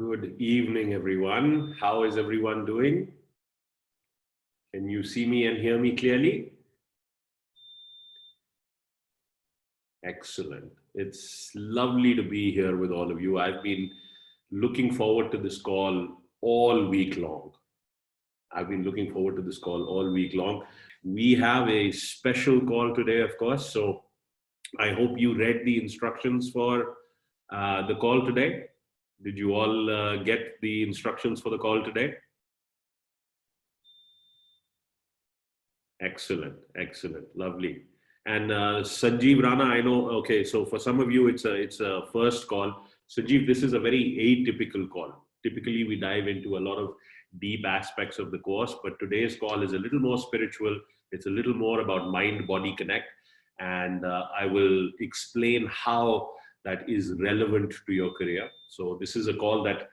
Good evening, everyone. How is everyone doing? Can you see me and hear me clearly? Excellent. It's lovely to be here with all of you. I've been looking forward to this call all week long. I've been looking forward to this call all week long. We have a special call today, of course. So I hope you read the instructions for the call today. Did you all get the instructions for the call today? Excellent, excellent, lovely. And Sanjeev Rana, I know. Okay, so for some of you, it's a first call. Sanjeev, this is a very atypical call. Typically, we dive into a lot of deep aspects of the course, but today's call is a little more spiritual. It's a little more about mind-body connect, and I will explain how that is relevant to your career. So this is a call that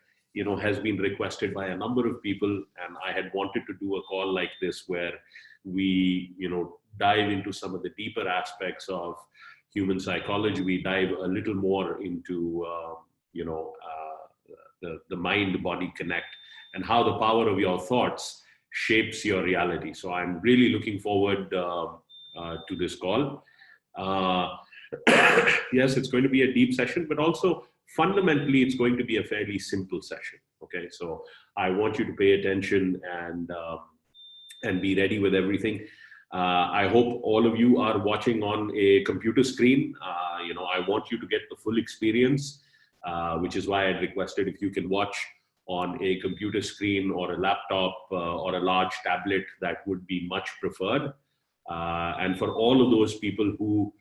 has been requested by a number of people, and I had wanted to do a call like this where we dive into some of the deeper aspects of human psychology. We dive a little more into the mind body connect and how the power of your thoughts shapes your reality. So I'm really looking forward to this call. Yes, it's going to be a deep session, but also fundamentally it's going to be a fairly simple session. Okay, so I want you to pay attention and be ready with everything. I hope all of you are watching on a computer screen. I want you to get the full experience, which is why I requested if you can watch on a computer screen or a laptop or a large tablet, that would be much preferred. And for all of those people who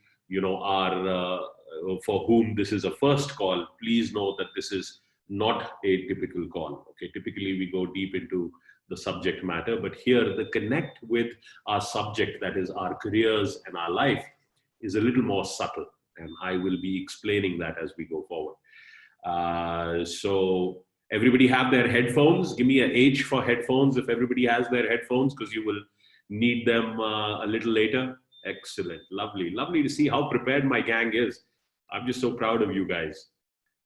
are for whom this is a first call, please know that this is not a typical call. Okay, typically we go deep into the subject matter, but here the connect with our subject, that is our careers and our life, is a little more subtle, and I will be explaining that as we go forward. So everybody have their headphones. Give me an H for headphones if everybody has their headphones, because you will need them a little later. Excellent, lovely to see how prepared my gang is. I'm just so proud of you guys.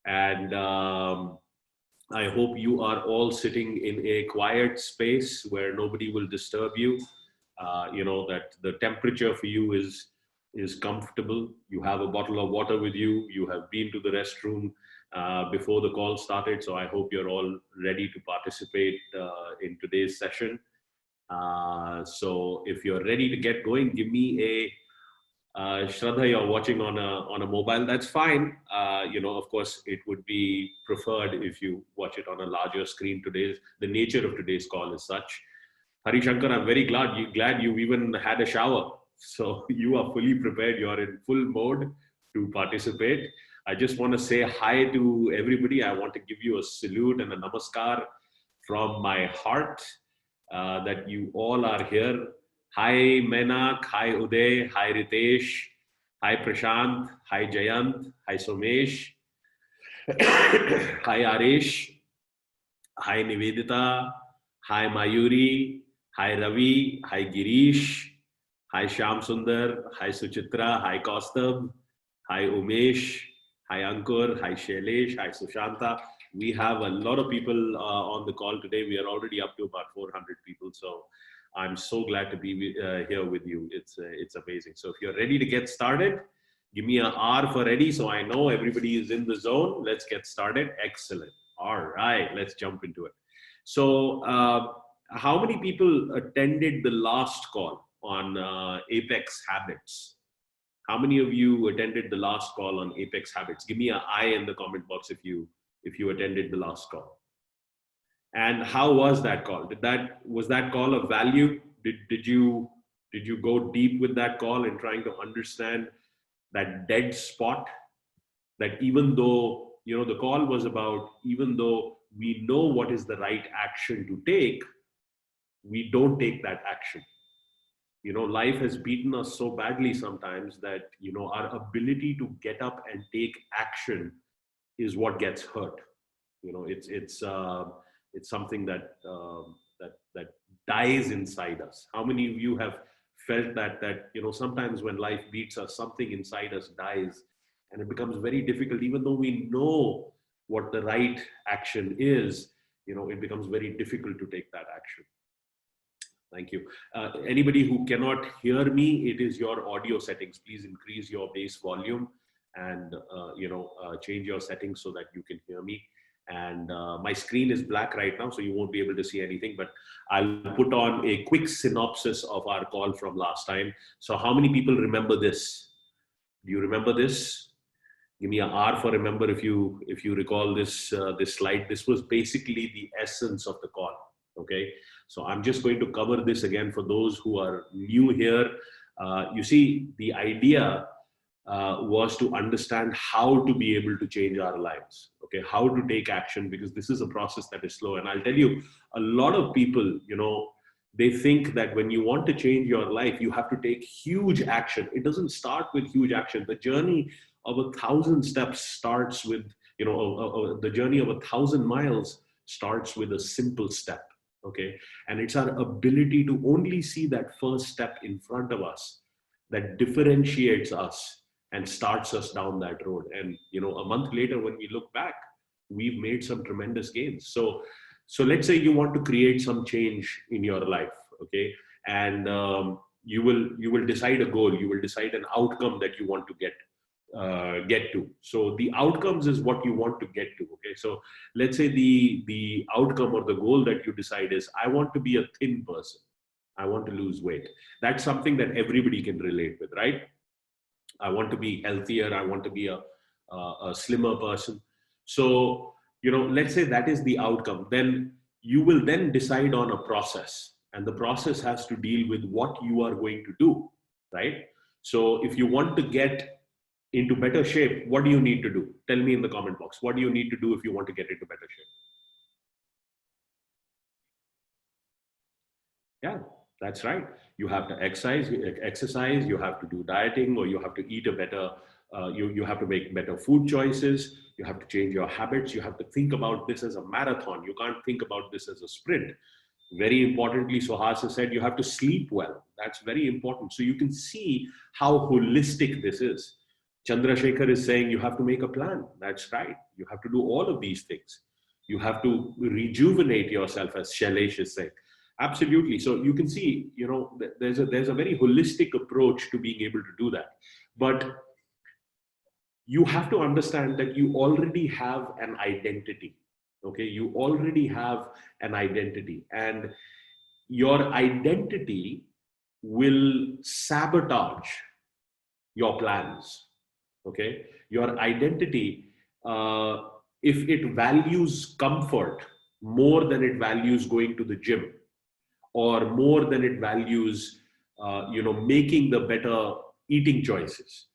And I hope you are all sitting in a quiet space where nobody will disturb you. That the temperature for you is comfortable. You have a bottle of water with you. You have been to the restroom before the call started. So I hope you're all ready to participate in today's session. So if you're ready to get going, give me a Shraddha, you're watching on a mobile, that's fine. Of course, it would be preferred if you watch it on a larger screen. The nature of today's call is such. Hari Shankar, I'm very glad you've even had a shower. So you are fully prepared. You're in full mode to participate. I just want to say hi to everybody. I want to give you a salute and a namaskar from my heart that you all are here. Hi Menak, hi Uday, hi Ritesh, hi Prashant, hi Jayant, hi Somesh, hi Arish, hi Nivedita, hi Mayuri, hi Ravi, hi Girish, hi Shyam Sundar, hi Suchitra, hi Kaustab, hi Umesh, hi Ankur, hi Shailesh, hi Sushanta. We have a lot of people on the call today. We are already up to about 400 people. So I'm so glad to be here with you. It's amazing. So if you're ready to get started, give me an R for ready, so I know everybody is in the zone. Let's get started. Excellent. All right, let's jump into it. So how many people attended the last call on Apex Habits? How many of you attended the last call on Apex Habits? Give me an I in the comment box if you attended the last call. And how was that call? Was that call of value? Did you go deep with that call in trying to understand that dead spot? That even though the call was about, even though we know what is the right action to take, we don't take that action. Life has beaten us so badly sometimes that our ability to get up and take action is what gets hurt. It's something that dies inside us. How many of you have felt that sometimes when life beats us, something inside us dies, and it becomes very difficult, even though we know what the right action is, it becomes very difficult to take that action. Thank you. Anybody who cannot hear me, it is your audio settings. Please increase your bass volume and change your settings so that you can hear me. And my screen is black right now, so you won't be able to see anything, but I'll put on a quick synopsis of our call from last time. So how many people remember this? Do you remember this? Give me an R for remember if you recall this this slide. This was basically the essence of the call. Okay, so I'm just going to cover this again for those who are new here. You see, the idea was to understand how to be able to change our lives. Okay, how to take action, because this is a process that is slow. And I'll tell you, a lot of people, they think that when you want to change your life, you have to take huge action. It doesn't start with huge action. The journey of 1,000 steps starts with, the journey of 1,000 miles starts with a simple step. Okay, and it's our ability to only see that first step in front of us that differentiates us and starts us down that road. And a month later, when we look back, we've made some tremendous gains. So let's say you want to create some change in your life, okay, and you will decide a goal, you will decide an outcome that you want to get to. So the outcomes is what you want to get to. Okay, so let's say the outcome or the goal that you decide is, I want to be a thin person, I want to lose weight. That's something that everybody can relate with, right? I want to be healthier, I want to be a slimmer person. So let's say that is the outcome. Then you will then decide on a process, and the process has to deal with what you are going to do, right? So if you want to get into better shape, what do you need to do? Tell me in the comment box. What do you need to do if you want to get into better shape? Yeah, that's right. You have to exercise, you have to do dieting, or you have to eat a better, you have to make better food choices, you have to change your habits, you have to think about this as a marathon. You can't think about this as a sprint. Very importantly, Suhas said, you have to sleep well. That's very important. So you can see how holistic this is. Chandrasekhar is saying you have to make a plan. That's right. You have to do all of these things. You have to rejuvenate yourself, as Shailesh is saying. Absolutely. So you can see, there's a very holistic approach to being able to do that. But you have to understand that you already have an identity. Okay, you already have an identity, and your identity will sabotage your plans. Okay, your identity, if it values comfort more than it values going to the gym, or more than it values, making the better eating choices,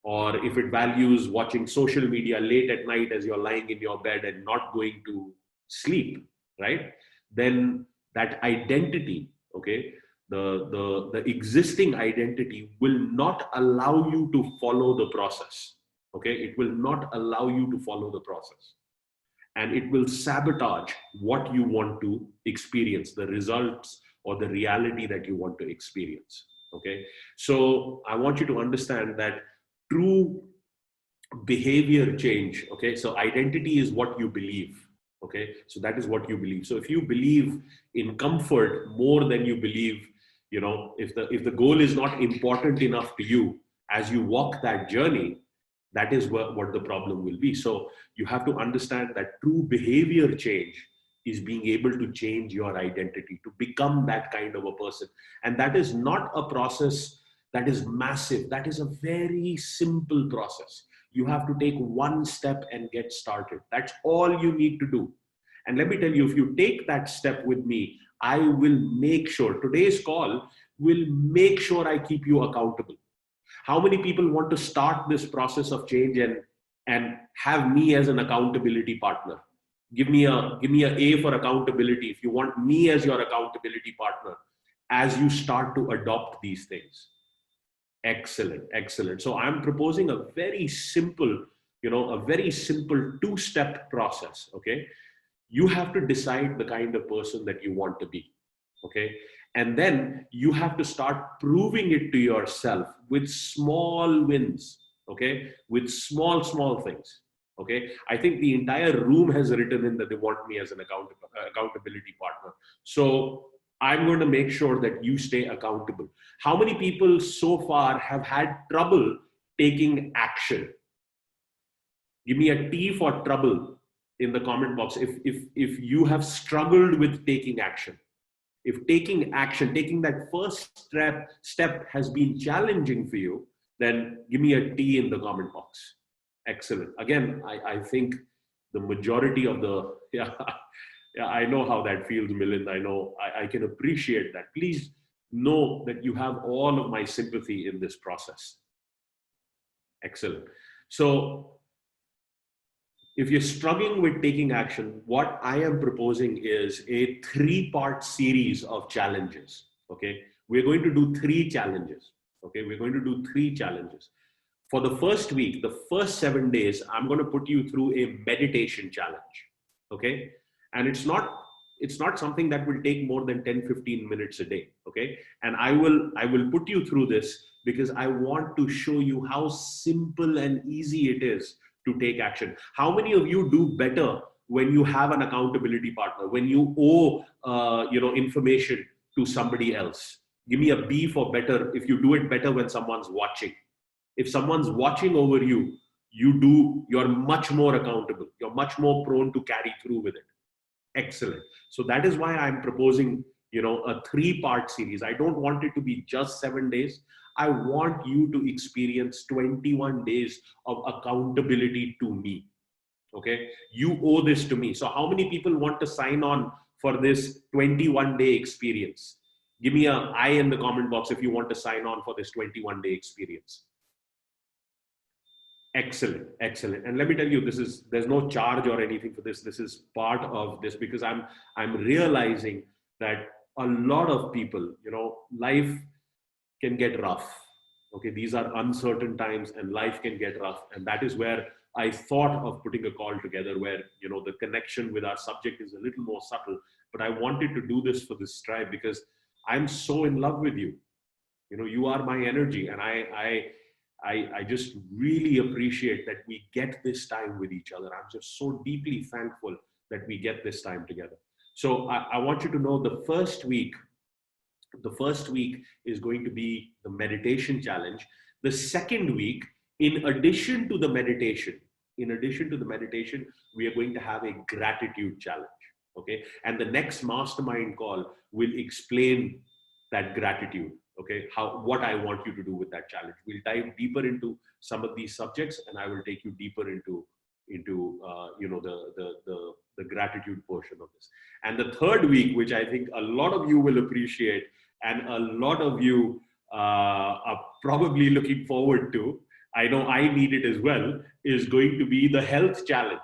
or if it values watching social media late at night as you're lying in your bed and not going to sleep, right? Then that identity, okay, the existing identity will not allow you to follow the process. Okay, it will not allow you to follow the process, and it will sabotage what you want to experience, the results or the reality that you want to experience. Okay, so I want you to understand that true behavior change, okay, so identity is what you believe. Okay, so that is what you believe. So if you believe in comfort more than you believe, if the goal is not important enough to you as you walk that journey, that is what the problem will be. So you have to understand that true behavior change is being able to change your identity, to become that kind of a person. And that is not a process that is massive. That is a very simple process. You have to take one step and get started. That's all you need to do. And let me tell you, if you take that step with me, I will make sure, today's call will make sure I keep you accountable. How many people want to start this process of change and have me as an accountability partner? Give me a A for accountability if you want me as your accountability partner as you start to adopt these things. Excellent, excellent. So I'm proposing a very simple, two-step process. Okay, you have to decide the kind of person that you want to be. Okay, and then you have to start proving it to yourself with small wins. Okay, with small things. Okay. I think the entire room has written in that they want me as an accountability partner. So I'm going to make sure that you stay accountable. How many people so far have had trouble taking action? Give me a T for trouble in the comment box. If you have struggled with taking action, if taking action, taking that first step has been challenging for you, then give me a T in the comment box. Excellent. Again, I think the majority of the, yeah, yeah, I know how that feels, Milind. I know, I can appreciate that. Please know that you have all of my sympathy in this process. Excellent. So if you're struggling with taking action, what I am proposing is a 3-part series of challenges. Okay. We're going to do 3 challenges. Okay. We're going to do 3 challenges. For the first week, the first 7 days, I'm going to put you through a meditation challenge. Okay. And it's not something that will take more than 10-15 minutes a day. Okay. And I will put you through this because I want to show you how simple and easy it is to take action. How many of you do better when you have an accountability partner, when you owe information to somebody else? Give me a B for better if you do it better when someone's watching. If someone's watching over you, you're much more accountable. You're much more prone to carry through with it. Excellent. So that is why I'm proposing, a 3-part series. I don't want it to be just 7 days. I want you to experience 21 days of accountability to me. Okay. You owe this to me. So how many people want to sign on for this 21-day experience? Give me an I in the comment box if you want to sign on for this 21-day experience. Excellent, excellent. And let me tell you, there's no charge or anything for this. This is part of this because I'm realizing that a lot of people, life can get rough. Okay, these are uncertain times and life can get rough. And that is where I thought of putting a call together where, the connection with our subject is a little more subtle. But I wanted to do this for this tribe because I'm so in love with you. You are my energy. And I just really appreciate that we get this time with each other. I'm just so deeply thankful that we get this time together. So I want you to know the first week is going to be the meditation challenge. The second week, in addition to the meditation, we are going to have a gratitude challenge. Okay. And the next mastermind call will explain that gratitude. Okay, what I want you to do with that challenge. We'll dive deeper into some of these subjects, and I will take you deeper into the gratitude portion of this. And the third week, which I think a lot of you will appreciate, and a lot of you are probably looking forward to, I know I need it as well, is going to be the health challenge.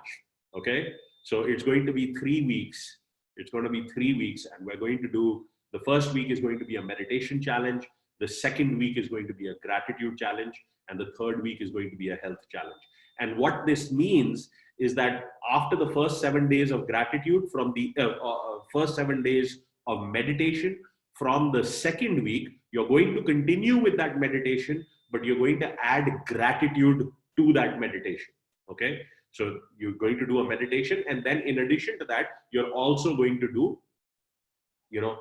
Okay, so it's going to be 3 weeks. It's going to be 3 weeks, and we're going to do. The first week is going to be a meditation challenge. The second week is going to be a gratitude challenge. And the third week is going to be a health challenge. And what this means is that after the first 7 days of gratitude, from the first 7 days of meditation, from the second week, you're going to continue with that meditation, but you're going to add gratitude to that meditation. Okay. So you're going to do a meditation. And then in addition to that, you're also going to do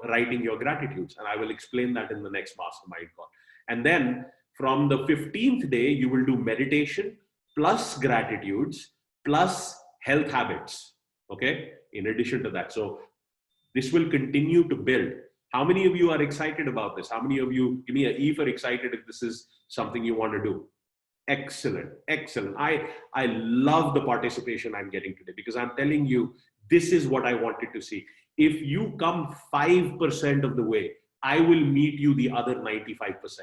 writing your gratitudes. And I will explain that in the next mastermind call. And then from the 15th day, you will do meditation plus gratitudes plus health habits. Okay. In addition to that. So this will continue to build. How many of you are excited about this? How many of you, give me an E for excited if this is something you want to do? Excellent. Excellent. I love the participation I'm getting today because I'm telling you, this is what I wanted to see. If you come 5% of the way, I will meet you the other 95%.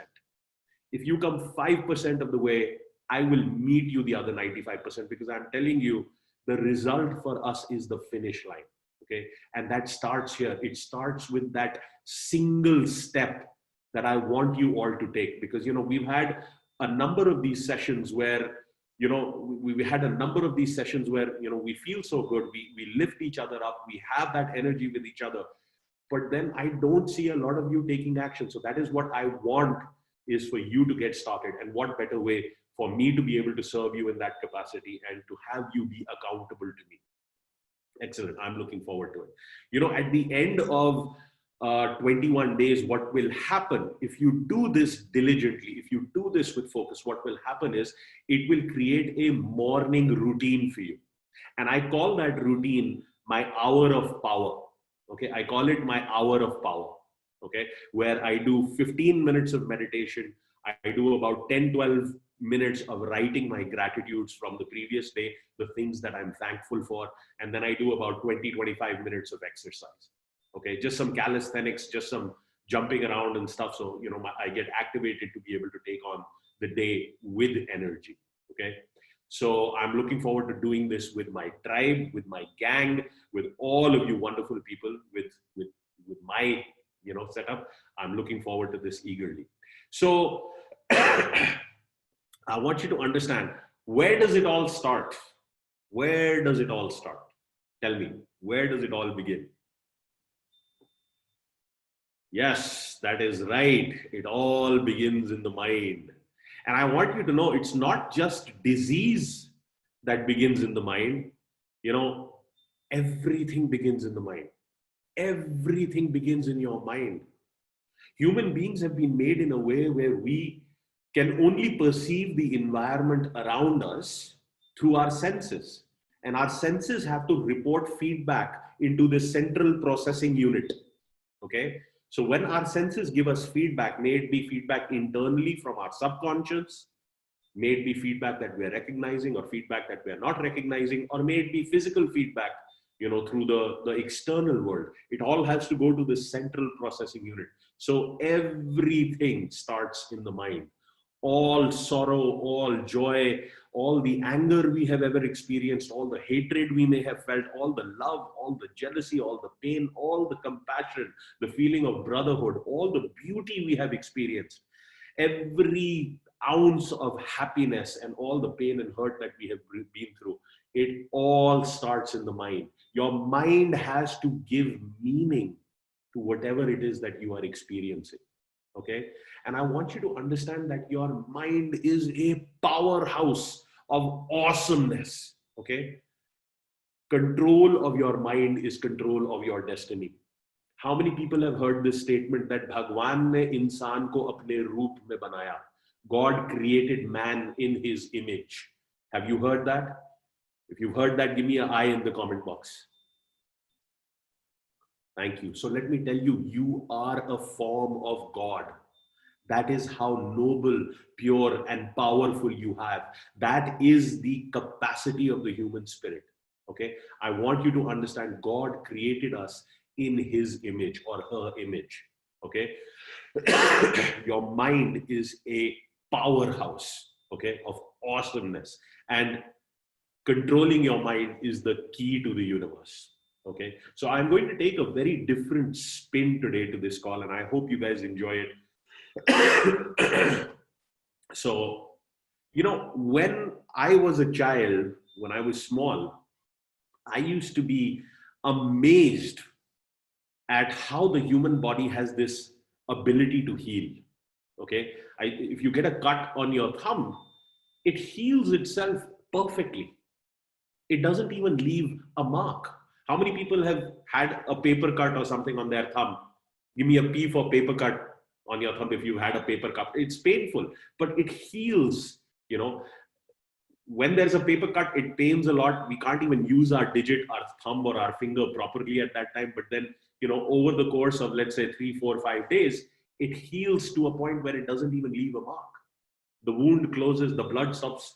If you come 5% of the way, I will meet you the other 95% because I'm telling you, the result for us is the finish line. Okay. And that starts here. It starts with that single step that I want you all to take because, we've had a number of these sessions where, we had a number of these sessions where, we feel so good. We lift each other up. We have that energy with each other. But then I don't see a lot of you taking action. So that is what I want is for you to get started. And what better way for me to be able to serve you in that capacity and to have you be accountable to me. Excellent. I'm looking forward to it. You know, at the end of 21 days, what will happen if you do this diligently, if you do this with focus, what will happen is it will create a morning routine for you. And I call that routine my hour of power. Okay. I call it my hour of power. Okay. Where I do 15 minutes of meditation. I do about 10, 12 minutes of writing my gratitudes from the previous day, the things that I'm thankful for. And then I do about 20, 25 minutes of exercise. Okay. Just some calisthenics, just some jumping around and stuff. So, you know, I get activated to be able to take on the day with energy. Okay. So I'm looking forward to doing this with my tribe, with my gang, with all of you wonderful people, with my, you know, setup. I'm looking forward to this eagerly. So I want you to understand, where does it all start? Where does it all start? Tell me, where does it all begin? Yes, that is right. It all begins in the mind. And I want you to know it's not just disease that begins in the mind. You know, everything begins in the mind. Everything begins in your mind. Human beings have been made in a way where we can only perceive the environment around us through our senses. And our senses have to report feedback into the central processing unit. Okay. So when our senses give us feedback, may it be feedback internally from our subconscious, may it be feedback that we're recognizing or feedback that we're not recognizing, or may it be physical feedback, you know, through the external world. It all has to go to the central processing unit. So everything starts in the mind. All sorrow, all joy, all the anger we have ever experienced, all the hatred we may have felt, all the love, all the jealousy, all the pain, all the compassion, the feeling of brotherhood, all the beauty we have experienced, every ounce of happiness and all the pain and hurt that we have been through, it all starts in the mind. Your mind has to give meaning to whatever it is that you are experiencing. Okay. And I want you to understand that your mind is a powerhouse of awesomeness. Okay. Control of your mind is control of your destiny. How many people have heard this statement that Bhagwan ne insan ko apne roop mein banaya? God created man in his image. Have you heard that? If you've heard that, give me an I in the comment box. Thank you. So let me tell you, you are a form of God. That is how noble, pure, and powerful you have. That is the capacity of the human spirit. Okay. I want you to understand God created us in his image or her image. Okay. Your mind is a powerhouse, okay, of awesomeness. And controlling your mind is the key to the universe. Okay. So I'm going to take a very different spin today to this call, and I hope you guys enjoy it. So, you know, when I was a child, when I was small, I used to be amazed at how the human body has this ability to heal. Okay. If you get a cut on your thumb, it heals itself perfectly. It doesn't even leave a mark. How many people have had a paper cut or something on their thumb? Give me a P for paper cut on your thumb if you had a paper cut. It's painful, but it heals. You know, when there's a paper cut, it pains a lot. We can't even use our digit, our thumb or our finger properly at that time. But then, you know, over the course of, let's say, 3, 4, 5 days, it heals to a point where it doesn't even leave a mark. The wound closes, the blood stops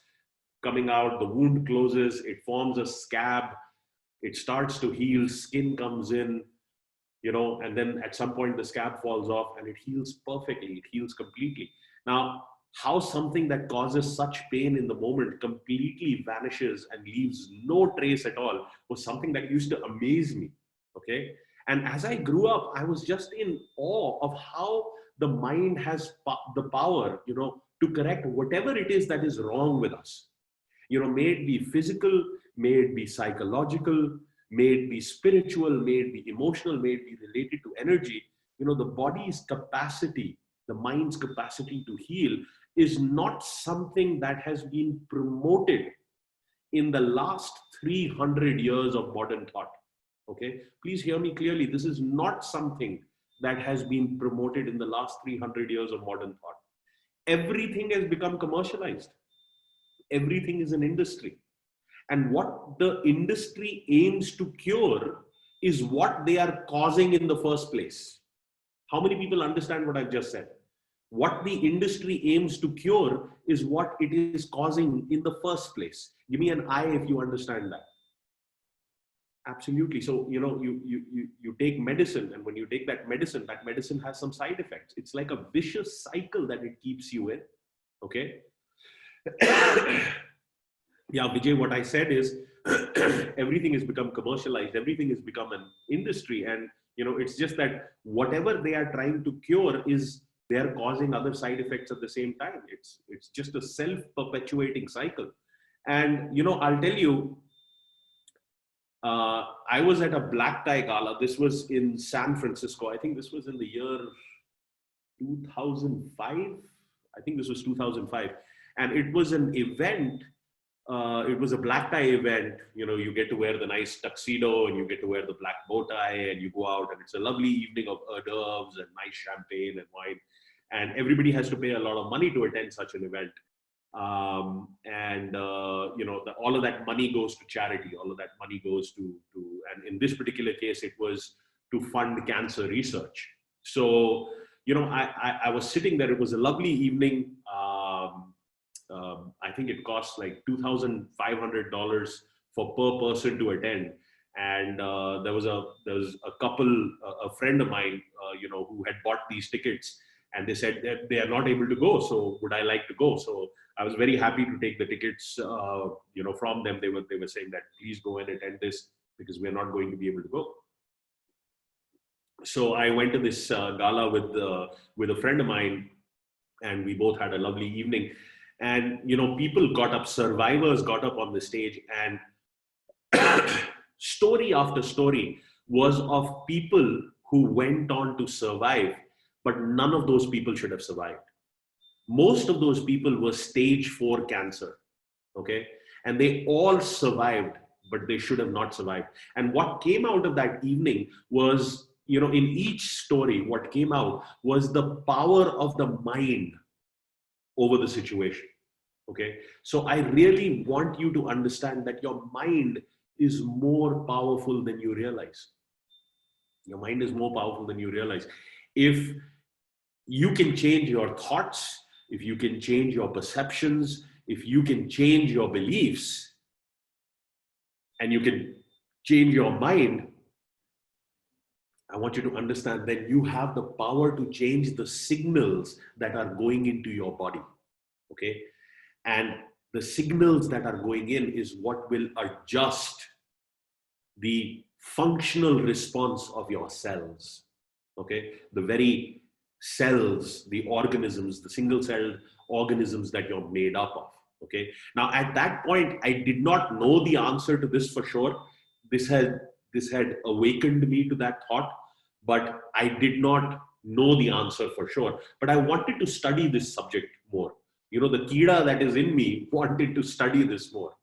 coming out, the wound closes, it forms a scab, it starts to heal, skin comes in, you know, and then at some point the scab falls off and it heals perfectly, it heals completely. Now, how something that causes such pain in the moment completely vanishes and leaves no trace at all was something that used to amaze me, okay? And as I grew up, I was just in awe of how the mind has the power, you know, to correct whatever it is that is wrong with us. You know, may it be physical, may it be psychological, may it be spiritual, may it be emotional, may it be related to energy. You know, the body's capacity the mind's capacity to heal, is not something that has been promoted in the last 300 years of modern thought. Okay, please hear me clearly. This is not something that has been promoted in the last 300 years of modern thought. Everything has become commercialized. Everything is an industry. And what the industry aims to cure is what they are causing in the first place. How many people understand what I've just said? What the industry aims to cure is what it is causing in the first place. Give me an eye if you understand that. Absolutely. So, you take medicine, and when you take that medicine has some side effects. It's like a vicious cycle that it keeps you in. Okay. Yeah, Vijay, what I said is everything has become commercialized. Everything has become an industry. And, it's just that whatever they are trying to cure is they're causing other side effects at the same time. It's just a self-perpetuating cycle. And, I'll tell you, I was at a black tie gala. This was in San Francisco. I think this was in the year 2005. I think this was 2005. And it was an event. It was a black tie event. You get to wear the nice tuxedo and you get to wear the black bow tie and you go out, and it's a lovely evening of hors d'oeuvres and nice champagne and wine. And everybody has to pay a lot of money to attend such an event. All of that money goes to charity. All of that money goes to and in this particular case, it was to fund cancer research. So, I was sitting there. It was a lovely evening. I think it cost like $2,500 for per person to attend. And there was a couple, a friend of mine, who had bought these tickets, and they said that they are not able to go. So would I like to go? So I was very happy to take the tickets, from them. They were saying that please go and attend this because we're not going to be able to go. So I went to this gala with a friend of mine, and we both had a lovely evening. And, people got up, survivors got up on the stage, and story after story was of people who went on to survive, but none of those people should have survived. Most of those people were stage 4 cancer. Okay. And they all survived, but they should have not survived. And what came out of that evening was, in each story, what came out was the power of the mind over the situation. Okay. So I really want you to understand that your mind is more powerful than you realize. Your mind is more powerful than you realize. If you can change your thoughts, if you can change your perceptions, if you can change your beliefs, and you can change your mind, I want you to understand that you have the power to change the signals that are going into your body. Okay. And the signals that are going in is what will adjust the functional response of your cells. Okay. The very cells, the organisms, the single-celled organisms that you're made up of. Okay. Now, at that point, I did not know the answer to this for sure. This had awakened me to that thought, but I did not know the answer for sure. But I wanted to study this subject more. The Kida that is in me wanted to study this more.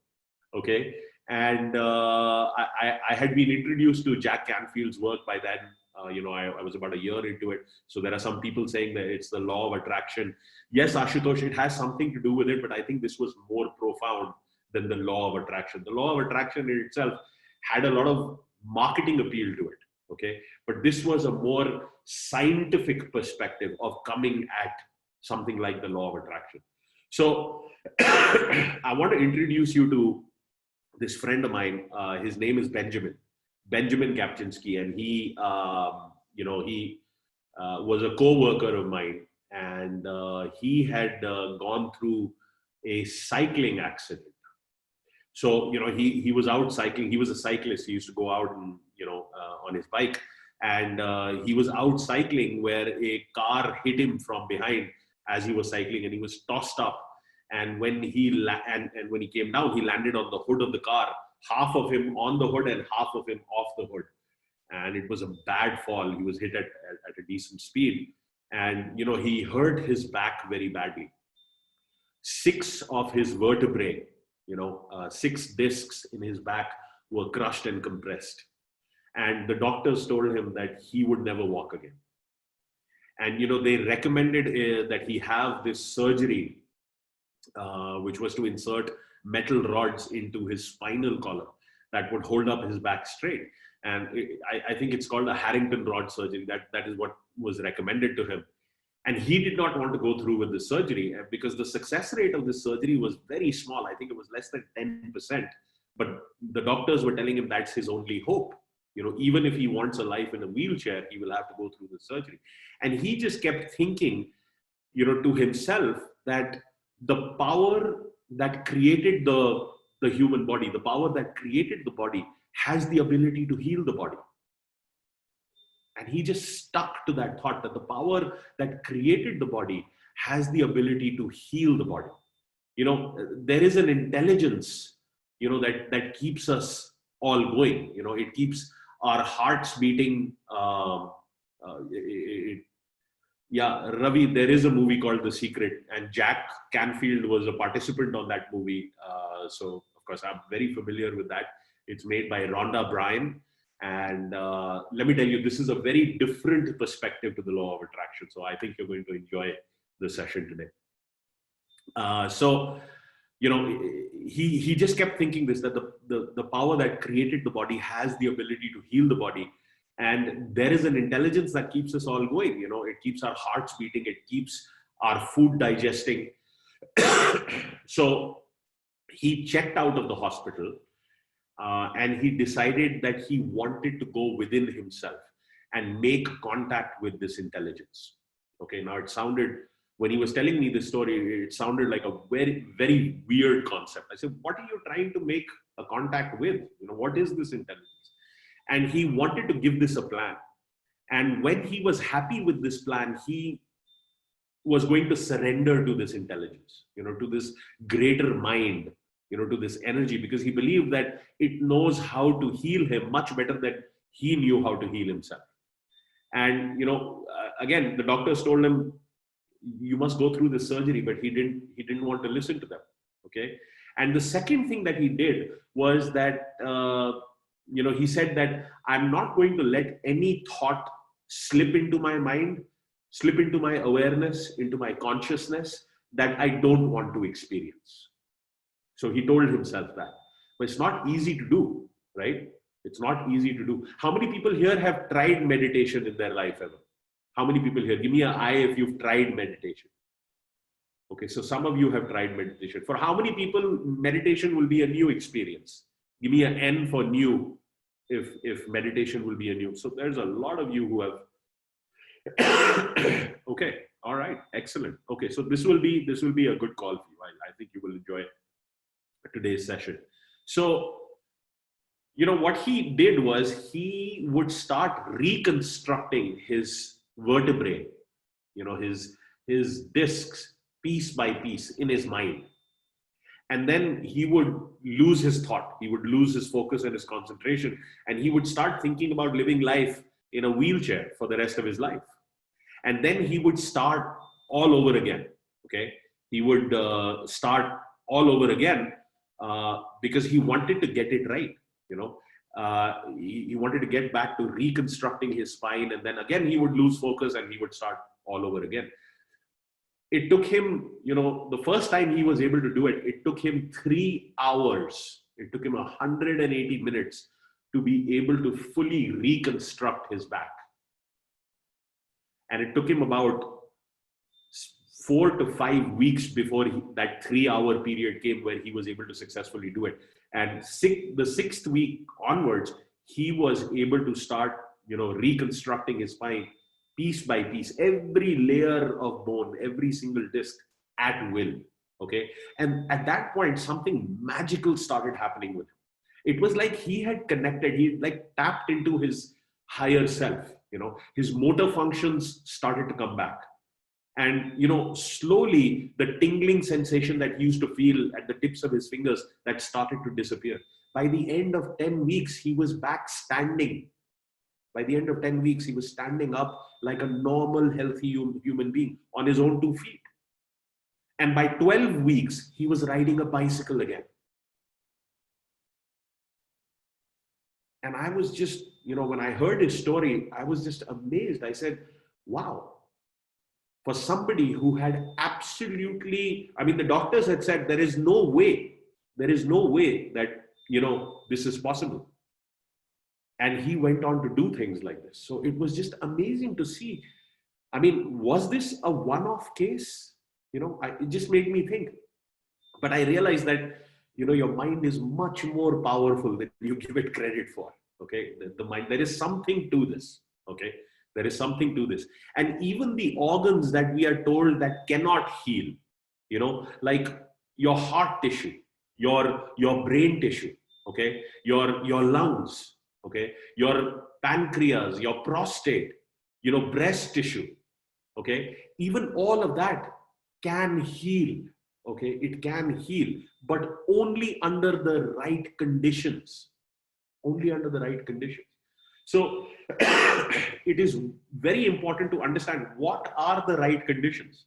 Okay. And I had been introduced to Jack Canfield's work by then. I was about a year into it. So there are some people saying that it's the law of attraction. Yes, Ashutosh, it has something to do with it, but I think this was more profound than the law of attraction. The law of attraction in itself had a lot of marketing appeal to it. Okay. But this was a more scientific perspective of coming at something like the law of attraction. So I want to introduce you to this friend of mine. His name is Benjamin Kapczynski, and he was a co-worker of mine, and he had gone through a cycling accident. So, he was out cycling. He was a cyclist. He used to go out and, on his bike, and he was out cycling where a car hit him from behind as he was cycling, and he was tossed up. And when he when he came down, he landed on the hood of the car, half of him on the hood and half of him off the hood. And it was a bad fall. He was hit at a decent speed. and he hurt his back very badly. 6 of his vertebrae, 6 discs in his back were crushed and compressed. And the doctors told him that he would never walk again. And they recommended that he have this surgery, which was to insert metal rods into his spinal column that would hold up his back straight. And I think it's called a Harrington rod surgery. That is what was recommended to him. And he did not want to go through with the surgery because the success rate of this surgery was very small. I think it was less than 10%. But the doctors were telling him that's his only hope. Even if he wants a life in a wheelchair, he will have to go through the surgery. And he just kept thinking, to himself that the power that created the human body, the power that created the body, has the ability to heal the body. And he just stuck to that thought that the power that created the body has the ability to heal the body. There is an intelligence, that keeps us all going. It keeps our hearts beating. Ravi, there is a movie called The Secret, and Jack Canfield was a participant on that movie. So, of course, I'm very familiar with that. It's made by Rhonda Byrne. And let me tell you, this is a very different perspective to the law of attraction. So I think you're going to enjoy the session today. He just kept thinking this, that the power that created the body has the ability to heal the body. And there is an intelligence that keeps us all going. It keeps our hearts beating. It keeps our food digesting. So he checked out of the hospital. And he decided that he wanted to go within himself and make contact with this intelligence. Okay, now when he was telling me this story, it sounded like a very, very weird concept. I said, what are you trying to make a contact with? What is this intelligence? And he wanted to give this a plan. And when he was happy with this plan, he was going to surrender to this intelligence, to this greater mind, to this energy, because he believed that it knows how to heal him much better than he knew how to heal himself. And, again, the doctors told him, you must go through this surgery, but he didn't want to listen to them. Okay. And the second thing that he did was that, he said that I'm not going to let any thought slip into my mind, slip into my awareness, into my consciousness that I don't want to experience. So he told himself that. But it's not easy to do, right? It's not easy to do. How many people here have tried meditation in their life ever? How many people here? Give me an I if you've tried meditation. Okay, so some of you have tried meditation. For how many people meditation will be a new experience? Give me an N for new if meditation will be a new. So there's a lot of you who have. Okay, all right, excellent. Okay, so this will be a good call for you. I think you will enjoy today's session. So, what he did was he would start reconstructing his vertebrae, his discs piece by piece in his mind. And then he would lose his thought. He would lose his focus and his concentration. And he would start thinking about living life in a wheelchair for the rest of his life. And then he would start all over again. Okay. He would start all over again because he wanted to get it right. He wanted to get back to reconstructing his spine. And then again, he would lose focus and he would start all over again. It took him, the first time he was able to do it, it took him 3 hours. It took him 180 minutes to be able to fully reconstruct his back. And it took him about 4 to 5 weeks before that 3-hour period came where he was able to successfully do it. And the 6th week onwards, he was able to start, reconstructing his spine piece by piece, every layer of bone, every single disc at will. Okay. And at that point, something magical started happening with him. It was like he had connected, he like tapped into his higher self, his motor functions started to come back. And, slowly the tingling sensation that he used to feel at the tips of his fingers, that started to disappear. By the end of 10 weeks, he was back standing. By the end of 10 weeks, he was standing up like a normal, healthy human being on his own 2 feet. And by 12 weeks, he was riding a bicycle again. And I was just, when I heard his story, I was just amazed. I said, wow, for somebody who had absolutely, the doctors had said, there is no way that, this is possible. And he went on to do things like this. So it was just amazing to see. Was this a one-off case? It just made me think. But I realized that, your mind is much more powerful than you give it credit for. Okay. The mind, there is something to this. Okay. There is something to this. And even the organs that we are told that cannot heal, like your heart tissue, your brain tissue, okay, your lungs, okay, your pancreas, your prostate, breast tissue, okay, even all of that can heal. Okay, it can heal, but only under the right conditions. Only under the right conditions. So it is very important to understand what are the right conditions.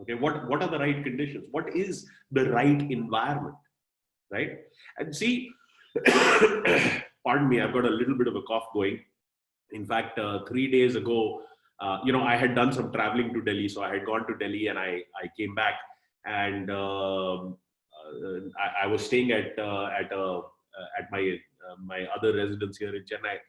Okay, what are the right conditions? What is the right environment, right? And see, pardon me, I've got a little bit of a cough going. In fact, 3 days ago, I had done some traveling to Delhi. So I had gone to Delhi and I came back, and I was staying at my other residence here in Chennai,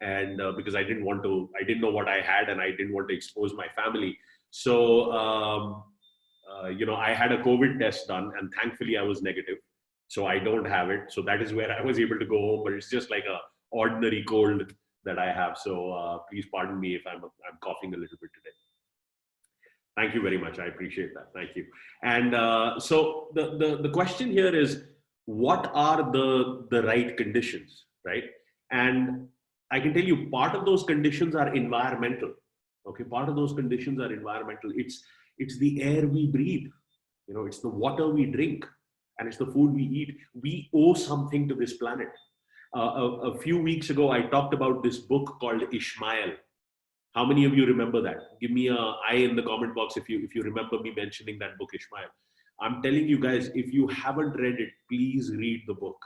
and because I didn't know what I had, and I didn't want to expose my family. So I had a COVID test done, and thankfully I was negative. So I don't have it. So that is where I was able to go home, but it's just like a ordinary cold that I have. So please pardon me if I'm coughing a little bit today. Thank you very much. I appreciate that. Thank you. And so the question here is, what are the right conditions, right? And I can tell you, part of those conditions are environmental. Okay, part of those conditions are environmental. It's the air we breathe, it's the water we drink, and it's the food we eat. We owe something to this planet. A few weeks ago, I talked about this book called Ishmael. How many of you remember that? Give me an I in the comment box if you remember me mentioning that book, Ishmael. I'm telling you guys, if you haven't read it, please read the book.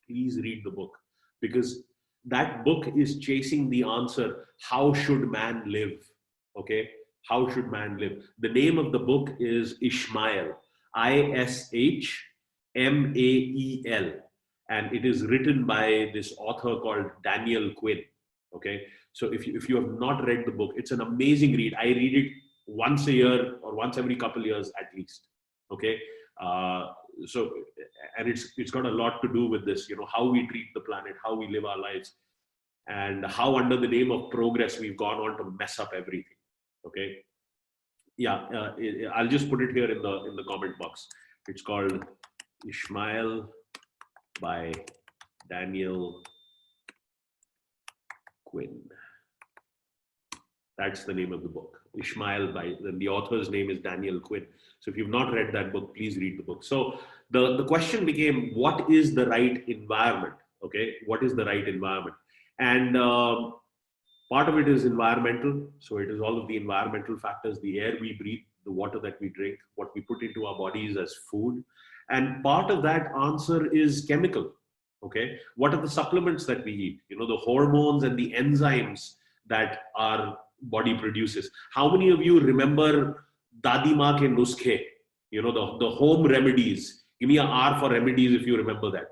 Please read the book, because that book is chasing the answer, how should man live? Okay, how should man live? The name of the book is Ishmael, Ishmael, and it is written by this author called Daniel Quinn. Okay, so if you have not read the book, it's an amazing read. I read it once a year or once every couple of years at least. Okay, so, and it's got a lot to do with this, how we treat the planet, how we live our lives, and how under the name of progress we've gone on to mess up everything. Okay, yeah, I'll just put it here in the comment box. It's called Ishmael by Daniel Quinn. That's the name of the book. Ishmael the author's name is Daniel Quinn. So if you've not read that book, please read the book. So the question became, what is the right environment? Okay, what is the right environment? And part of it is environmental. So it is all of the environmental factors, the air we breathe, the water that we drink, what we put into our bodies as food. And part of that answer is chemical. Okay, what are the supplements that we eat? The hormones and the enzymes that our body produces. How many of you remember Dadi Ma ke nuskhe? The home remedies. Give me an R for remedies if you remember that.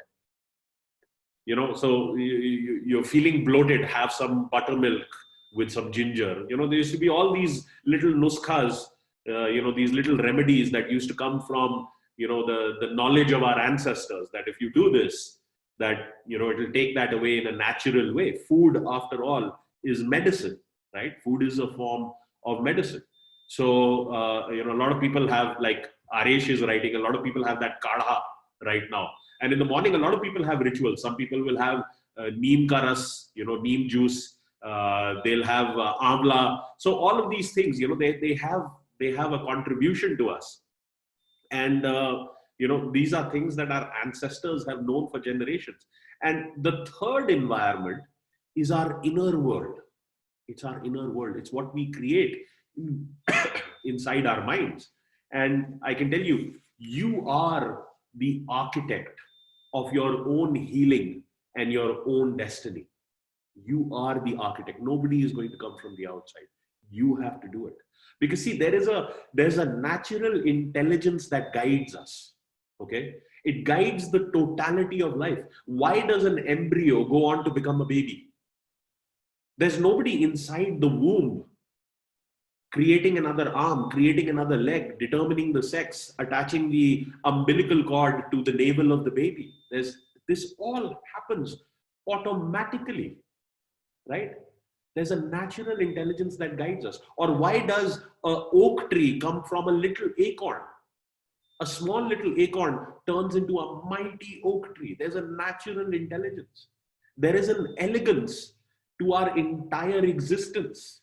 So you're feeling bloated, have some buttermilk with some ginger. There used to be all these little nuskhas, these little remedies that used to come from, the knowledge of our ancestors, that if you do this, that, it will take that away in a natural way. Food, after all, is medicine, right? Food is a form of medicine. So, a lot of people have, like Aresh is writing, a lot of people have that kadha right now. And in the morning, a lot of people have rituals. Some people will have neem karas, neem juice. They'll have amla. So all of these things, they have a contribution to us. And, these are things that our ancestors have known for generations. And the third environment is our inner world. It's our inner world. It's what we create inside our minds. And I can tell you, you are the architect of your own healing and your own destiny. You are the architect. Nobody is going to come from the outside. You have to do it. Because see, there's a natural intelligence that guides us. Okay? It guides the totality of life. Why does an embryo go on to become a baby? There's nobody inside the womb creating another arm, creating another leg, determining the sex, attaching the umbilical cord to the navel of the baby. This all happens automatically, right? There's a natural intelligence that guides us. Or why does an oak tree come from a little acorn? A small little acorn turns into a mighty oak tree. There's a natural intelligence. There is an elegance to our entire existence.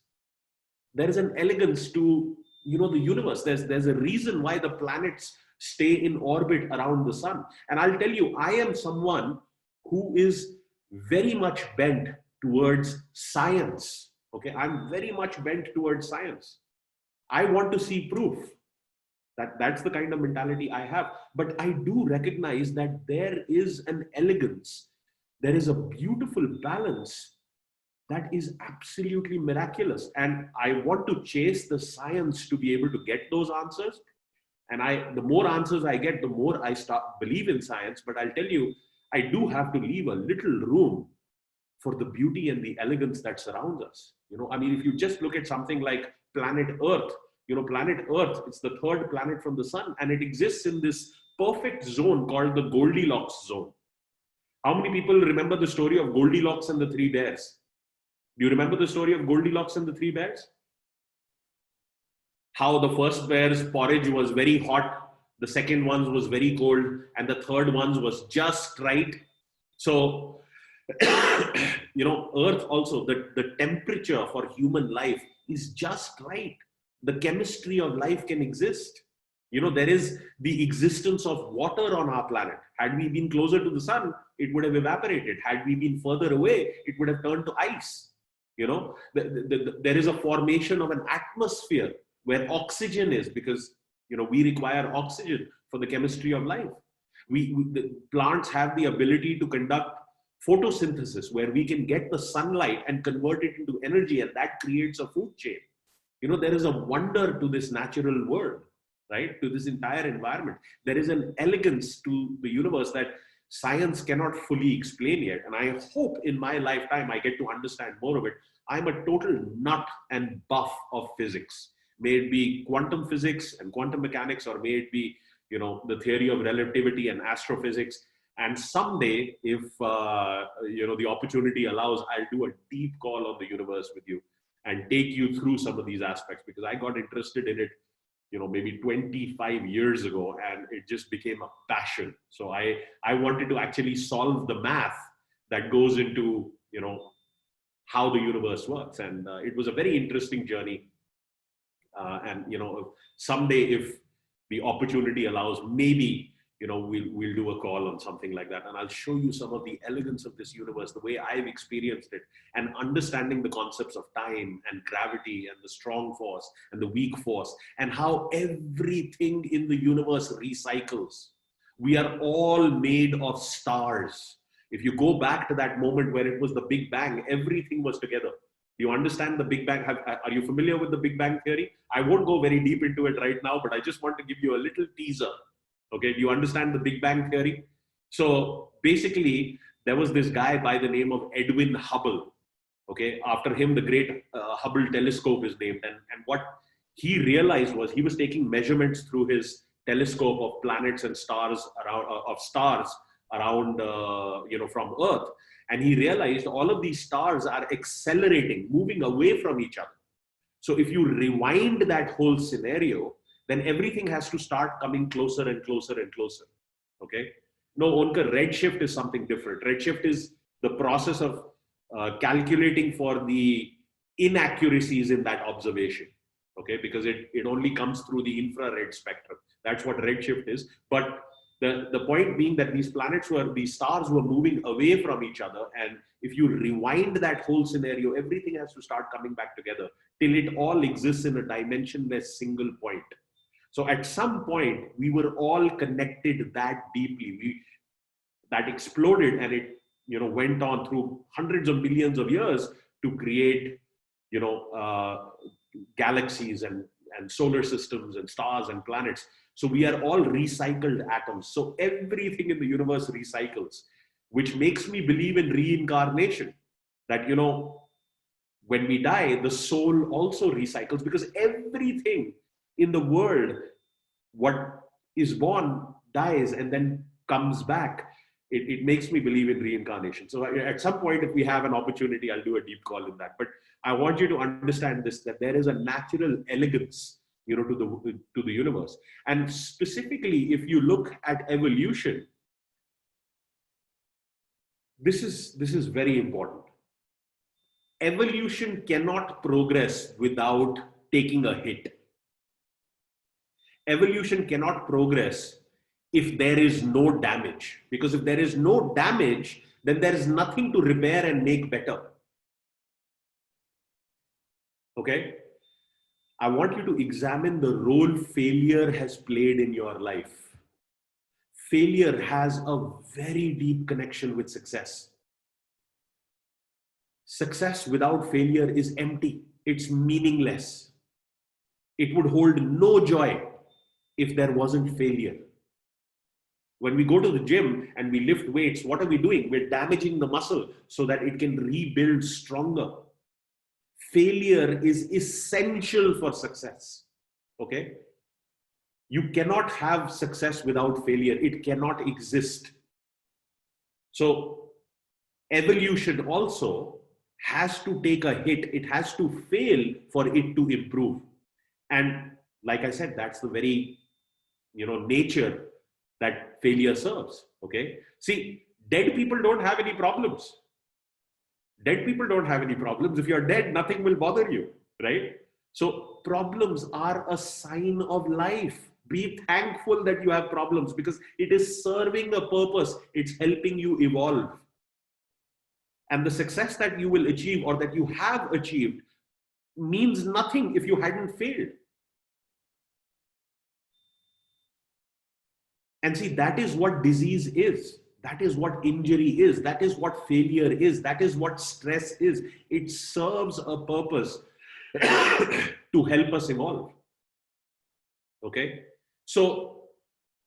There is an elegance to, the universe. There's a reason why the planets stay in orbit around the sun. And I'll tell you, I am someone who is very much bent towards science. Okay, I'm very much bent towards science. I want to see proof. That's the kind of mentality I have. But I do recognize that there is an elegance. There is a beautiful balance that is absolutely miraculous. And I want to chase the science to be able to get those answers. And the more answers I get, the more I believe in science. But I'll tell you, I do have to leave a little room for the beauty and the elegance that surrounds us. If you just look at something like planet Earth, planet Earth, it's the third planet from the sun, and it exists in this perfect zone called the Goldilocks zone. How many people remember the story of Goldilocks and the Three Bears? Do you remember the story of Goldilocks and the Three Bears? How the first bear's porridge was very hot, the second one was very cold, and the third one was just right. So, Earth also, the temperature for human life is just right. The chemistry of life can exist. There is the existence of water on our planet. Had we been closer to the sun, it would have evaporated. Had we been further away, it would have turned to ice. There is a formation of an atmosphere where oxygen is, because we require oxygen for the chemistry of life. The plants have the ability to conduct photosynthesis, where we can get the sunlight and convert it into energy, and that creates a food chain. There is a wonder to this natural world, right? To this entire environment. There is an elegance to the universe that science cannot fully explain yet. And I hope in my lifetime I get to understand more of it. I'm a total nut and buff of physics. May it be quantum physics and quantum mechanics, or may it be, the theory of relativity and astrophysics. And someday, if, the opportunity allows, I'll do a deep call on the universe with you and take you through some of these aspects, because I got interested in it, maybe 25 years ago, and it just became a passion. So I wanted to actually solve the math that goes into, how the universe works. And it was a very interesting journey. And, someday, if the opportunity allows, maybe, we'll do a call on something like that. And I'll show you some of the elegance of this universe, the way I've experienced it, and understanding the concepts of time and gravity and the strong force and the weak force, and how everything in the universe recycles. We are all made of stars. If you go back to that moment where it was the Big Bang, everything was together. Do you understand the Big Bang? Are you familiar with the Big Bang theory? I won't go very deep into it right now, but I just want to give you a little teaser. Okay, do you understand the Big Bang theory? So basically, there was this guy by the name of Edwin Hubble. Okay, after him, the great Hubble telescope is named. And what he realized was, he was taking measurements through his telescope of planets and stars around, from Earth. And he realized all of these stars are accelerating, moving away from each other. So if you rewind that whole scenario, then everything has to start coming closer and closer and closer. Okay. No, Onkar, redshift is something different. Redshift is the process of calculating for the inaccuracies in that observation. Okay, because it only comes through the infrared spectrum. That's what redshift is. But The point being that these stars were moving away from each other. And if you rewind that whole scenario, everything has to start coming back together till it all exists in a dimensionless single point. So at some point, we were all connected that deeply. That exploded, and it, went on through hundreds of millions of years to create, galaxies and solar systems and stars and planets. So we are all recycled atoms. So everything in the universe recycles, which makes me believe in reincarnation. That, when we die, the soul also recycles, because everything in the world, what is born, dies, and then comes back. It makes me believe in reincarnation. So at some point, if we have an opportunity, I'll do a deep call in that. But I want you to understand this, that there is a natural elegance, to the universe. And specifically, if you look at evolution, this is very important. Evolution cannot progress without taking a hit. Evolution cannot progress if there is no damage. Because if there is no damage, then there is nothing to repair and make better. Okay? I want you to examine the role failure has played in your life. Failure has a very deep connection with success. Success without failure is empty. It's meaningless. It would hold no joy if there wasn't failure. When we go to the gym and we lift weights, what are we doing? We're damaging the muscle so that it can rebuild stronger. Failure is essential for success. Okay? You cannot have success without failure. It cannot exist. So evolution also has to take a hit. It has to fail for it to improve. And like I said, that's the very, nature that failure serves. Okay? See, dead people don't have any problems. Dead people don't have any problems. If you're dead, nothing will bother you, right? So problems are a sign of life. Be thankful that you have problems, because it is serving a purpose. It's helping you evolve. And the success that you will achieve, or that you have achieved, means nothing if you hadn't failed. And see, that is what disease is. That is what injury is. That is what failure is. That is what stress is. It serves a purpose to help us evolve. Okay? So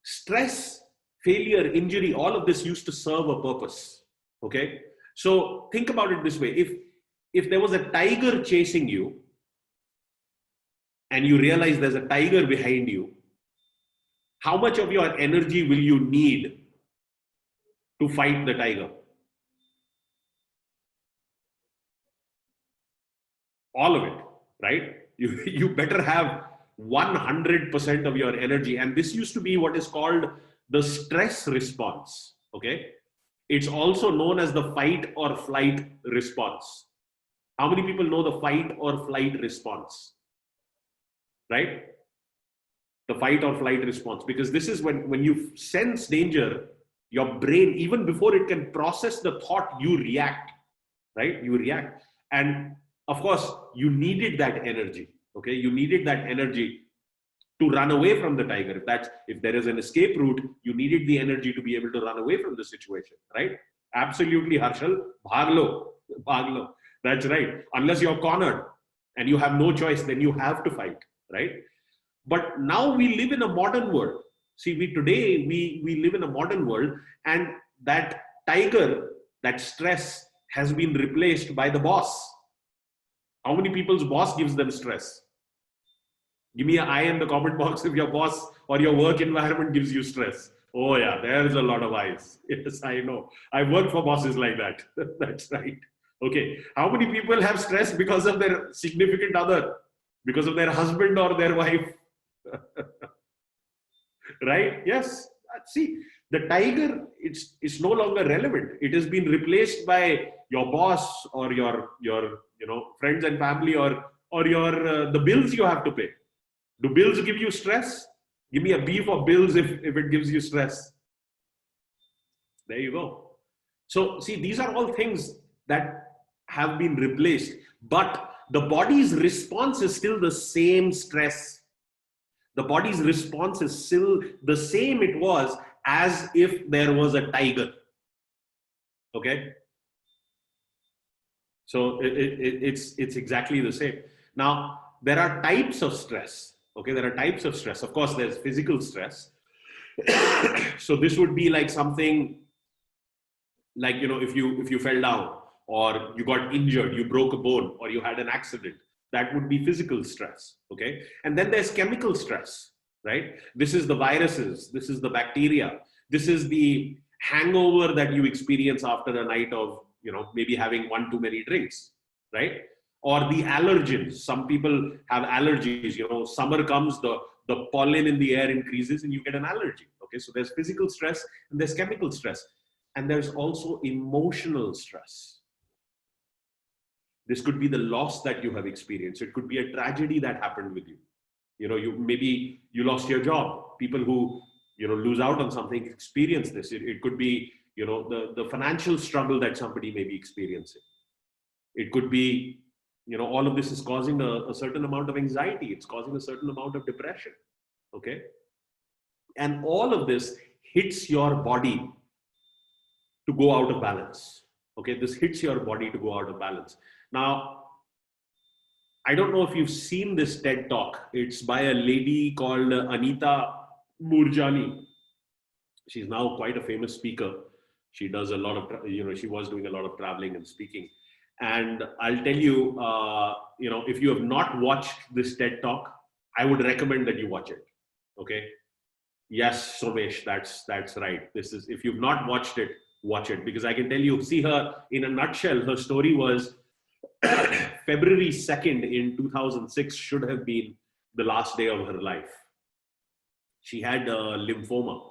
stress, failure, injury, all of this used to serve a purpose. Okay? So think about it this way. If there was a tiger chasing you and you realize there's a tiger behind you, how much of your energy will you need to fight the tiger? All of it, right? You better have 100% of your energy. And this used to be what is called the stress response. Okay? It's also known as the fight or flight response. How many people know the fight or flight response? Right? The fight or flight response. Because this is when you sense danger, your brain, even before it can process the thought, you react, right? You react. And of course, you needed that energy, okay? You needed that energy to run away from the tiger. If there is an escape route, you needed the energy to be able to run away from the situation, right? Absolutely, Harshal. Bhaglo. That's right. Unless you're cornered and you have no choice, then you have to fight, right? But now we live in a modern world. See, we live in a modern world, and that tiger, that stress, has been replaced by the boss. How many people's boss gives them stress? Give me an eye in the comment box if your boss or your work environment gives you stress. Oh yeah, there's a lot of eyes. Yes, I know. I work for bosses like that. That's right. Okay. How many people have stress because of their significant other? Because of their husband or their wife? Right? Yes. See, the tiger, it's no longer relevant. It has been replaced by your boss or your friends and family, or your the bills you have to pay. Do bills give you stress? Give me a B for bills if it gives you stress. There you go. So, see, these are all things that have been replaced, but the body's response is still the same stress. The body's response is still the same it was as if there was a tiger. Okay? So it's exactly the same. Now, there are types of stress. Okay, there are types of stress. Of course, there's physical stress. So this would be like something like, if you fell down or you got injured, you broke a bone or you had an accident, that would be physical stress. Okay, and then there's chemical stress, right? This is the viruses, this is the bacteria, this is the hangover that you experience after a night of maybe having one too many drinks, right? Or the allergens. Some people have allergies. Summer comes, the pollen in the air increases and you get an allergy. Okay, so there's physical stress and there's chemical stress. And there's also emotional stress. This could be the loss that you have experienced. It could be a tragedy that happened with you. Maybe you lost your job. People who lose out on something experience this. It could be the financial struggle that somebody may be experiencing. It could be all of this is causing a certain amount of anxiety. It's causing a certain amount of depression. Okay, and all of this hits your body to go out of balance. Okay, this hits your body to go out of balance. Now, I don't know if you've seen this TED talk. It's by a lady called Anita Moorjani. She's now quite a famous speaker. She does a lot of, she was doing a lot of traveling and speaking. And I'll tell you, if you have not watched this TED talk, I would recommend that you watch it. Okay. Yes, Somesh, that's right. This is, if you've not watched it, watch it, because I can tell you, see her in a nutshell. Her story was February 2nd in 2006 should have been the last day of her life. She had lymphoma,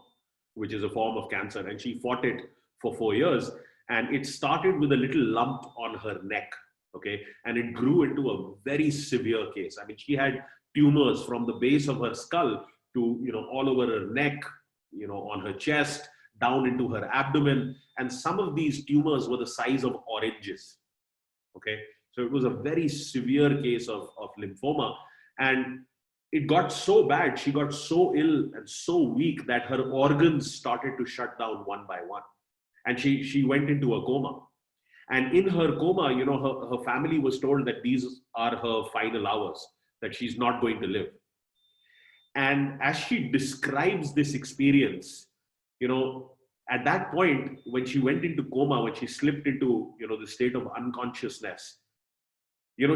which is a form of cancer, and she fought it for 4 years. And it started with a little lump on her neck, okay? And it grew into a very severe case. I mean, she had tumors from the base of her skull to, all over her neck, on her chest, down into her abdomen. And some of these tumors were the size of oranges, okay? So it was a very severe case of lymphoma. And it got so bad, she got so ill and so weak that her organs started to shut down one by one. And she went into a coma. And in her coma, her family was told that these are her final hours, that she's not going to live. And as she describes this experience, at that point, when she went into coma, when she slipped into, the state of unconsciousness,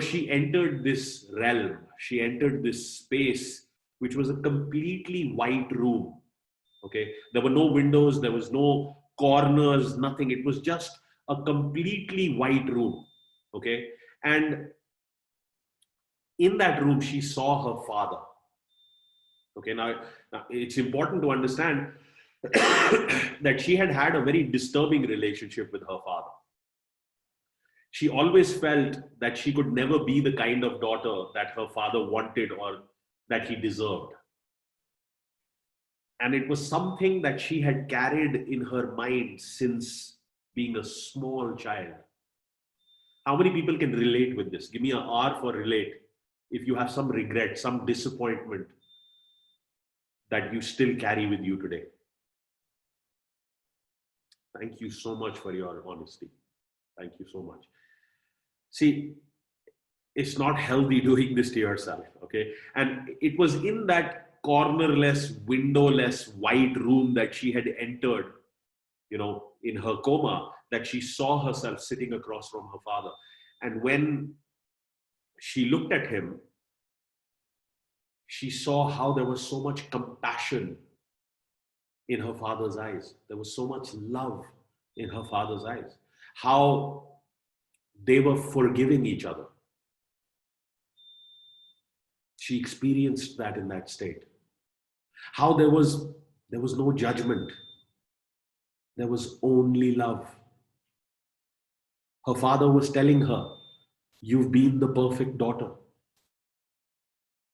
she entered this realm, she entered this space, which was a completely white room. Okay. There were no windows, there was no corners, nothing. It was just a completely white room. Okay. And in that room, she saw her father. Okay. Now it's important to understand that she had had a very disturbing relationship with her father. She always felt that she could never be the kind of daughter that her father wanted or that he deserved. And it was something that she had carried in her mind since being a small child. How many people can relate with this? Give me an R for relate. If you have some regret, some disappointment that you still carry with you today. Thank you so much for your honesty. Thank you so much. See, it's not healthy doing this to yourself, okay? And it was in that cornerless, windowless, white room that she had entered, in her coma, that she saw herself sitting across from her father. And when she looked at him, she saw how there was so much compassion in her father's eyes. There was so much love in her father's eyes. How they were forgiving each other. She experienced that in that state. How there was no judgment. There was only love. Her father was telling her, "You've been the perfect daughter.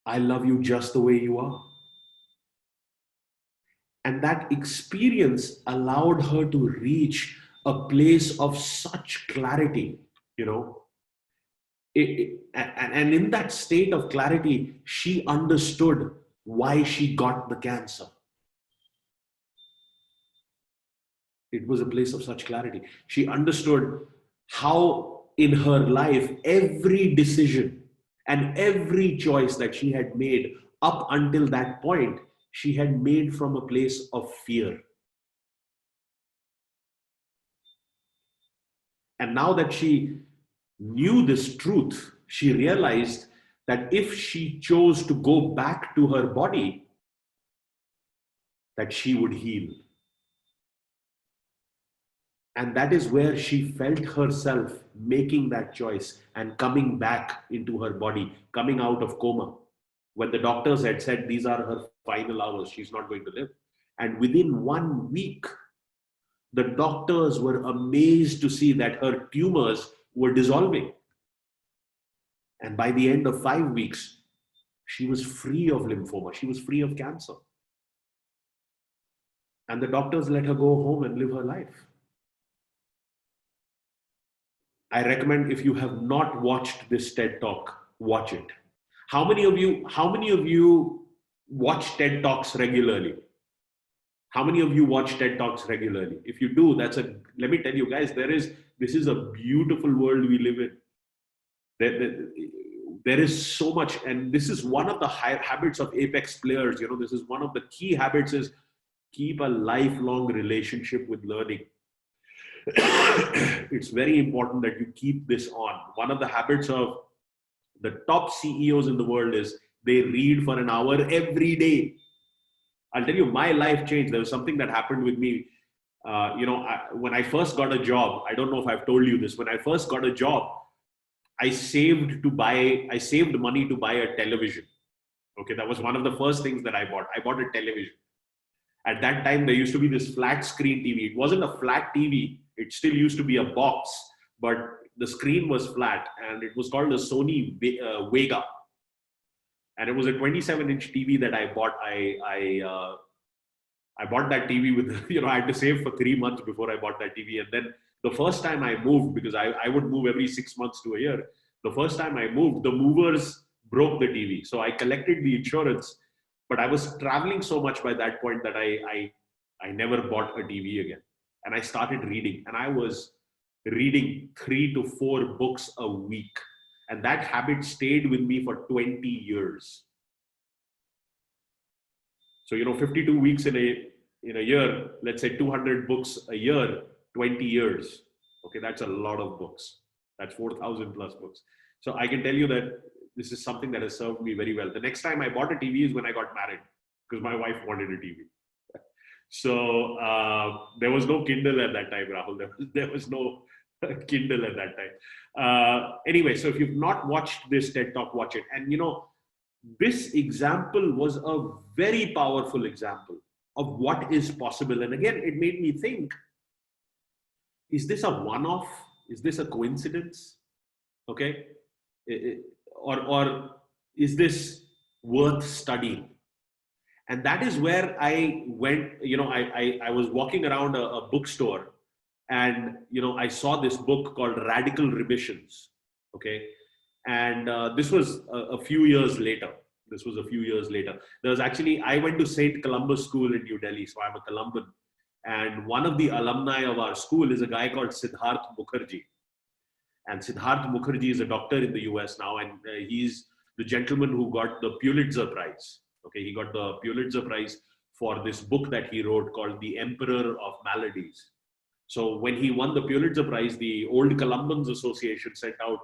I love you just the way you are." And that experience allowed her to reach a place of such clarity, you know. And in that state of clarity, she understood why she got the cancer. It was a place of such clarity. She understood how in her life, every decision and every choice that she had made up until that point, she had made from a place of fear. And now that she knew this truth, she realized that if she chose to go back to her body, that she would heal. And that is where she felt herself making that choice and coming back into her body, coming out of coma. When the doctors had said these are her final hours, she's not going to live. And within 1 week, the doctors were amazed to see that her tumors were dissolving. And by the end of 5 weeks, she was free of lymphoma. She was free of cancer. And the doctors let her go home and live her life. I recommend, if you have not watched this TED Talk, watch it. How many of you watch TED Talks regularly? How many of you watch TED Talks regularly? If you do, let me tell you guys, this is a beautiful world we live in. There is so much, and this is one of the habits of apex players. You know, this is one of the key habits is keep a lifelong relationship with learning. It's very important that you keep this on. One of the habits of the top CEOs in the world is they read for an hour every day. I'll tell you, my life changed. There was something that happened with me. When I first got a job, I don't know if I've told you this. When I first got a job, I saved money to buy a television. Okay, that was one of the first things that I bought. I bought a television. At that time, there used to be this flat screen TV. It wasn't a flat TV. It still used to be a box, but the screen was flat, and it was called a Sony Vega. And it was a 27-inch TV that I bought. I bought that TV with, I had to save for 3 months before I bought that TV. And then the first time I moved, because I would move every 6 months to a year, the first time I moved, the movers broke the TV. So I collected the insurance, but I was traveling so much by that point that I never bought a TV again. And I started reading, and I was reading 3 to 4 books a week. And that habit stayed with me for 20 years. So, 52 weeks in a year, let's say 200 books a year, 20 years. Okay, that's a lot of books. That's 4,000 plus books. So I can tell you that this is something that has served me very well. The next time I bought a TV is when I got married, because my wife wanted a TV. So there was no Kindle at that time, Rahul. There was no Kindle at that time. Anyway, so if you've not watched this TED Talk, watch it. And this example was a very powerful example of what is possible. And again, it made me think, is this a one-off? Is this a coincidence? Okay. Or is this worth studying? And that is where I went. I was walking around a bookstore, and I saw this book called Radical Remissions. Okay. And this was a few years later. I went to St. Columbus School in New Delhi, so I'm a Columban. And one of the alumni of our school is a guy called Siddharth Mukherjee. And Siddharth Mukherjee is a doctor in the US now, and he's the gentleman who got the Pulitzer Prize. Okay, he got the Pulitzer Prize for this book that he wrote called The Emperor of Maladies. So when he won the Pulitzer Prize, the Old Columbans Association sent out,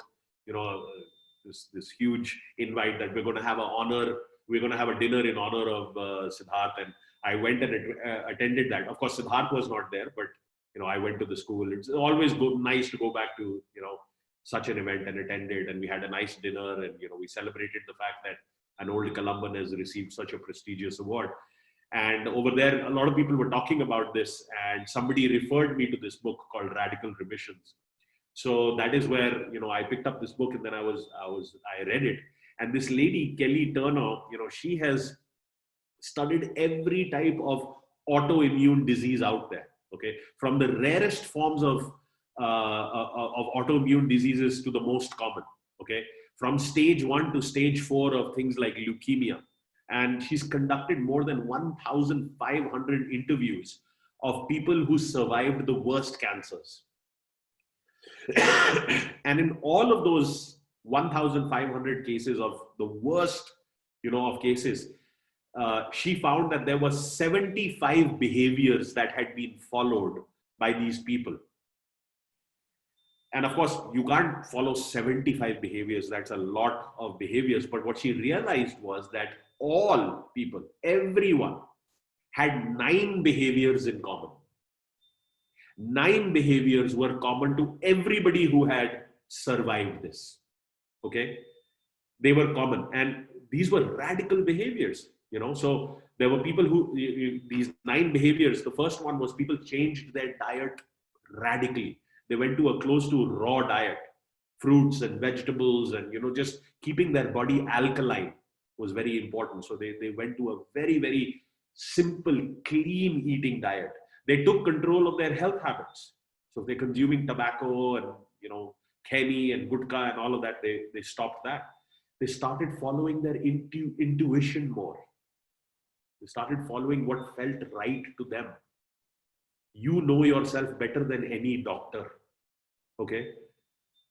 this huge invite that we're going to have a dinner in honor of Siddharth. And I went and attended that. Of course, Siddharth was not there, but I went to the school. It's always nice to go back to such an event and attend it. And we had a nice dinner, and we celebrated the fact that an Old Columban has received such a prestigious award. And over there, a lot of people were talking about this, and somebody referred me to this book called Radical Remissions. So that is where I picked up this book, and then I read it. And this lady, Kelly Turner, she has studied every type of autoimmune disease out there. Okay, from the rarest forms of autoimmune diseases to the most common. Okay, from stage 1 to stage 4 of things like leukemia. And she's conducted more than 1,500 interviews of people who survived the worst cancers. And in all of those 1,500 cases of the worst, of cases, she found that there were 75 behaviors that had been followed by these people. And of course, you can't follow 75 behaviors. That's a lot of behaviors. But what she realized was that all people, everyone, had 9 behaviors in common. 9 behaviors were common to everybody who had survived this. Okay? They were common. And these were radical behaviors. So there were people who, these 9 behaviors, the first one was people changed their diet radically. They went to a close to raw diet, fruits and vegetables, and, just keeping their body alkaline was very important. So they went to a very, very simple, clean eating diet. They took control of their health habits. So if they're consuming tobacco and, kheni and gutka and all of that, they stopped that. They started following their intuition more. They started following what felt right to them. You know yourself better than any doctor. Okay?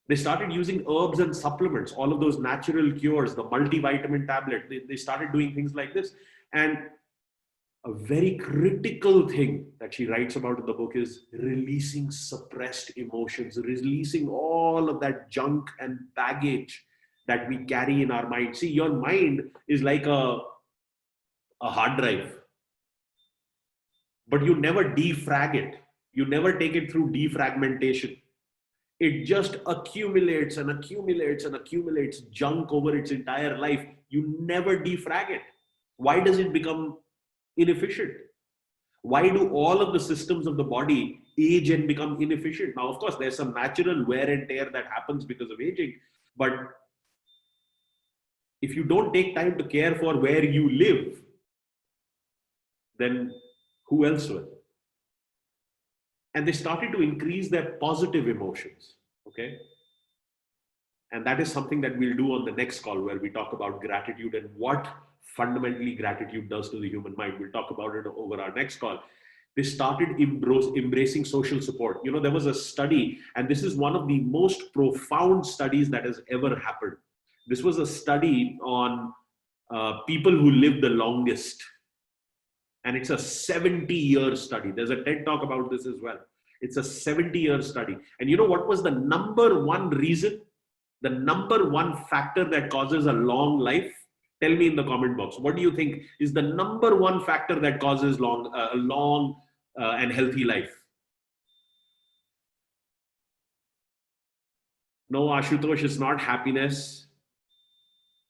They started using herbs and supplements, all of those natural cures, the multivitamin tablet. They started doing things like this. And a very critical thing that she writes about in the book is releasing suppressed emotions, releasing all of that junk and baggage that we carry in our mind. See, your mind is like a hard drive, but you never defrag it. You never take it through defragmentation. It just accumulates and accumulates and accumulates junk over its entire life. You never defrag it. Why does it become inefficient? Why do all of the systems of the body age and become inefficient? Now, of course, there's some natural wear and tear that happens because of aging, but if you don't take time to care for where you live, then who else will? And they started to increase their positive emotions. Okay? And that is something that we'll do on the next call, where we talk about gratitude and what fundamentally gratitude does to the human mind. We'll talk about it over our next call. They started embracing social support. There was a study, and this is one of the most profound studies that has ever happened. This was a study on people who live the longest. And it's a 70-year study. There's a TED talk about this as well. It's a 70-year study. And you know what was the number one reason? The number one factor that causes a long life? Tell me in the comment box. What do you think is the number one factor that causes a long and healthy life? No, Ashutosh, it's not happiness.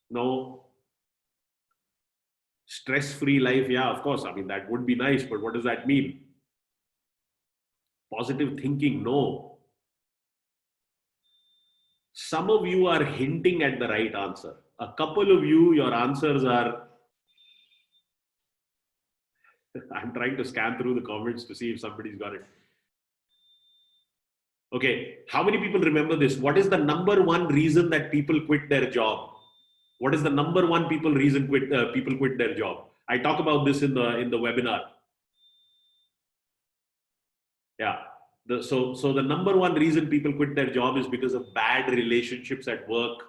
No. Stress-free life, yeah, of course. I mean, that would be nice, but what does that mean? Positive thinking, no. Some of you are hinting at the right answer. A couple of you, your answers are... I'm trying to scan through the comments to see if somebody's got it. Okay, how many people remember this? What is the number one reason that people quit their job? What is the number one reason people quit their job? I talk about this in the webinar. Yeah. So the number one reason people quit their job is because of bad relationships at work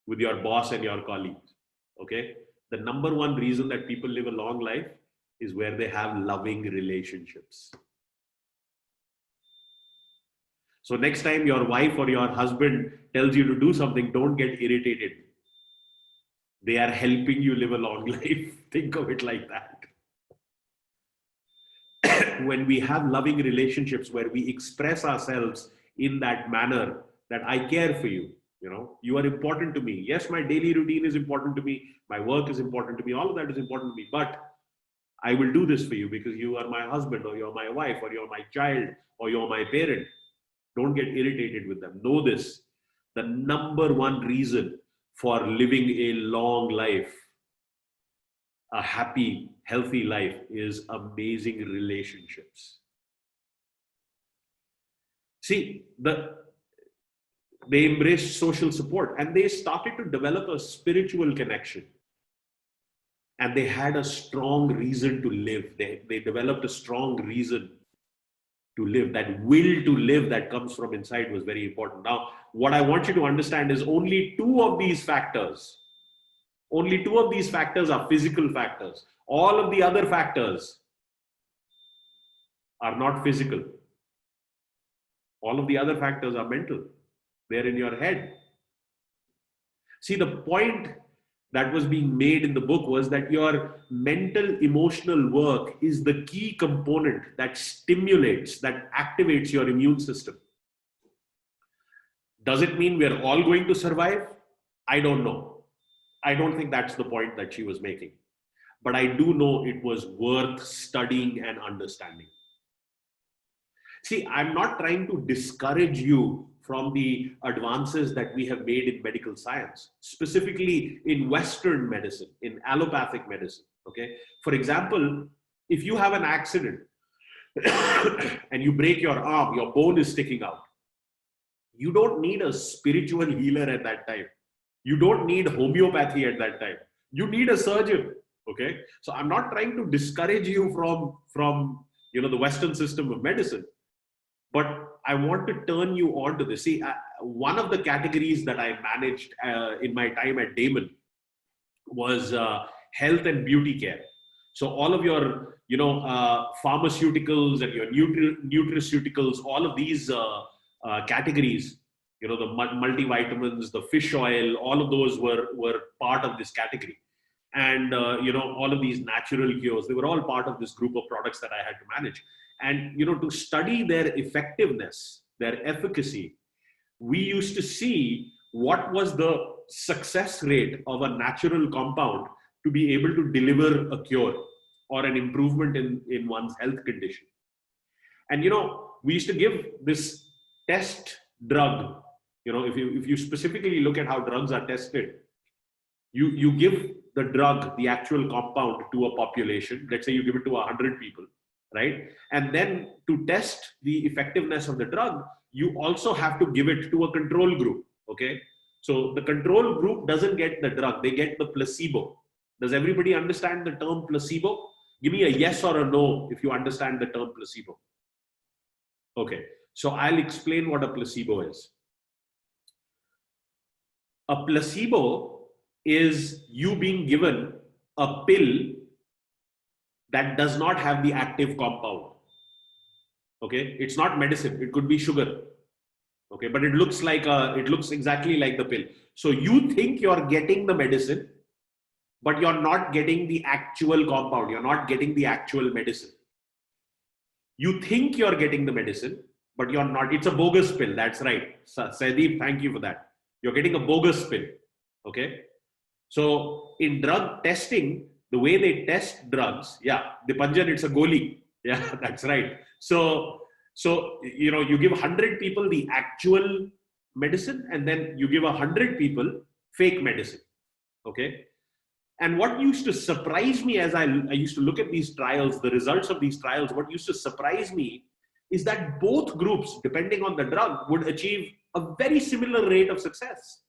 with your boss and your colleagues. Okay. The number one reason that people live a long life is where they have loving relationships. So next time your wife or your husband tells you to do something, don't get irritated. They are helping you live a long life. Think of it like that. When we have loving relationships where we express ourselves in that manner, that I care for you, you are important to me. Yes, my daily routine is important to me. My work is important to me. All of that is important to me. But I will do this for you because you are my husband, or you're my wife, or you're my child, or you're my parent. Don't get irritated with them. Know this. The number one reason for living a long life a happy, healthy life is amazing relationships. See, they embraced social support and they started to develop a spiritual connection. And they had a strong reason to live. They developed a strong reason to live. That will to live that comes from inside was very important. Now, what I want you to understand is only two of these factors are physical factors. All of the other factors are not physical. All of the other factors are mental. They're in your head. See, the point that was being made in the book was that your mental emotional work is the key component that stimulates, that activates your immune system. Does it mean we're all going to survive? I don't know. I don't think that's the point that she was making. But I do know it was worth studying and understanding. See, I'm not trying to discourage you from the advances that we have made in medical science, specifically in Western medicine, in allopathic medicine. Okay. For example, if you have an accident and you break your arm, your bone is sticking out, you don't need a spiritual healer at that time. You don't need homeopathy at that time. You need a surgeon. Okay. So I'm not trying to discourage you from the Western system of medicine, but I want to turn you on to this. See, one of the categories that I managed in my time at Damon was health and beauty care. So all of your, pharmaceuticals and your nutraceuticals, all of these categories, the multivitamins, the fish oil, all of those were part of this category. And, all of these natural cures, they were all part of this group of products that I had to manage. And, to study their effectiveness, their efficacy, we used to see what was the success rate of a natural compound to be able to deliver a cure or an improvement in one's health condition. And, we used to give this test drug, if you specifically look at how drugs are tested, you give the drug, the actual compound, to a population. Let's say you give it to 100 people. Right? And then to test the effectiveness of the drug, you also have to give it to a control group. Okay. So the control group doesn't get the drug, they get the placebo. Does everybody understand the term placebo? Give me a yes or a no if you understand the term placebo. Okay. So I'll explain what a placebo is. A placebo is you being given a pill that does not have the active compound. Okay, it's not medicine. It could be sugar. Okay, but it looks exactly like the pill. So you think you're getting the medicine, but you're not getting the actual compound. You're not getting the actual medicine. You think you're getting the medicine, but you're not. It's a bogus pill. That's right. Sadeep, thank you for that. You're getting a bogus pill. Okay. So in drug testing, the way they test drugs, Dipanjan, it's a goli. Yeah, that's right. So you give 100 people the actual medicine, and then you give 100 people fake medicine. Okay. And what used to surprise me as I used to look at these trials, the results of these trials, what used to surprise me is that both groups, depending on the drug, would achieve a very similar rate of success.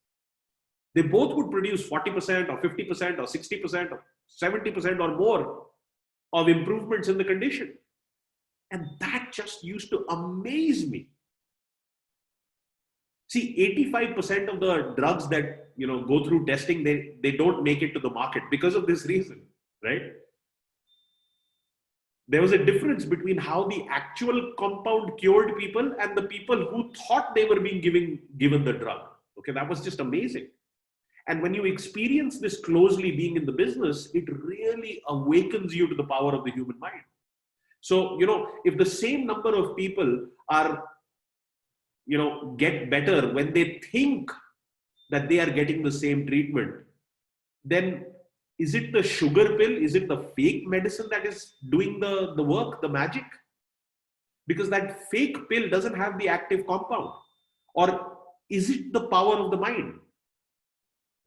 They both would produce 40% or 50% or 60% or 70% or more of improvements in the condition. And that just used to amaze me. See, 85% of the drugs that go through testing, they don't make it to the market because of this reason, right? There was a difference between how the actual compound cured people and the people who thought they were being given the drug. Okay, that was just amazing. And when you experience this closely being in the business, it really awakens you to the power of the human mind. So, if the same number of people are, get better when they think that they are getting the same treatment, then is it the sugar pill? Is it the fake medicine that is doing the work, the magic? Because that fake pill doesn't have the active compound. Or is it the power of the mind?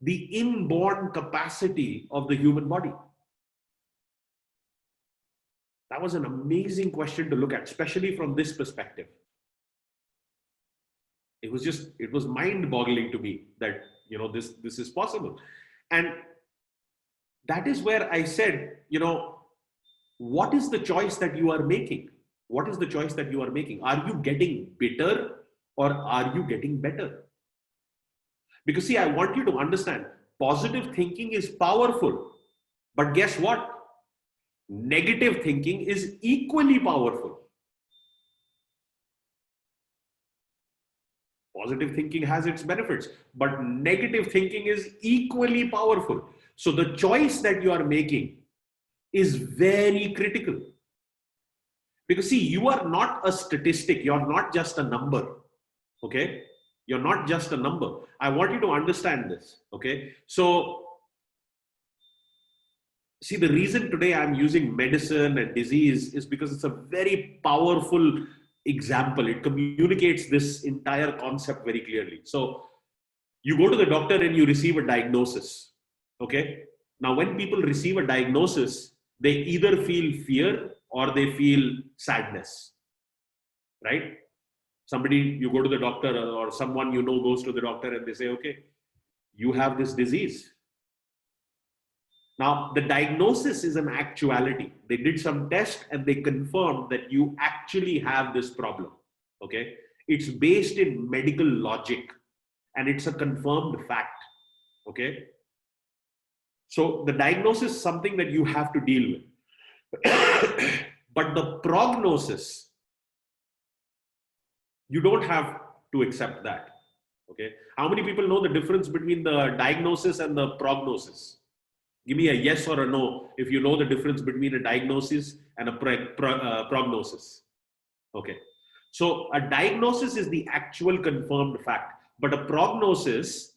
The inborn capacity of the human body? That was an amazing question to look at, especially from this perspective. It was mind boggling to me that, this is possible. And that is where I said, what is the choice that you are making? What is the choice that you are making? Are you getting bitter or are you getting better? Because see, I want you to understand, positive thinking is powerful, but guess what? Negative thinking is equally powerful. Positive thinking has its benefits, but negative thinking is equally powerful. So the choice that you are making is very critical. Because see, you are not a statistic, you're not just a number. Okay? You're not just a number. I want you to understand this. Okay? So, see, the reason today I'm using medicine and disease is because it's a very powerful example. It communicates this entire concept very clearly. So, you go to the doctor and you receive a diagnosis. Okay? Now, when people receive a diagnosis, they either feel fear or they feel sadness. Right? Somebody, you go to the doctor or someone goes to the doctor and they say, okay, you have this disease. Now, the diagnosis is an actuality. They did some test and they confirmed that you actually have this problem. Okay? It's based in medical logic and it's a confirmed fact. Okay? So the diagnosis is something that you have to deal with. But the prognosis, you don't have to accept that. Okay? How many people know the difference between the diagnosis and the prognosis? Give me a yes or a no if you know the difference between a diagnosis and a prognosis. Okay. So a diagnosis is the actual confirmed fact, but a prognosis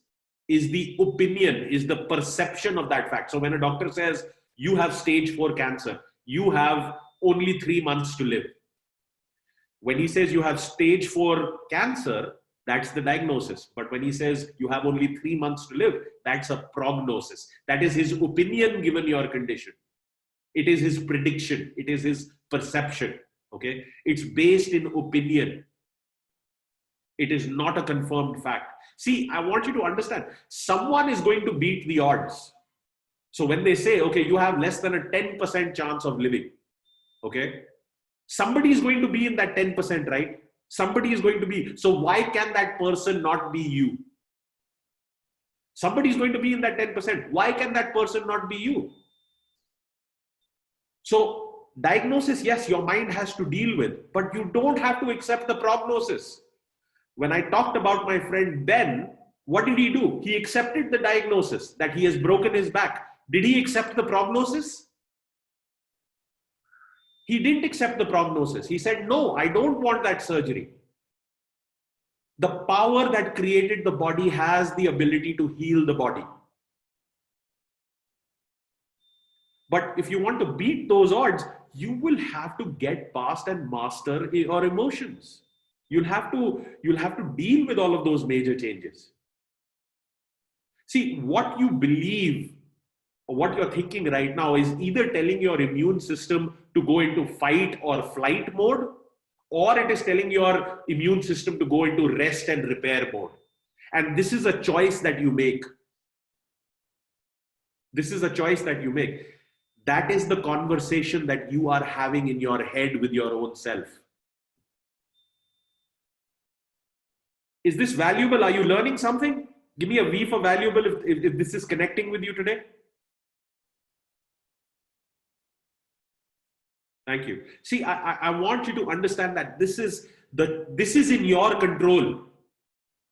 is the opinion, is the perception of that fact. So when a doctor says you have stage 4 cancer, you have only 3 months to live. When he says you have stage 4 cancer, that's the diagnosis. But when he says you have only 3 months to live, that's a prognosis. That is his opinion given your condition. It is his prediction. It is his perception. Okay? It's based in opinion. It is not a confirmed fact. See, I want you to understand, someone is going to beat the odds. So when they say, okay, you have less than a 10% chance of living, okay? Somebody is going to be in that 10%, right? Somebody is going to be. So why can that person not be you? Somebody is going to be in that 10%. Why can that person not be you? So diagnosis, yes, your mind has to deal with, but you don't have to accept the prognosis. When I talked about my friend Ben, what did he do? He accepted the diagnosis that he has broken his back. Did he accept the prognosis? He didn't accept the prognosis. He said, no, I don't want that surgery. The power that created the body has the ability to heal the body. But if you want to beat those odds, you will have to get past and master your emotions. You'll have to deal with all of those major changes. See, what you believe or what you're thinking right now is either telling your immune system to go into fight or flight mode, or it is telling your immune system to go into rest and repair mode. And this is a choice that you make. This is a choice that you make. That is the conversation that you are having in your head with your own self. Is this valuable? Are you learning something? Give me a V for valuable if this is connecting with you today. Thank you. See, I want you to understand that this is in your control.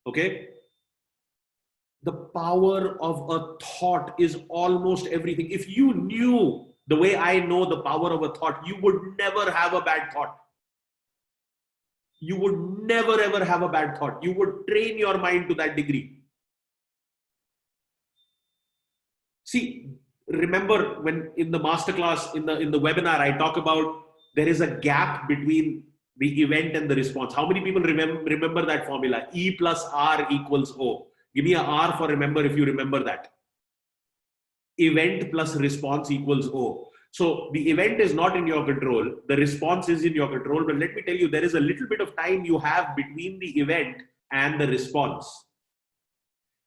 Okay? The power of a thought is almost everything. If you knew the way I know the power of a thought, you would never have a bad thought. You would never ever have a bad thought. You would train your mind to that degree. See, remember when in the masterclass, in the webinar, I talk about there is a gap between the event and the response. How many people remember that formula? E plus R equals O. Give me a R for remember if you remember that. Event plus response equals O. So the event is not in your control. The response is in your control. But let me tell you, there is a little bit of time you have between the event and the response.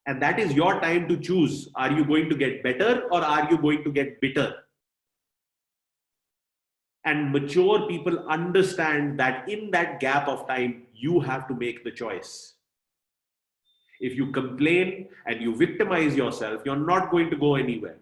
And that is your time to choose. Are you going to get better or are you going to get bitter? And mature people understand that in that gap of time, you have to make the choice. If you complain and you victimize yourself, you're not going to go anywhere.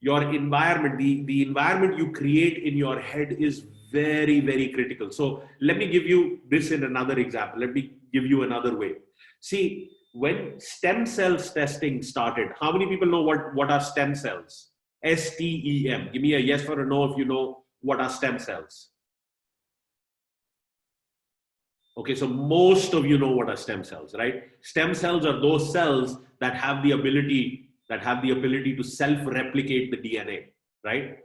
Your environment, the environment you create in your head is very, very critical. So let me give you this in another example. Let me give you another way. See, when stem cells testing started, how many people know what are stem cells? STEM. Give me a yes or a no if you know what are stem cells. Okay, so most of you know what are stem cells, right? Stem cells are those cells that have the ability to self-replicate the DNA, right?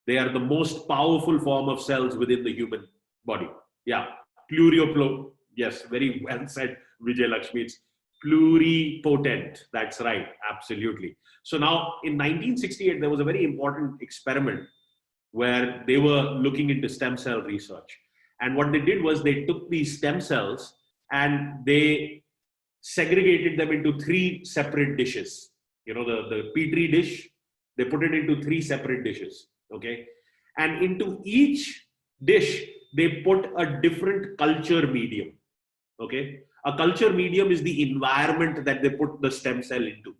They are the most powerful form of cells within the human body. Yeah, pluripotent. Yes, very well said, Vijay Lakshmi. It's pluripotent. That's right, absolutely. So now in 1968, there was a very important experiment where they were looking into stem cell research. And what they did was they took these stem cells and they segregated them into 3 separate dishes. You know, the Petri dish, they put it into 3 separate dishes, okay? And into each dish, they put a different culture medium, okay? A culture medium is the environment that they put the stem cell into.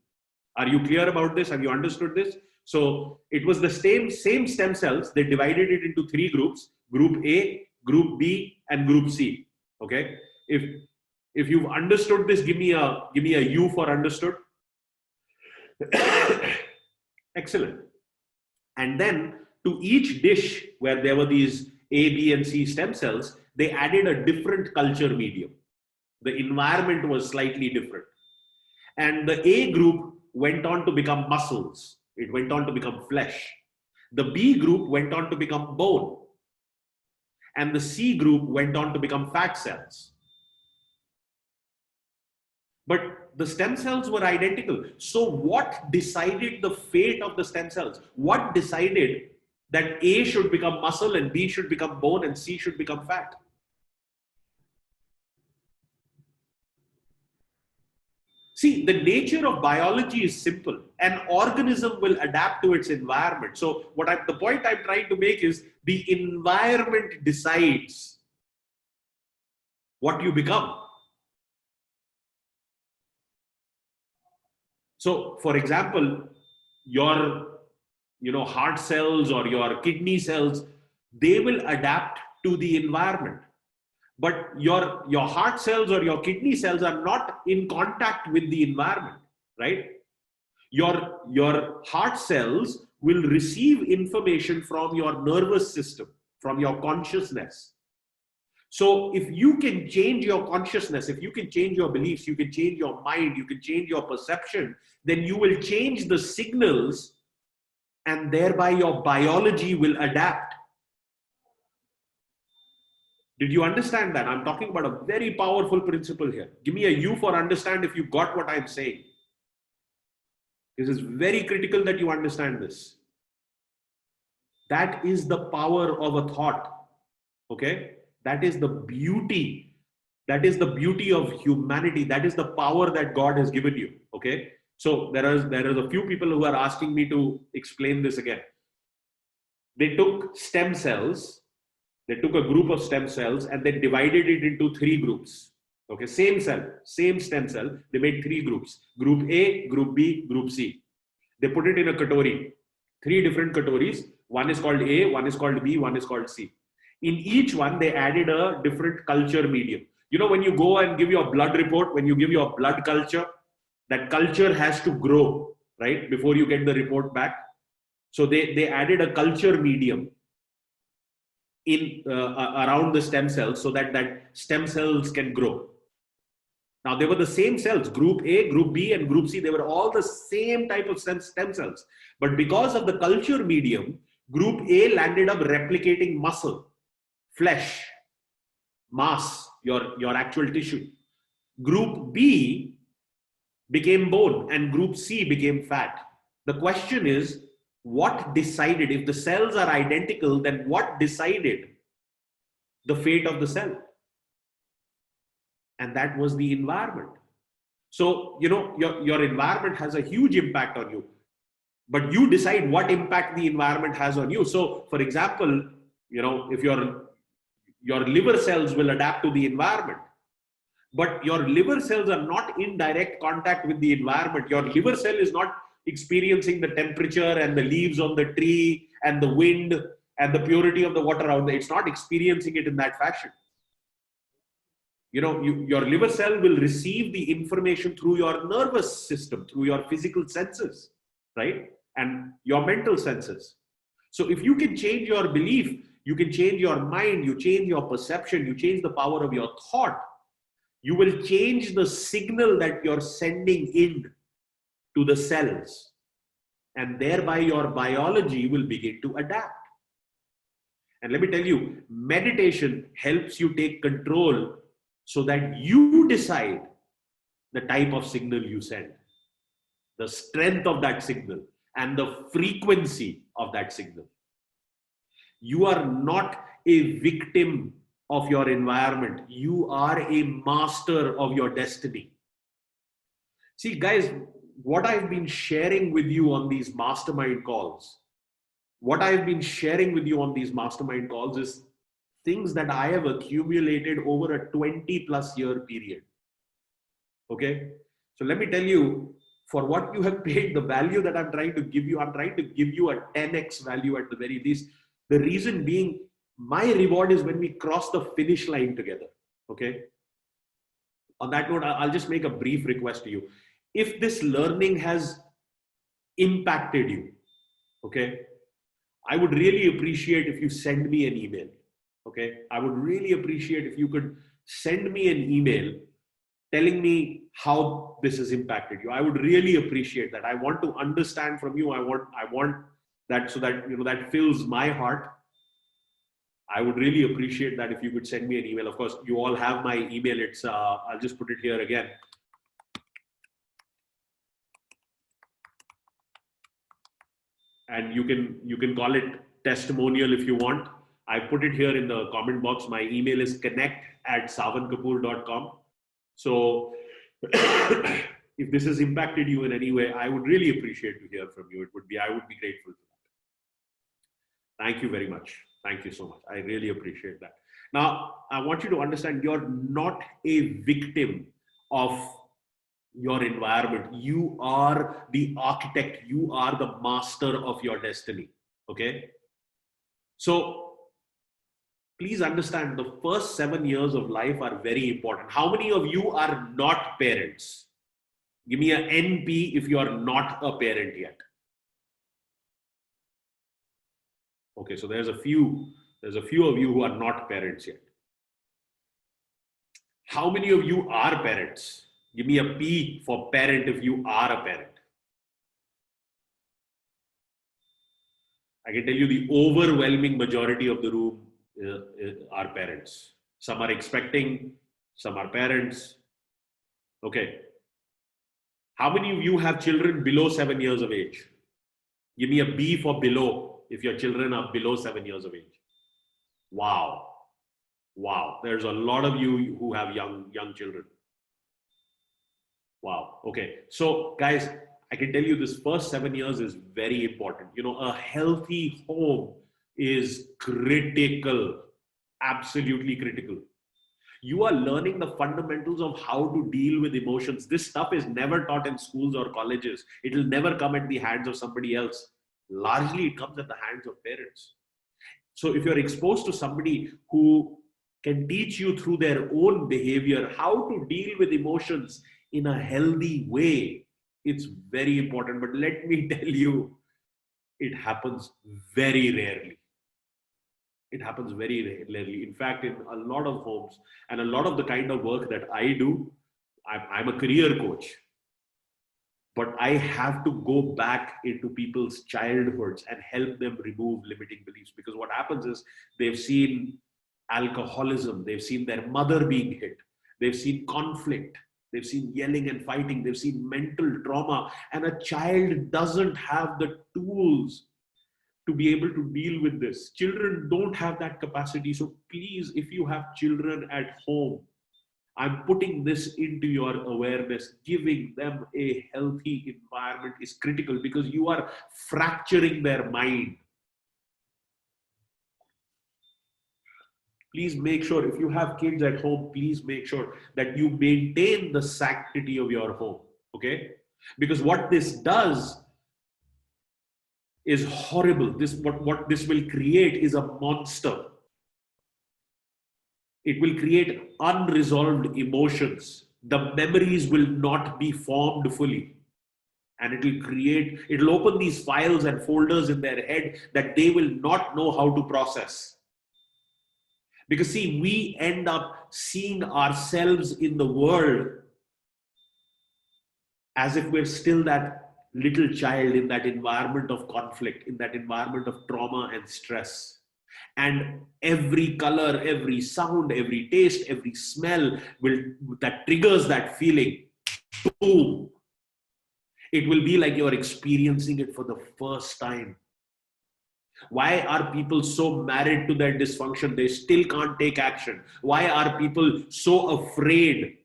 Are you clear about this? Have you understood this? So it was the same stem cells. They divided it into 3 groups: Group A, Group B, and Group C. Okay. If you've understood this, give me a U for understood. Excellent. And then to each dish where there were these A, B, and C stem cells, they added a different culture medium. The environment was slightly different. And the A group went on to become muscles. It went on to become flesh. The B group went on to become bone. And the C group went on to become fat cells. But the stem cells were identical. So what decided the fate of the stem cells? What decided that A should become muscle and B should become bone and C should become fat? See, the nature of biology is simple. An organism will adapt to its environment. So the point I'm trying to make is the environment decides what you become. So, for example, your heart cells or your kidney cells, they will adapt to the environment. But your heart cells or your kidney cells are not in contact with the environment, right? Your heart cells will receive information from your nervous system, from your consciousness. So if you can change your consciousness, if you can change your beliefs, you can change your mind, you can change your perception, then you will change the signals and thereby your biology will adapt. Did you understand that? I'm talking about a very powerful principle here. Give me a U for understand if you got what I'm saying. This is very critical that you understand this. That is the power of a thought. Okay? That is the beauty. That is the beauty of humanity. That is the power that God has given you. Okay? So there is a few people who are asking me to explain this again. They took stem cells. They took a group of stem cells and they divided it into 3 groups. Okay, same cell, same stem cell. They made 3 groups. Group A, Group B, Group C. They put it in a katori. 3 different katoris. One is called A, one is called B, one is called C. In each one, they added a different culture medium. You know, when you go and give your blood report, when you give your blood culture, that culture has to grow, right? Before you get the report back. So they added a culture medium in around the stem cells so that stem cells can grow. Now they were the same cells, Group A, Group B, and Group C. They were all the same type of stem cells. But because of the culture medium, Group A landed up replicating muscle, flesh, mass, your actual tissue. Group B became bone and Group C became fat. The question is, what decided? If the cells are identical, then what decided the fate of the cell? And that was the environment. So, your environment has a huge impact on you, but you decide what impact the environment has on you. So, for example, if your liver cells will adapt to the environment, but your liver cells are not in direct contact with the environment. Your liver cell is not experiencing the temperature and the leaves on the tree and the wind and the purity of the water around there. It's not experiencing it in that fashion. Your liver cell will receive the information through your nervous system, through your physical senses, right? And your mental senses. So if you can change your belief, you can change your mind, you change your perception, you change the power of your thought, you will change the signal that you're sending in to the cells. And thereby your biology will begin to adapt. And let me tell you, meditation helps you take control so that you decide the type of signal you send, the strength of that signal, and the frequency of that signal. You are not a victim of your environment. You are a master of your destiny. See, guys, what I've been sharing with you on these mastermind calls, is things that I have accumulated over a 20+ year period. Okay. So let me tell you, for what you have paid, the value that I'm trying to give you a 10x value at the very least. The reason being, my reward is when we cross the finish line together. Okay. On that note, I'll just make a brief request to you. If this learning has impacted you, okay, I would really appreciate if you send me an email. Okay. I would really appreciate if you could send me an email telling me how this has impacted you. I would really appreciate that. I want to understand from you. I want that, so that, that fills my heart. I would really appreciate that if you could send me an email. Of course, you all have my email. It's, I'll just put it here again. And you can call it testimonial if you want. I put it here in the comment box. My email is connect@savankapoor.com. So if this has impacted you in any way, I would really appreciate to hear from you. I would be grateful for that. Thank you very much. Thank you so much. I really appreciate that. Now, I want you to understand, you're not a victim of your environment. You are the architect. You are the master of your destiny. Okay. So please understand, the first 7 years of life are very important. How many of you are not parents? Give me an NP if you are not a parent yet. Okay, so there's a few of you who are not parents yet. How many of you are parents? Give me a P for parent if you are a parent. I can tell you the overwhelming majority of the room are parents. Some are expecting, some are parents. Okay. How many of you have children below 7 years of age? Give me a B for below if your children are below 7 years of age. Wow. Wow. There's a lot of you who have young children. Wow. Okay. So guys, I can tell you this first 7 years is very important. A healthy home is critical, absolutely critical. You are learning the fundamentals of how to deal with emotions. This stuff is never taught in schools or colleges. It will never come at the hands of somebody else. Largely, it comes at the hands of parents. So if you're exposed to somebody who can teach you through their own behavior how to deal with emotions in a healthy way, it's very important. But let me tell you, it happens very rarely. It happens very rarely. In fact, in a lot of homes and a lot of the kind of work that I do, I'm a career coach. But I have to go back into people's childhoods and help them remove limiting beliefs. Because what happens is, they've seen alcoholism, they've seen their mother being hit, they've seen conflict, They've seen yelling and fighting. They've seen mental trauma. And a child doesn't have the tools to be able to deal with this. Children don't have that capacity. So please, if you have children at home, I'm putting this into your awareness. Giving them a healthy environment is critical, because you are fracturing their mind. Please make sure, if you have kids at home, please make sure that you maintain the sanctity of your home. Okay? Because what this does is horrible. What this will create is a monster. It will create unresolved emotions. The memories will not be formed fully. And it'll open these files and folders in their head that they will not know how to process. Because see, we end up seeing ourselves in the world as if we're still that little child in that environment of conflict, in that environment of trauma and stress. And every color, every sound, every taste, every smell that triggers that feeling, boom, it will be like you're experiencing it for the first time. Why are people so married to their dysfunction? They still can't take action. Why are people so afraid?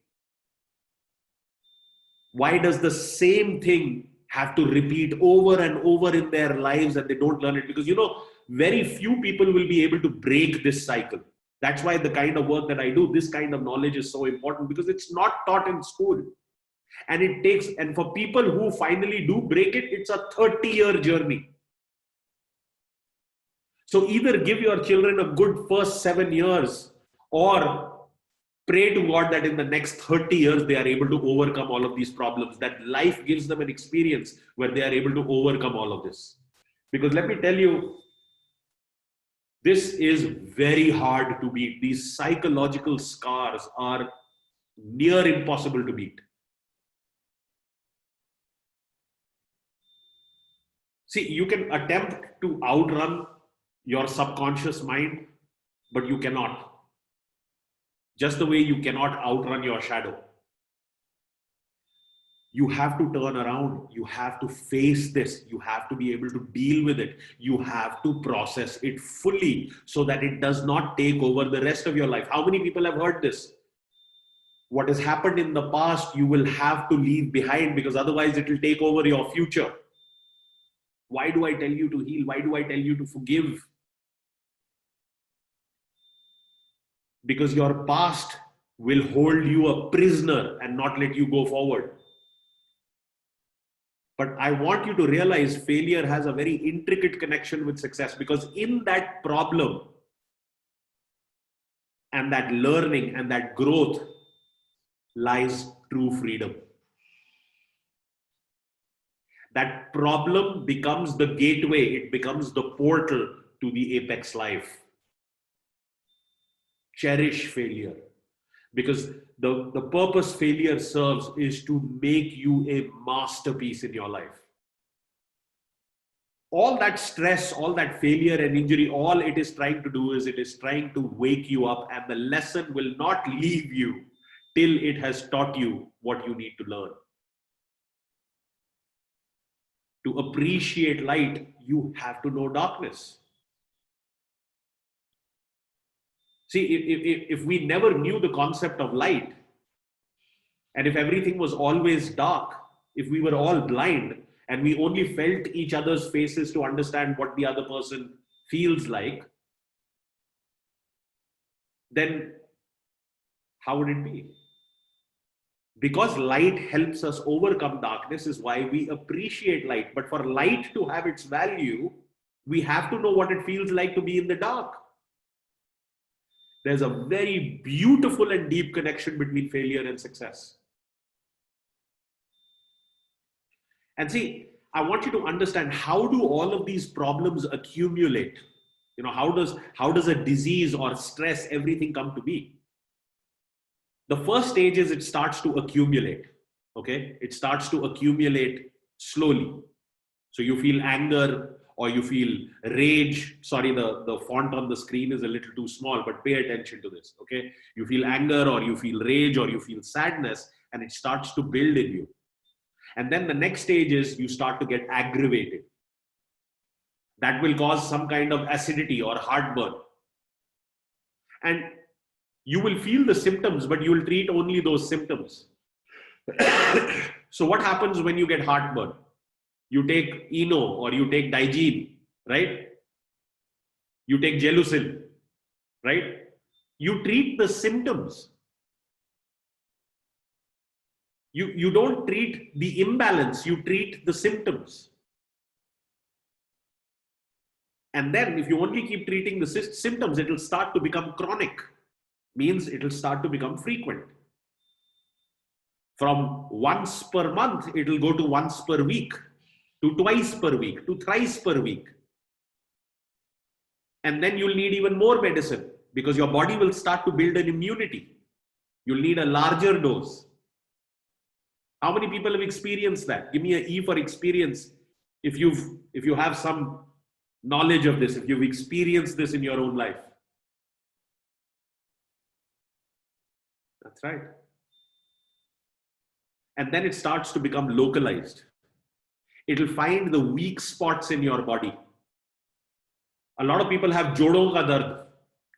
Why does the same thing have to repeat over and over in their lives and they don't learn it? Because, very few people will be able to break this cycle. That's why the kind of work that I do, this kind of knowledge is so important, because it's not taught in school. And for people who finally do break it, it's a 30-year journey. So either give your children a good first 7 years, or pray to God that in the next 30 years, they are able to overcome all of these problems, that life gives them an experience where they are able to overcome all of this. Because let me tell you, this is very hard to beat. These psychological scars are near impossible to beat. See, you can attempt to outrun your subconscious mind, but you cannot. Just the way you cannot outrun your shadow. You have to turn around. You have to face this. You have to be able to deal with it. You have to process it fully so that it does not take over the rest of your life. How many people have heard this? What has happened in the past, you will have to leave behind, because otherwise it will take over your future. Why do I tell you to heal? Why do I tell you to forgive? Because your past will hold you a prisoner and not let you go forward. But I want you to realize failure has a very intricate connection with success, because in that problem and that learning and that growth lies true freedom. That problem becomes the gateway, it becomes the portal to the apex life. Cherish failure, because the purpose failure serves is to make you a masterpiece in your life. All that stress, all that failure and injury, all it is trying to do is it is trying to wake you up, and the lesson will not leave you till it has taught you what you need to learn. To appreciate light, you have to know darkness. See, if we never knew the concept of light, and if everything was always dark, if we were all blind and we only felt each other's faces to understand what the other person feels like, then how would it be? Because light helps us overcome darkness is why we appreciate light. But for light to have its value, we have to know what it feels like to be in the dark. There's a very beautiful and deep connection between failure and success. And see, I want you to understand, how do all of these problems accumulate? How does a disease or stress, everything come to be? The first stage is it starts to accumulate. Okay, it starts to accumulate slowly. So you feel anger or you feel rage. Sorry, the font on the screen is a little too small, but pay attention to this. Okay, you feel anger or you feel rage or you feel sadness, and it starts to build in you. And then the next stage is you start to get aggravated. That will cause some kind of acidity or heartburn. And you will feel the symptoms, but you will treat only those symptoms. So what happens when you get heartburn? You take Eno or you take Digene, right? You take Gelusil, right? You treat the symptoms. You don't treat the imbalance, you treat the symptoms. And then if you only keep treating the symptoms, it will start to become chronic. Means it will start to become frequent. From once per month, it will go to once per week, to twice per week, to thrice per week. And then you'll need even more medicine because your body will start to build an immunity. You'll need a larger dose. How many people have experienced that? Give me an E for experience. If you have some knowledge of this, if you've experienced this in your own life. That's right. And then it starts to become localized. It'll find the weak spots in your body. A lot of people have jodon ka dard,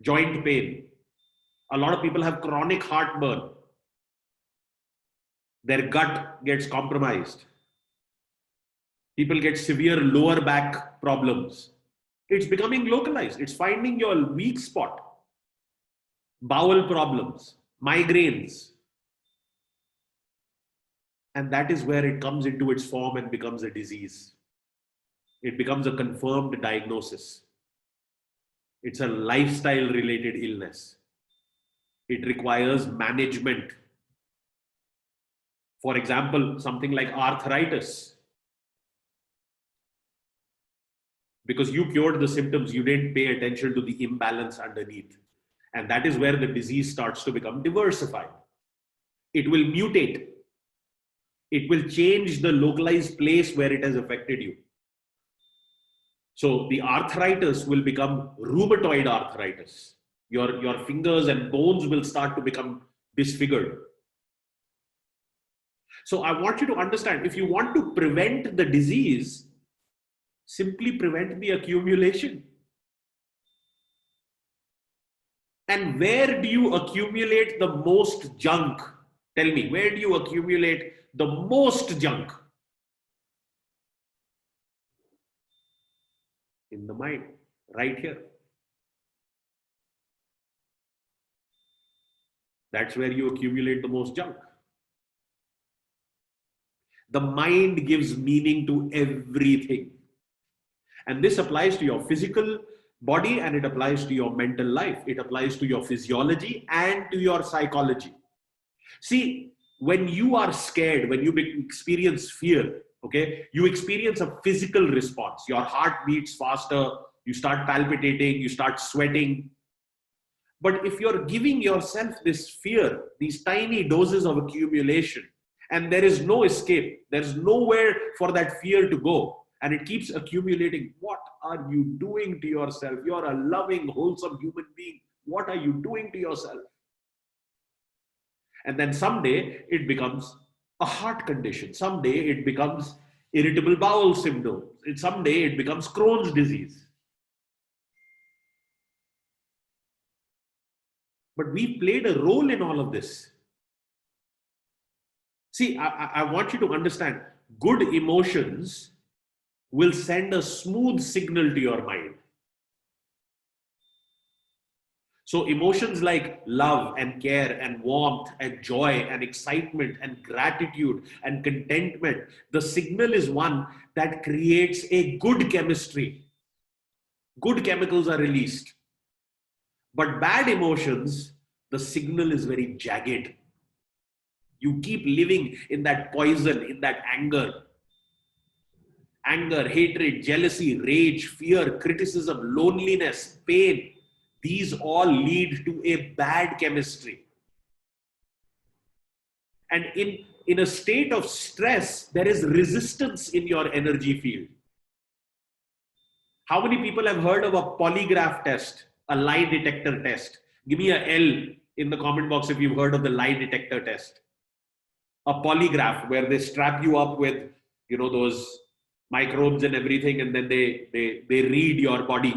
joint pain. A lot of people have chronic heartburn. Their gut gets compromised. People get severe lower back problems. It's becoming localized. It's finding your weak spot. Bowel problems, migraines. And that is where it comes into its form and becomes a disease. It becomes a confirmed diagnosis. It's a lifestyle related illness. It requires management. For example, something like arthritis. Because you cured the symptoms, you didn't pay attention to the imbalance underneath. And that is where the disease starts to become diversified. It will mutate. It will change the localized place where it has affected you. So the arthritis will become rheumatoid arthritis. Your fingers and bones will start to become disfigured. So I want you to understand, if you want to prevent the disease, simply prevent the accumulation. And where do you accumulate the most junk? Tell me, where do you accumulate the most junk? In the mind, right here. That's where you accumulate the most junk. The mind gives meaning to everything. And this applies to your physical body and it applies to your mental life. It applies to your physiology and to your psychology. See, when you are scared, when you experience fear, okay, you experience a physical response. Your heart beats faster, you start palpitating, you start sweating. But if you're giving yourself this fear, these tiny doses of accumulation, and there is no escape, there's nowhere for that fear to go, and it keeps accumulating, what are you doing to yourself? You're a loving, wholesome human being. What are you doing to yourself? And then someday it becomes a heart condition. Someday it becomes irritable bowel syndrome. Someday it becomes Crohn's disease. But we played a role in all of this. See, I want you to understand, good emotions will send a smooth signal to your mind. So emotions like love and care and warmth and joy and excitement and gratitude and contentment, the signal is one that creates a good chemistry. Good chemicals are released. But bad emotions, the signal is very jagged. You keep living in that poison, in that anger. Anger, hatred, jealousy, rage, fear, criticism, loneliness, pain. These all lead to a bad chemistry. And in a state of stress, there is resistance in your energy field. How many people have heard of a polygraph test, a lie detector test? Give me a L in the comment box if you've heard of the lie detector test. a polygraph where they strap you up with, those microbes and everything, and then they read your body,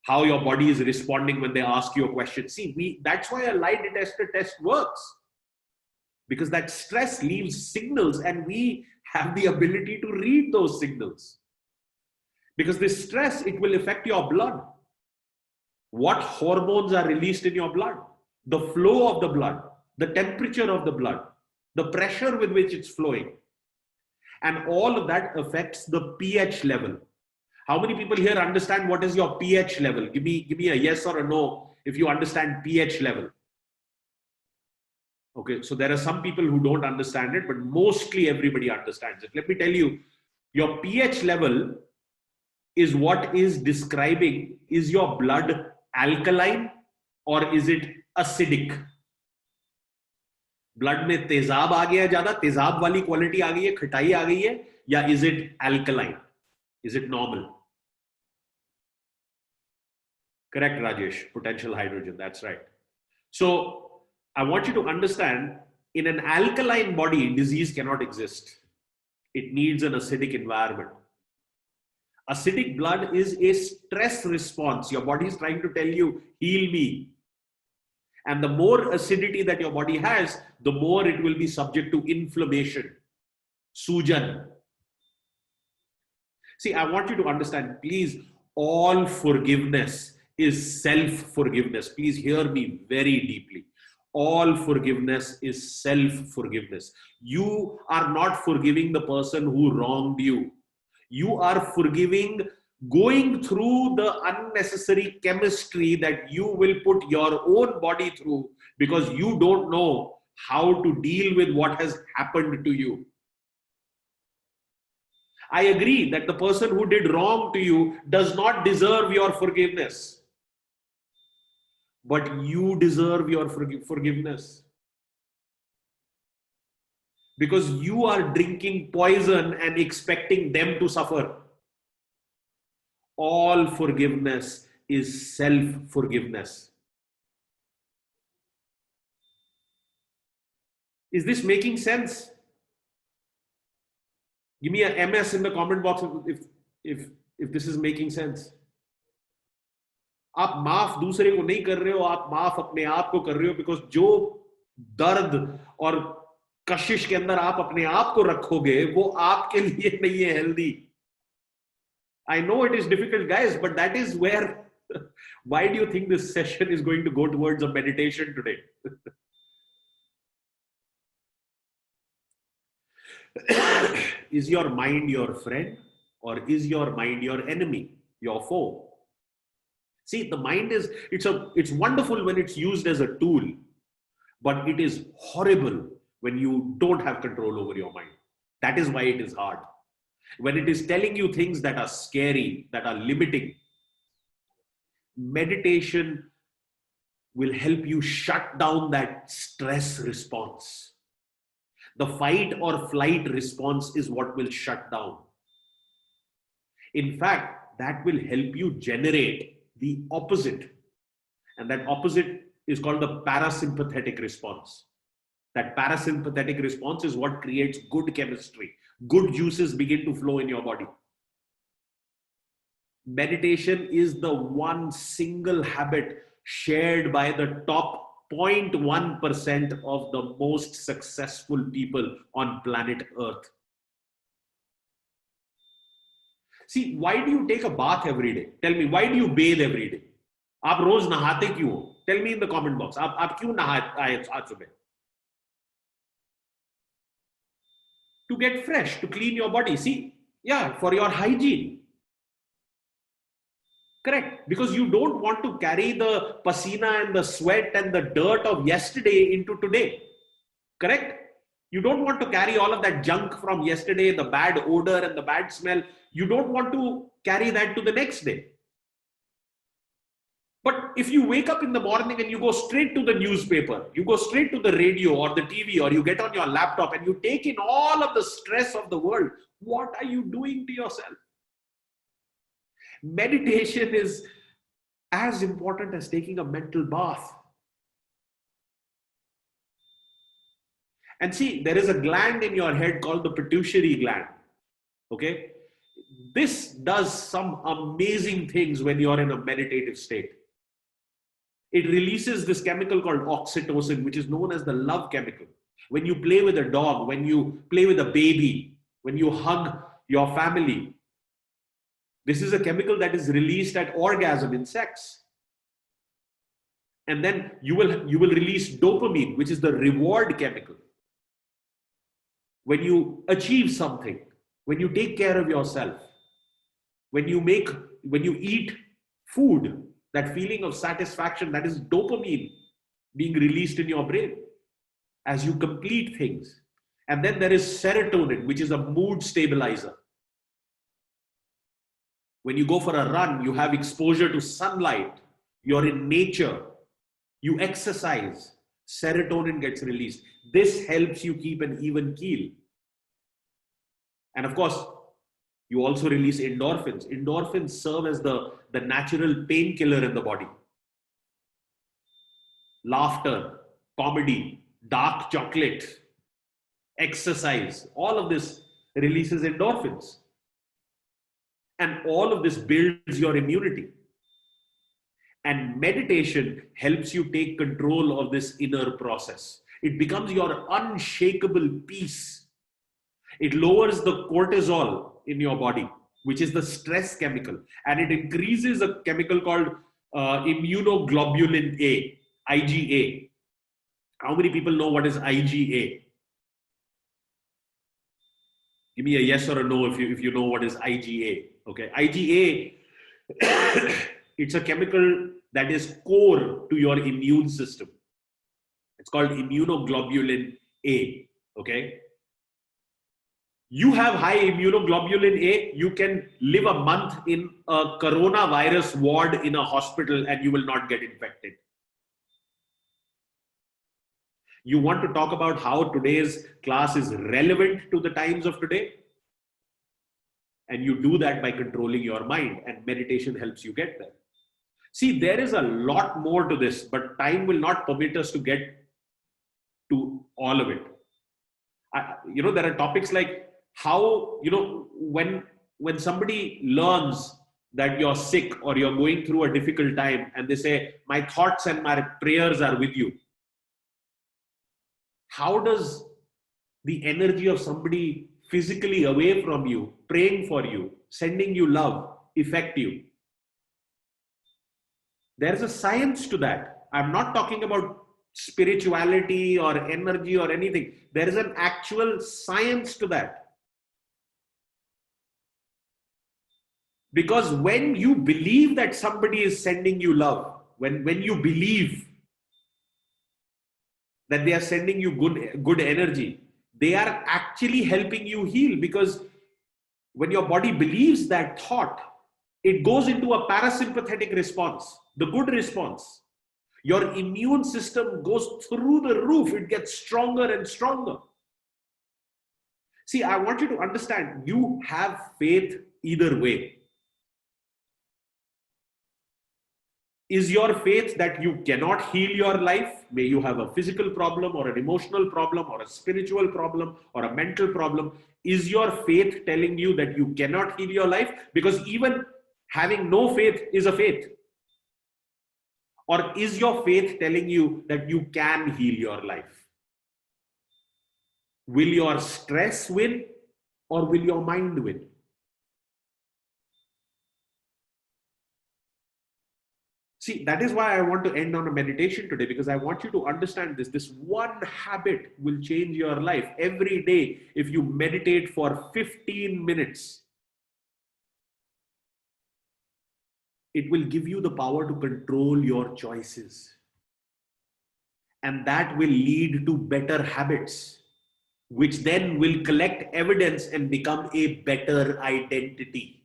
how your body is responding when they ask you a question. See, that's why a lie detector test works, because that stress leaves signals and we have the ability to read those signals. Because this stress, it will affect your blood. What hormones are released in your blood, the flow of the blood, the temperature of the blood, the pressure with which it's flowing. And all of that affects the pH level. How many people here understand what is your pH level? Give me a yes or a no if you understand pH level. Okay, so there are some people who don't understand it, but mostly everybody understands it. Let me tell you, your pH level is what is describing, is your blood alkaline or is it acidic? Blood में तेजाब आ गया ज्यादा, तेजाब वाली quality आ गई है, खटाई आ गई है, या is it alkaline, is it normal? Correct, Rajesh. Potential hydrogen, that's right. So I want you to understand, in an alkaline body, disease cannot exist. It needs an acidic environment. Acidic blood is a stress response. Your body is trying to tell you, heal me. And the more acidity that your body has, the more it will be subject to inflammation, sujan. See, I want you to understand, please, all forgiveness is self-forgiveness. Please hear me very deeply. All forgiveness is self-forgiveness. You are not forgiving the person who wronged you. You are forgiving going through the unnecessary chemistry that you will put your own body through because you don't know how to deal with what has happened to you. I agree that the person who did wrong to you does not deserve your forgiveness. But you deserve your forgiveness. Because you are drinking poison and expecting them to suffer. All forgiveness is self-forgiveness. Is this making sense? Give me a MS in the comment box if this is making sense. आप माफ दूसरे को नहीं कर रहे हो, आप माफ अपने आप को कर रहे हो, बिकॉज जो दर्द और कशिश के अंदर आप अपने आप को रखोगे वो आपके लिए नहीं है healthy. I know it is difficult, guys, but that is where, why do you think this session is going to go towards a meditation today? Is your mind your friend or is your mind your enemy, your foe? See, the mind is, it's wonderful when it's used as a tool, but it is horrible when you don't have control over your mind. That is why it is hard. When it is telling you things that are scary, that are limiting, meditation will help you shut down that stress response. The fight or flight response is what will shut down. In fact, that will help you generate the opposite. And that opposite is called the parasympathetic response. That parasympathetic response is what creates good chemistry. Good juices begin to flow in your body. Meditation is the one single habit shared by the top 0.1% of the most successful people on planet Earth. See, why do you take a bath every day? Tell me, why do you bathe every day? आप रोज नहाते क्यों हो? Tell me in the comment box. आप क्यों नहाए आज सुबह? To get fresh, to clean your body. See, yeah, for your hygiene. Correct. Because you don't want to carry the pasina and the sweat and the dirt of yesterday into today. Correct. You don't want to carry all of that junk from yesterday, the bad odor and the bad smell. You don't want to carry that to the next day. But if you wake up in the morning and you go straight to the newspaper, you go straight to the radio or the TV, or you get on your laptop and you take in all of the stress of the world, what are you doing to yourself? Meditation is as important as taking a mental bath. And see, there is a gland in your head called the pituitary gland. Okay? This does some amazing things when you're in a meditative state. It releases this chemical called oxytocin, which is known as the love chemical. When you play with a dog, when you play with a baby, when you hug your family, this is a chemical that is released at orgasm in sex. And then you will release dopamine, which is the reward chemical. When you achieve something, when you take care of yourself, when you eat food, that feeling of satisfaction, that is dopamine being released in your brain as you complete things. And then there is serotonin, which is a mood stabilizer. When you go for a run, you have exposure to sunlight, you're in nature, you exercise, serotonin gets released. This helps you keep an even keel. And of course, you also release endorphins. Endorphins serve as the natural painkiller in the body. Laughter, comedy, dark chocolate, exercise, all of this releases endorphins. And all of this builds your immunity. And meditation helps you take control of this inner process. It becomes your unshakable peace. It lowers the cortisol in your body, which is the stress chemical. And it increases a chemical called immunoglobulin A, IgA. How many people know what is IgA? Give me a yes or a no if you know what is IgA. Okay, IgA, it's a chemical that is core to your immune system. It's called immunoglobulin A. Okay. You have high immunoglobulin A, you can live a month in a coronavirus ward in a hospital and you will not get infected. You want to talk about how today's class is relevant to the times of today? And you do that by controlling your mind, and meditation helps you get there. See, there is a lot more to this, but time will not permit us to get to all of it. There are topics like how, when somebody learns that you're sick or you're going through a difficult time and they say, my thoughts and my prayers are with you. How does the energy of somebody physically away from you, praying for you, sending you love, affect you? There's a science to that. I'm not talking about spirituality or energy or anything. There is an actual science to that. Because when you believe that somebody is sending you love, when you believe that they are sending you good energy, they are actually helping you heal. Because when your body believes that thought, it goes into a parasympathetic response, the good response. Your immune system goes through the roof. It gets stronger and stronger. See, I want you to understand, you have faith either way. Is your faith that you cannot heal your life? May you have a physical problem or an emotional problem or a spiritual problem or a mental problem. Is your faith telling you that you cannot heal your life? Because even having no faith is a faith. Or is your faith telling you that you can heal your life? Will your stress win or will your mind win? See, that is why I want to end on a meditation today, because I want you to understand this. This one habit will change your life. Every day, if you meditate for 15 minutes, it will give you the power to control your choices. And that will lead to better habits, which then will collect evidence and become a better identity.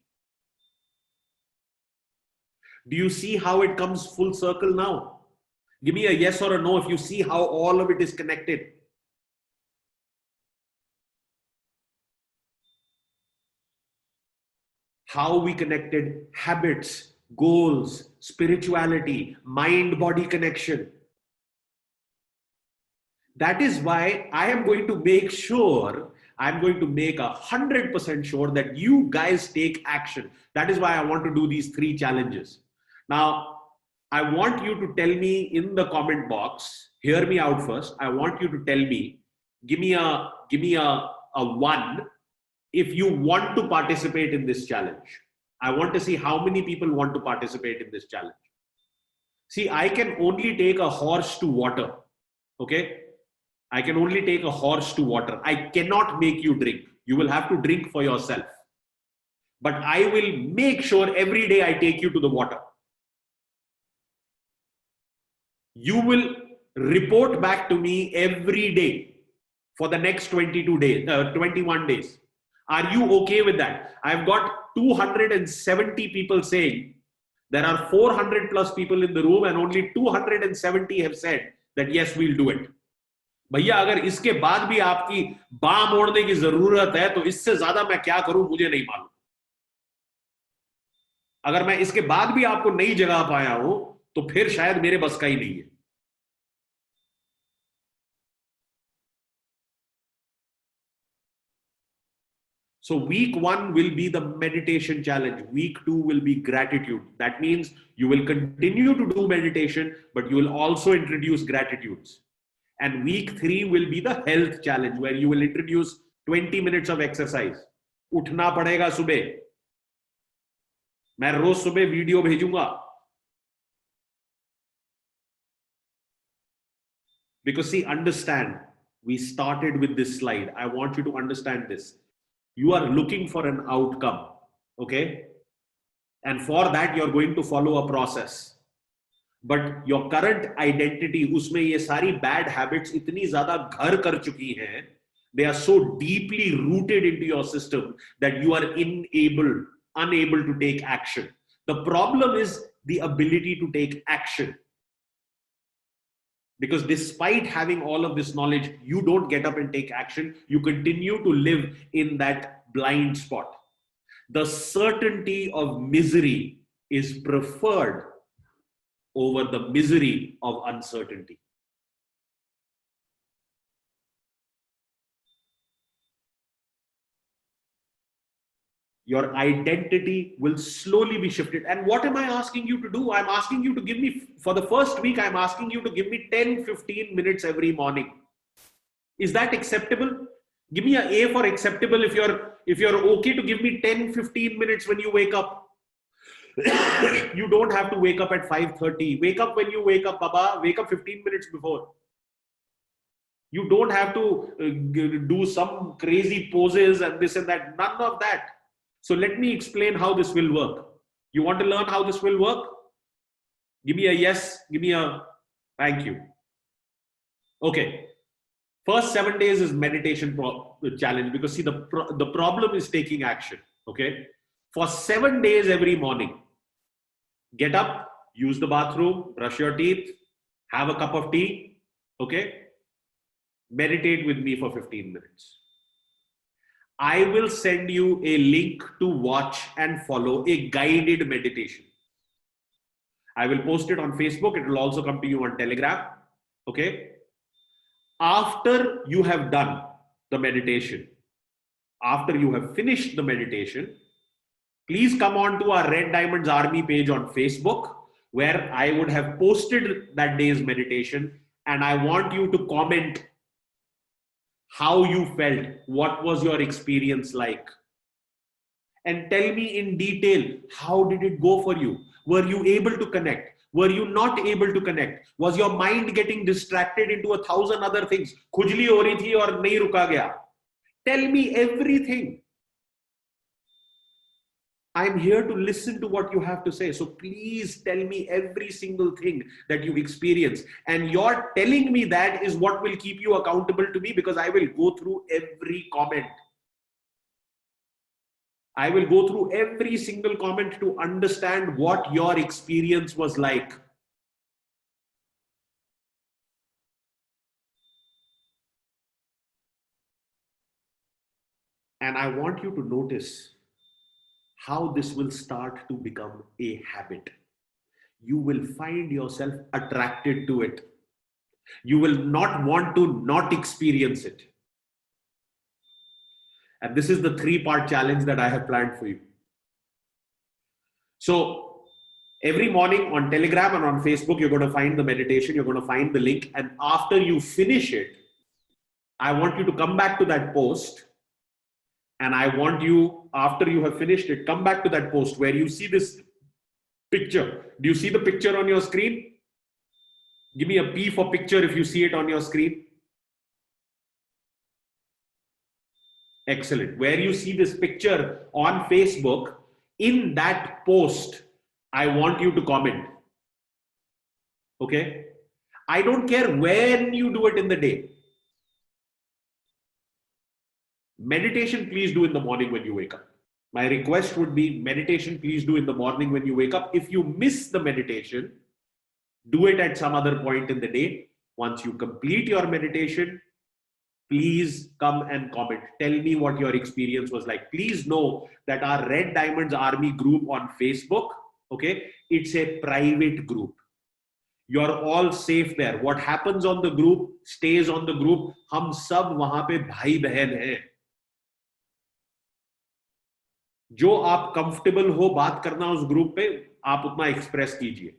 Do you see how it comes full circle now? Give me a yes or a no if you see how all of it is connected. How we connected habits, goals, spirituality, mind-body connection. That is why I am going to make sure, I'm going to make 100% sure that you guys take action. That is why I want to do these 3 challenges. Now, I want you to tell me in the comment box, hear me out first. I want you to tell me, give me a 1 if you want to participate in this challenge. I want to see how many people want to participate in this challenge. See, I can only take a horse to water. Okay? I can only take a horse to water. I cannot make you drink. You will have to drink for yourself. But I will make sure every day I take you to the water. You will report back to me every day for the next 21 days. Are you okay with that? I've got 270 people saying there are 400 plus people in the room and only 270 have said that yes, we'll do it. भैया अगर इसके बाद भी आपकी बांह मोड़ने की जरूरत है तो इससे ज्यादा मैं क्या करूं मुझे नहीं मालूम. अगर मैं इसके बाद भी आपको नहीं जगा पाया हूं तो फिर शायद मेरे बस का ही नहीं है. So week 1 will be the meditation challenge. Week 2 will be gratitude. That means you will continue to do meditation, but you will also introduce gratitudes. And week 3 will be the health challenge where you will introduce 20 minutes of exercise. उठना पड़ेगा सुबह. मैं रोज सुबह video भेजूंगा. Because see, understand, we started with this slide. I want you to understand this. You are looking for an outcome, okay? And for that, you're going to follow a process. But your current identity, उसमें ये सारी bad habits इतनी ज़्यादा घर कर चुकी हैं, they are so deeply rooted into your system that you are unable to take action. The problem is the ability to take action. Because despite having all of this knowledge, you don't get up and take action. You continue to live in that blind spot. The certainty of misery is preferred over the misery of uncertainty. Your identity will slowly be shifted. And what am I asking you to do? I'm asking you to give me, for the first week, I'm asking you to give me 10-15 minutes every morning. Is that acceptable? Give me an A for acceptable if you're okay to give me 10-15 minutes when you wake up. You don't have to wake up at 5:30. Wake up when you wake up, Baba. Wake up 15 minutes before. You don't have to do some crazy poses and this and that. None of that. So let me explain how this will work. You want to learn how this will work? Give me a yes. Give me a thank you. Okay. First 7 days is meditation challenge because see the problem is taking action. Okay. For 7 days every morning, get up, use the bathroom, brush your teeth, have a cup of tea. Okay. Meditate with me for 15 minutes. I will send you a link to watch and follow a guided meditation. I will post it on Facebook. It will also come to you on Telegram. Okay. After you have done the meditation, after you have finished the meditation, please come on to our Red Diamonds Army page on Facebook, where I would have posted that day's meditation. And I want you to comment how you felt, what was your experience like, and tell me in detail, how did it go for you? Were you able to connect? Were you not able to connect? Was your mind getting distracted into 1,000 other things? खुजली हो रही थी और नहीं रुका गया? Tell me everything. I'm here to listen to what you have to say. So please tell me every single thing that you experience. And your telling me that is what will keep you accountable to me, because I will go through every comment. I will go through every single comment to understand what your experience was like. And I want you to notice how this will start to become a habit. You will find yourself attracted to it. You will not want to not experience it. And this is the 3-part challenge that I have planned for you. So every morning on Telegram and on Facebook, you're going to find the meditation, you're going to find the link. And after you finish it, I want you to come back to that post. And I want you, after you have finished it, come back to that post where you see this picture. Do you see the picture on your screen? Give me a P for picture if you see it on your screen. Excellent. Where you see this picture on Facebook, in that post, I want you to comment. Okay? I don't care when you do it in the day. Meditation, please do in the morning when you wake up. My request would be meditation, please do in the morning when you wake up. If you miss the meditation, do it at some other point in the day. Once you complete your meditation, please come and comment. Tell me what your experience was like. Please know that our Red Diamonds Army group on Facebook, okay, it's a private group. You're all safe there. What happens on the group stays on the group. हम सब वहां पे भाई बहन हैं. जो आप comfortable हो बात करना उस ग्रुप पे, आप उतना एक्सप्रेस कीजिए.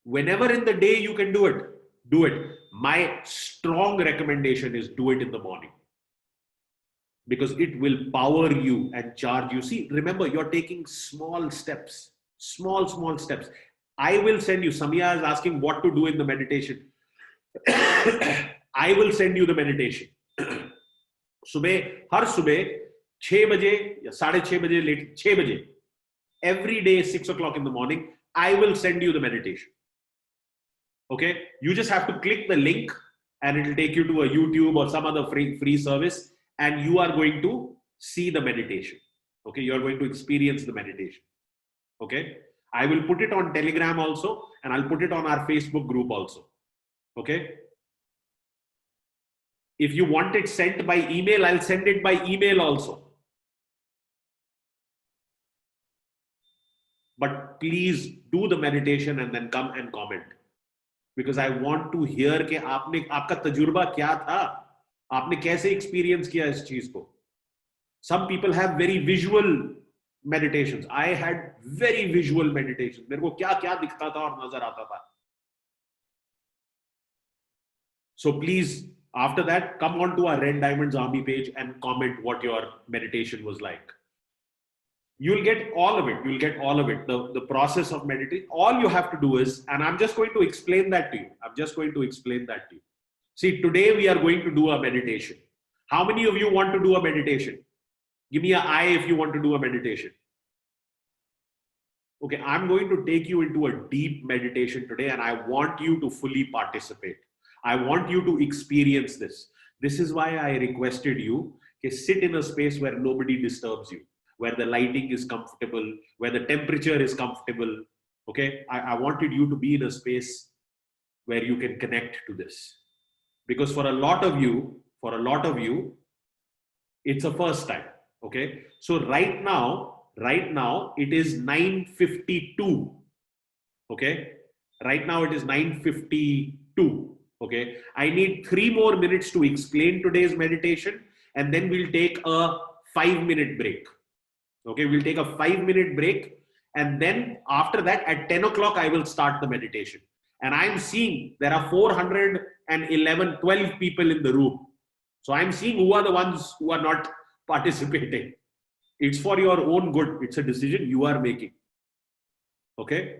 Whenever in the day you can do it, do it. My strong recommendation is do it in the morning, because it will power you and charge you. See, remember, you're taking small steps, small steps. I will send you, Samia is asking what to do in the meditation. I will send you the meditation. हर सुबह 6 बजे या 6:30 बजे, late 6 बजे, every day 6 o'clock in the morning, I will send you the meditation. Okay, you just have to click the link and it will take you to a YouTube or some other free service, and you are going to see the meditation. Okay, you are going to experience the meditation. Okay, I will put it on Telegram also, and I'll put it on our Facebook group also. Okay, if you want it sent by email, I'll send it by email also. But please do the meditation and then come and comment, because I want to hear कि आपका तजुर्बा क्या था, आपने कैसे experience किया इस चीज को. Some people have very visual meditations. I had very visual meditations. मेरे को क्या क्या दिखता था और नजर आता था. So please, after that, come on to our Red Diamonds Army page and comment what your meditation was like. You'll get all of it. You'll get all of it. The process of meditation. All you have to do is, and I'm just going to explain that to you. I'm just going to explain that to you. See, today we are going to do a meditation. How many of you want to do a meditation? Give me an eye if you want to do a meditation. Okay, I'm going to take you into a deep meditation today, and I want you to fully participate. I want you to experience this. This is why I requested you to sit in a space where nobody disturbs you, where the lighting is comfortable, where the temperature is comfortable. Okay, I wanted you to be in a space where you can connect to this, because for a lot of you, it's a first time. Okay, so right now it is 9:52. Okay, right now it is 9:52. Okay, I need 3 more minutes to explain today's meditation, and then we'll take a 5-minute break. Okay, we'll take a 5-minute break, and then after that at 10 o'clock I will start the meditation. And I'm seeing there are 12 people in the room. So I'm seeing who are the ones who are not participating. It's for your own good. It's a decision you are making. Okay.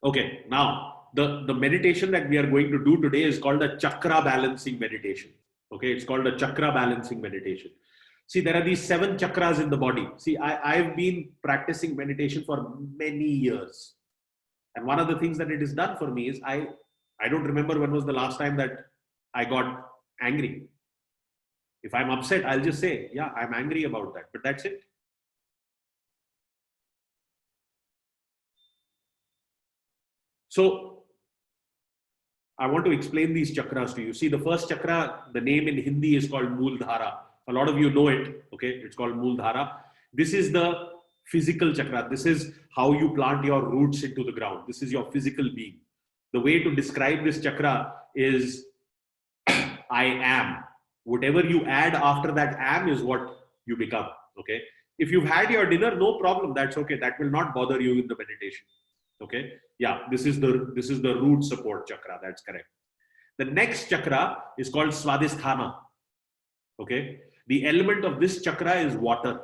Okay, now the meditation that we are going to do today is called a chakra balancing meditation. Okay, it's called a chakra balancing meditation. See, there are these 7 chakras in the body. See, I've been practicing meditation for many years. And one of the things that it has done for me is I don't remember when was the last time that I got angry. If I'm upset, I'll just say, yeah, I'm angry about that. But that's it. So I want to explain these chakras to you. See, the first chakra, the name in Hindi is called Mooladhara. A lot of you know it. Okay, it's called Mooladhara. This is the Physical chakra. This is how you plant your roots into the ground. This is your physical being. The way to describe this chakra is I am. Whatever you add after that am is what you become. Okay. If you've had your dinner, no problem. That's okay. That will not bother you in the meditation. Okay. Yeah. This is the root support chakra. That's correct. The next chakra is called Swadhisthana. Okay. The element of this chakra is water.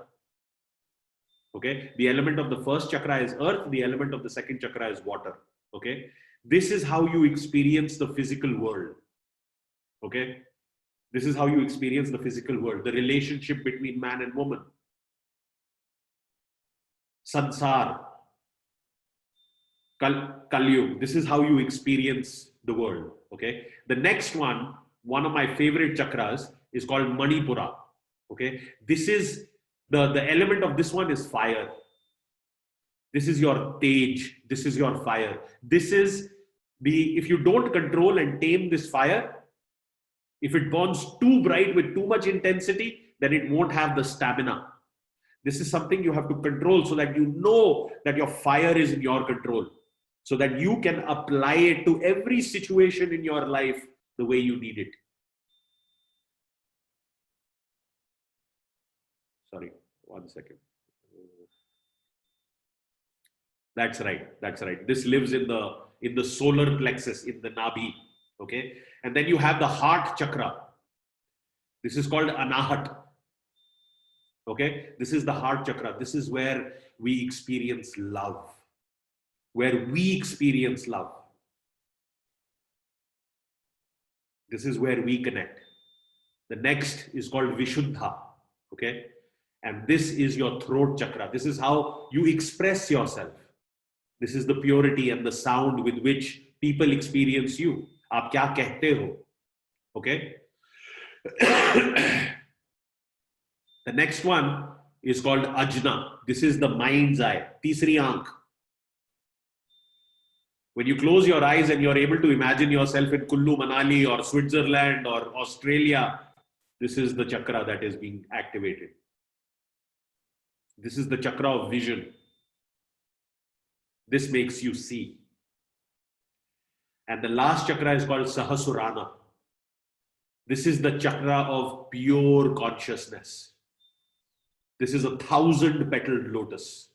Okay. The element of the first chakra is earth. The element of the second chakra is water. Okay. This is how you experience the physical world. Okay. This is how you experience the physical world, the relationship between man and woman. Sansar, Kalyug. This is how you experience the world. Okay. The next one of my favorite chakras, is called Manipura. Okay. This is the element of this one is fire. This is your Tej. This is your fire. This is if you don't control and tame this fire, if it burns too bright with too much intensity, then it won't have the stamina. This is something you have to control so that you know that your fire is in your control, so that you can apply it to every situation in your life the way you need it. Sorry, 1 second. That's right. That's right. This lives in the solar plexus, in the Nabi. Okay. And then you have the heart chakra. This is called Anahat. Okay. This is the heart chakra. This is where we experience love. Where we experience love. This is where we connect. The next is called Vishuddha. Okay. And this is your throat chakra. This is how you express yourself. This is the purity and the sound with which people experience you. Aap kya kehte ho? Okay. The next one is called Ajna. This is the mind's eye. Tisri aankh. When you close your eyes and you're able to imagine yourself in Kullu, Manali or Switzerland or Australia, this is the chakra that is being activated. This is the chakra of vision. This makes you see. And the last chakra is called Sahasrara. This is the chakra of pure consciousness. This is 1,000-petaled lotus.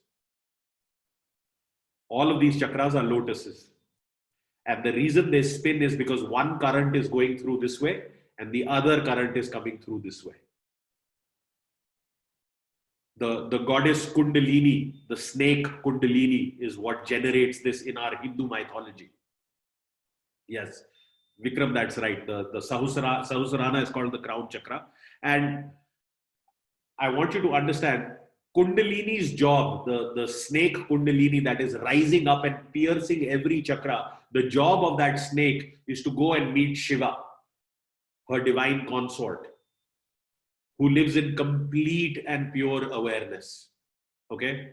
All of these chakras are lotuses. And the reason they spin is because one current is going through this way and the other current is coming through this way. The goddess Kundalini, the snake Kundalini, is what generates this in our Hindu mythology. Yes, Vikram, that's right. The Sahasrara is called the crown chakra. And I want you to understand, Kundalini's job, the snake Kundalini that is rising up and piercing every chakra, the job of that snake is to go and meet Shiva, her divine consort, who lives in complete and pure awareness. Okay?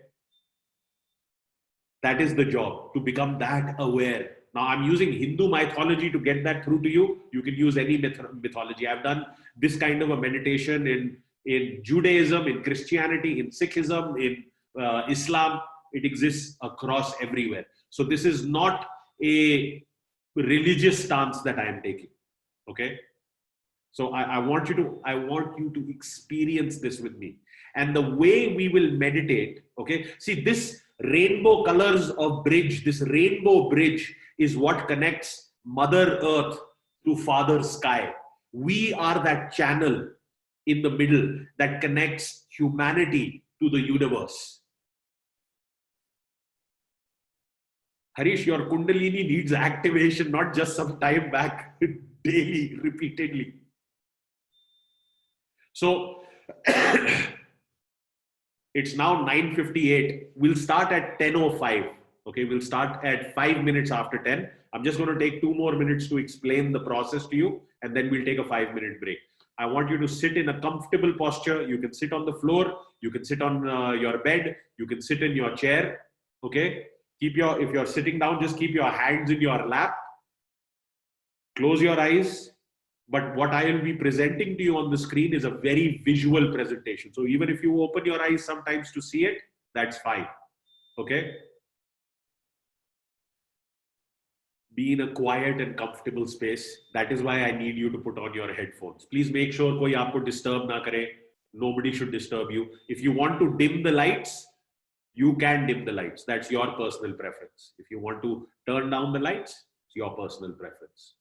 That is the job, to become that aware. Now, I'm using Hindu mythology to get that through to you. You can use any mythology. I've done this kind of a meditation in Judaism, in Christianity, in Sikhism, in Islam. It exists across everywhere. So this is not a religious stance that I am taking. Okay? So I want you to experience this with me. And the way we will meditate, okay? See, this rainbow colors of bridge, this rainbow bridge is what connects Mother Earth to Father Sky. We are that channel in the middle that connects humanity to the universe. Harish, your Kundalini needs activation, not just some time back, daily, repeatedly. So, it's now 9:58. We'll start at 10:05. Okay, we'll start at 5 minutes after 10. I'm just going to take 2 more minutes to explain the process to you, and then we'll take a 5-minute break. I want you to sit in a comfortable posture. You can sit on the floor. You can sit on your bed. You can sit in your chair. Okay, if you're sitting down, just keep your hands in your lap. Close your eyes. But what I will be presenting to you on the screen is a very visual presentation. So even if you open your eyes sometimes to see it, That's fine. Okay? Be in a quiet and comfortable space. That is why I need you to put on your headphones. Please make sure koi aapko disturb na kare. Nobody should disturb you. If you want to dim the lights, you can dim the lights. That's your personal preference. If you want to turn down the lights, it's your personal preference.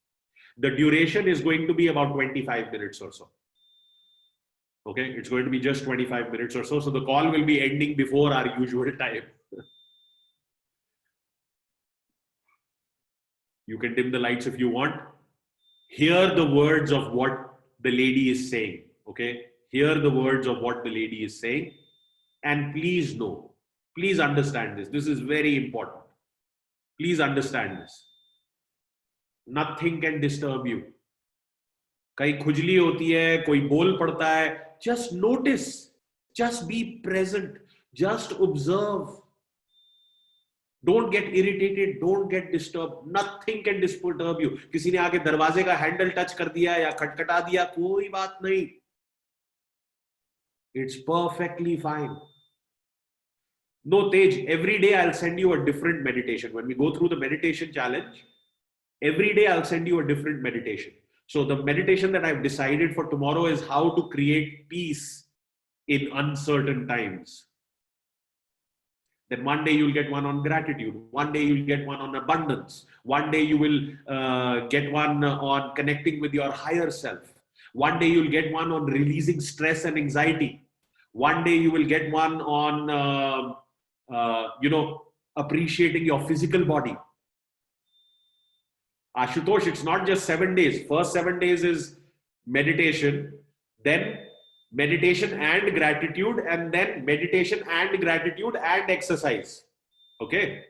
The duration is going to be about 25 minutes or so. Okay, it's going to be just 25 minutes or so. So the call will be ending before our usual time. You can dim the lights if you want. Hear the words of what the lady is saying. Okay, hear the words of what the lady is saying. And please know, please understand this. This is very important. Please understand this. Nothing can disturb you. कहीं खुजली होती है, कोई बोल पड़ता है, just notice, just be present, just observe. Don't get irritated, don't get disturbed. Nothing can disturb you. किसी ने आके दरवाजे का हैंडल टच कर दिया या खटखटा दिया, कोई बात नहीं. It's perfectly fine. No, Tej, every day I'll send you a different meditation. When we go through the meditation challenge, every day I'll send you a different meditation. So the meditation that I've decided for tomorrow is how to create peace in uncertain times. Then one day you'll get one on gratitude. One day you'll get one on abundance. One day you will get one on connecting with your higher self. One day you'll get one on releasing stress and anxiety. One day you will get one on, appreciating your physical body. Ashutosh, it's not just 7 days. First 7 days is meditation, then meditation and gratitude, and then meditation and gratitude and exercise. Okay?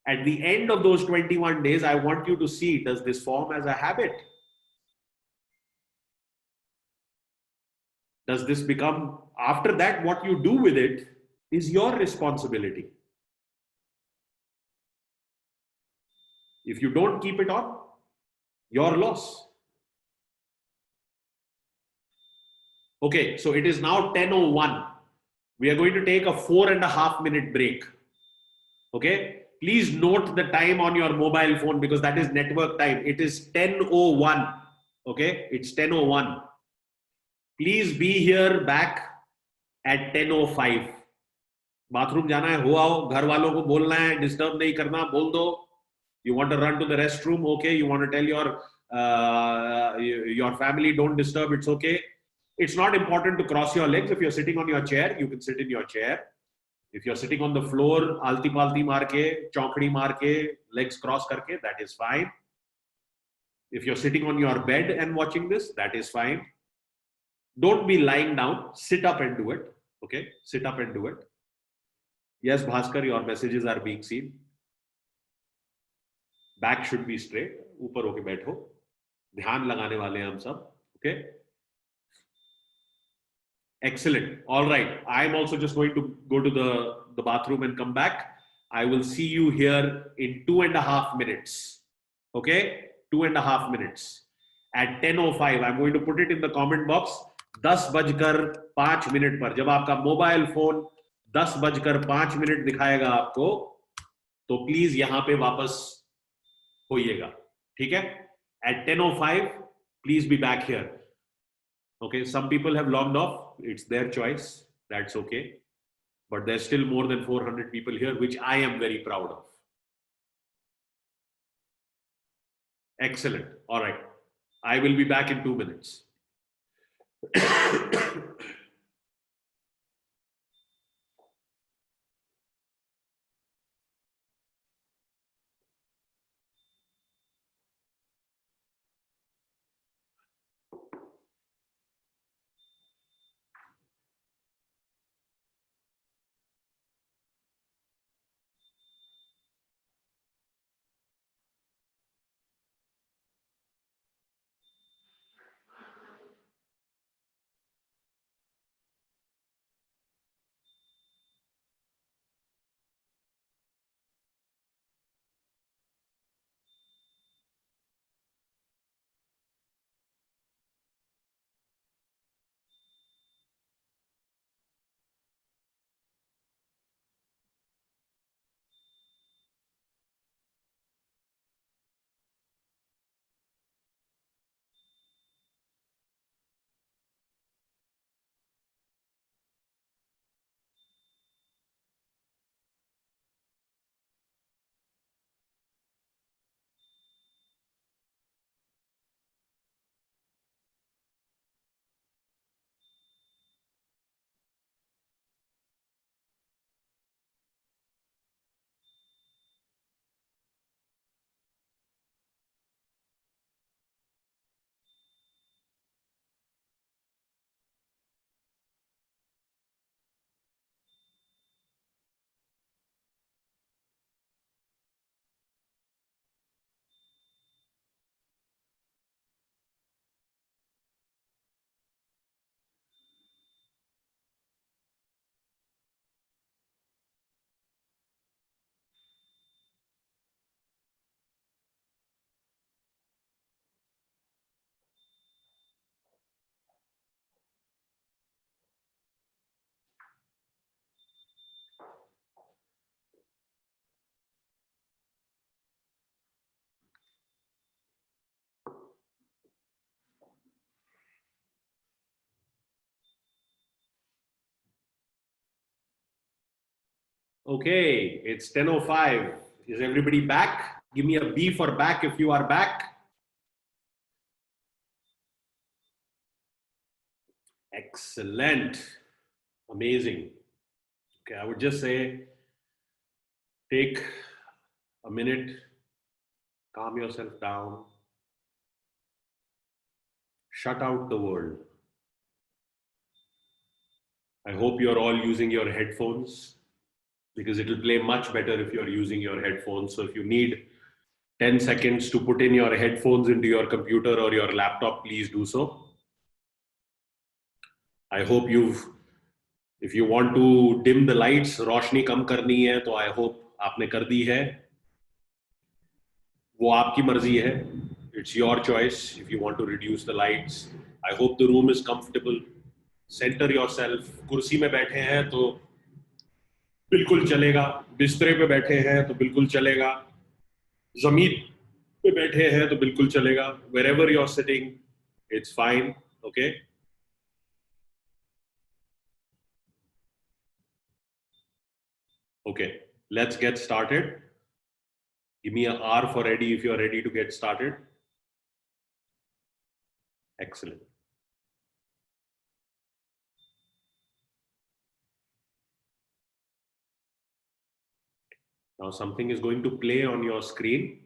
At the end of those 21 days, I want you to see, does this form as a habit? Does this become, after that, what you do with it is your responsibility. If you don't keep it on, your loss. Okay, so it is now 10:01. We are going to take a 4.5 minute break. Okay, please note the time on your mobile phone because that is network time. It is 10:01. Okay, it's 10:01. Please be here back at 10:05. Bathroom जाना है, हो आओ, घर वालों को बोलना है, disturb नहीं करना, बोल दो. You want to run to the restroom? Okay. You want to tell your family, don't disturb, it's okay. It's not important to cross your legs. If you're sitting on your chair, you can sit in your chair. If you're sitting on the floor, alti palti maar ke, chaunkadi maar ke, legs cross karke, that is fine. If you're sitting on your bed and watching this, that is fine. Don't be lying down. Sit up and do it. Okay. Sit up and do it. Yes, Bhaskar, your messages are being seen. Back should be straight. ऊपर होके बैठो. ध्यान लगाने वाले हैं हम सब. Okay. Excellent. All right. I'm also just going to go to the bathroom and come back. I will see you here in 2.5 minutes. Okay. 2.5 minutes. At 10:05, I'm going to put it in the comment box. 10:05 पर जब आपका mobile phone 10:05 दिखाएगा आपको, तो please यहां पे वापस होइएगा. ठीक है? At 10:05, please be back here. Okay, some people have logged off. It's their choice. That's okay. But there's still more than 400 people here, which I am very proud of. Excellent. All right. I will be back in 2 minutes. Okay, it's 10:05. Is everybody back? Give me a B for back if you are back. Excellent. Amazing. Okay, I would just say take a minute, calm yourself down, shut out the world. I hope you're all using your headphones because it will play much better if you're using your headphones. So if you need 10 seconds to put in your headphones into your computer or your laptop, please do so. I hope if you want to dim the lights, रोशनी कम करनी है तो I hope आपने कर दी है. वो आपकी मर्जी है. It's your choice if you want to reduce the lights. I hope the room is comfortable. Center yourself. कुर्सी में बैठे हैं तो बिल्कुल चलेगा. बिस्तरे पे बैठे हैं तो बिल्कुल चलेगा. जमीन पे बैठे हैं तो बिल्कुल चलेगा. Wherever you're sitting, it's fine. Okay. Okay. Let's get started. Give me an R for ready if you're ready to get started. Excellent. Now something is going to play on your screen.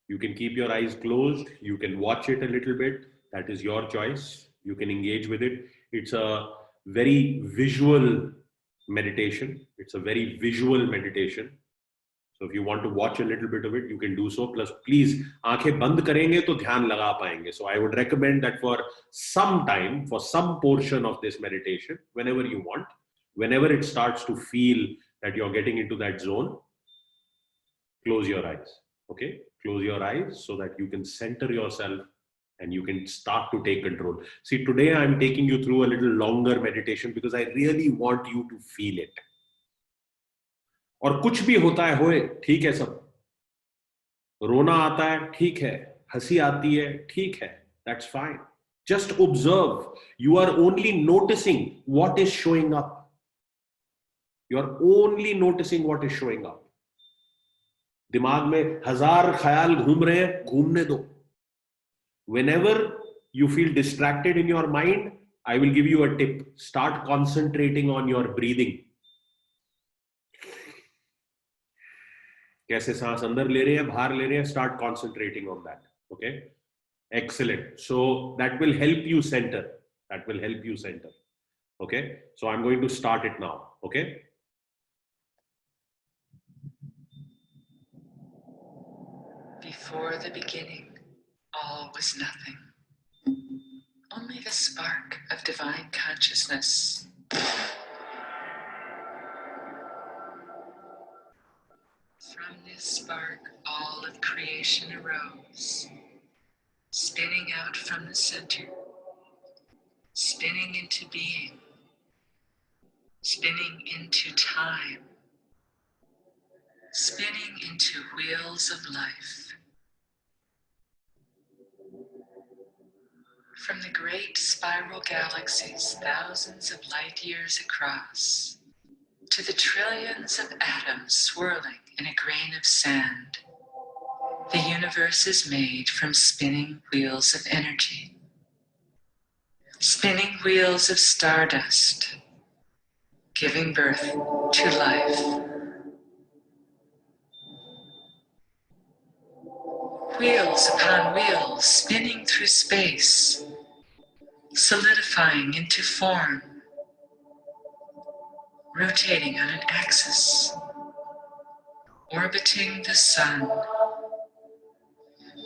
You can keep your eyes closed. You can watch it a little bit. That is your choice. You can engage with it. It's a very visual meditation. It's a very visual meditation. So if you want to watch a little bit of it, you can do so. Plus, please, आंखें बंद करेंगे तो ध्यान लगा पाएंगे. So I would recommend that for some time, for some portion of this meditation, whenever you want, whenever it starts to feel that you're getting into that zone, close your eyes. Okay? Close your eyes so that you can center yourself and you can start to take control. See, today I'm taking you through a little longer meditation because I really want you to feel it. और कुछ भी होता है होए, ठीक है सब. रोना आता है, ठीक है. हंसी आती है, ठीक है. That's fine. Just observe. You are only noticing what is showing up. You are only noticing what is showing up. दिमाग में 1000 ख्याल घूम रहे हैं, घूमने दो. Whenever you feel distracted in your mind, I will give you a tip. Start concentrating on your breathing. कैसे सांस अंदर ले रहे हैं, बाहर ले रहे हैं, start concentrating on that. Okay? Excellent. So that will help you center. That will help you center. Okay? So I'm going to start it now. Okay? Before the beginning, all was nothing. Only the spark of divine consciousness. From this spark, all of creation arose, spinning out from the center, spinning into being, spinning into time, spinning into wheels of life. From the great spiral galaxies thousands of light years across, to the trillions of atoms swirling in a grain of sand, the universe is made from spinning wheels of energy. Spinning wheels of stardust, giving birth to life. Wheels upon wheels spinning through space, solidifying into form, rotating on an axis, orbiting the sun,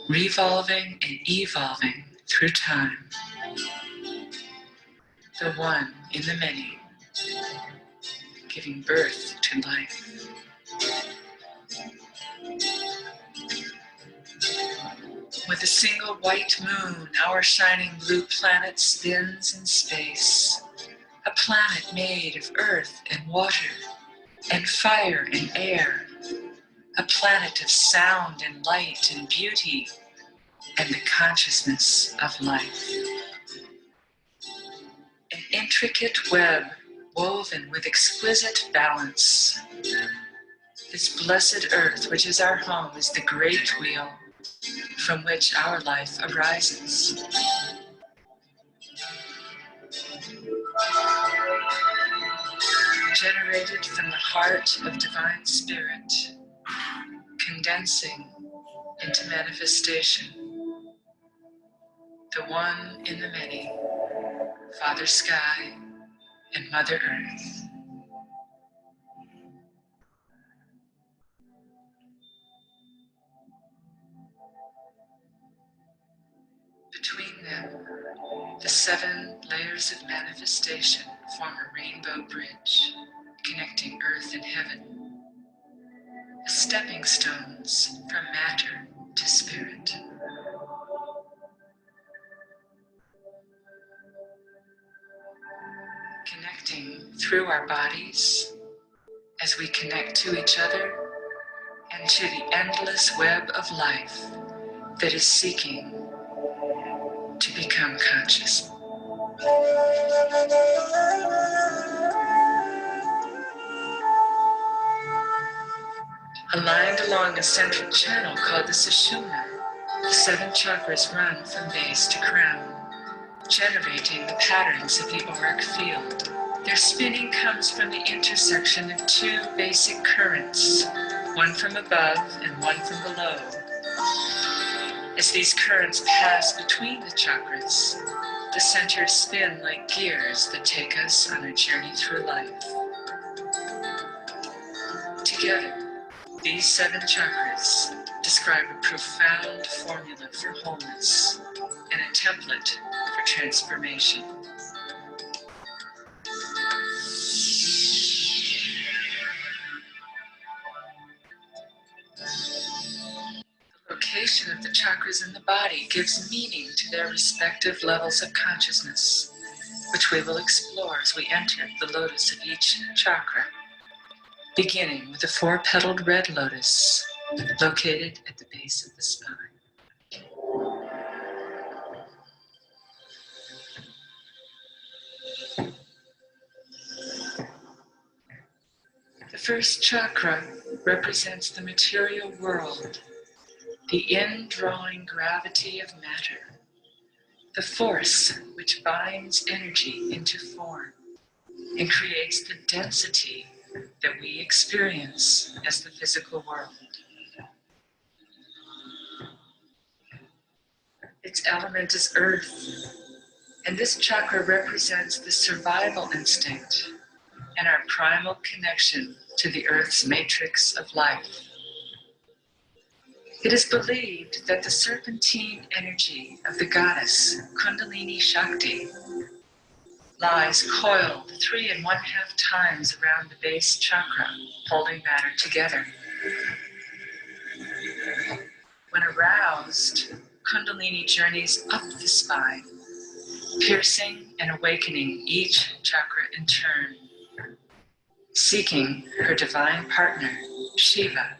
revolving and evolving through time. The one in the many, giving birth to life. With a single white moon, our shining blue planet spins in space. A planet made of earth and water, and fire and air. A planet of sound and light and beauty, and the consciousness of life. An intricate web woven with exquisite balance. This blessed earth, which is our home, is the great wheel from which our life arises. Generated from the heart of Divine Spirit, condensing into manifestation, the one in the many, Father Sky and Mother Earth. Between them, the 7 layers of manifestation form a rainbow bridge connecting earth and heaven, as stepping stones from matter to spirit. Connecting through our bodies as we connect to each other and to the endless web of life that is seeking to become conscious. Aligned along a central channel called the Sushumna, the 7 chakras run from base to crown, generating the patterns of the auric field. Their spinning comes from the intersection of 2 basic currents, one from above and one from below. As these currents pass between the chakras, the centers spin like gears that take us on a journey through life. Together, these 7 chakras describe a profound formula for wholeness and a template for transformation. The location of the chakras in the body gives meaning to their respective levels of consciousness, which we will explore as we enter the lotus of each chakra, beginning with the 4-petaled red lotus located at the base of the spine. The first chakra represents the material world, the indrawing gravity of matter, the force which binds energy into form and creates the density that we experience as the physical world. Its element is earth, and this chakra represents the survival instinct and our primal connection to the earth's matrix of life. It is believed that the serpentine energy of the goddess Kundalini Shakti lies coiled 3½ times around the base chakra, holding matter together. When aroused, Kundalini journeys up the spine, piercing and awakening each chakra in turn, seeking her divine partner, Shiva,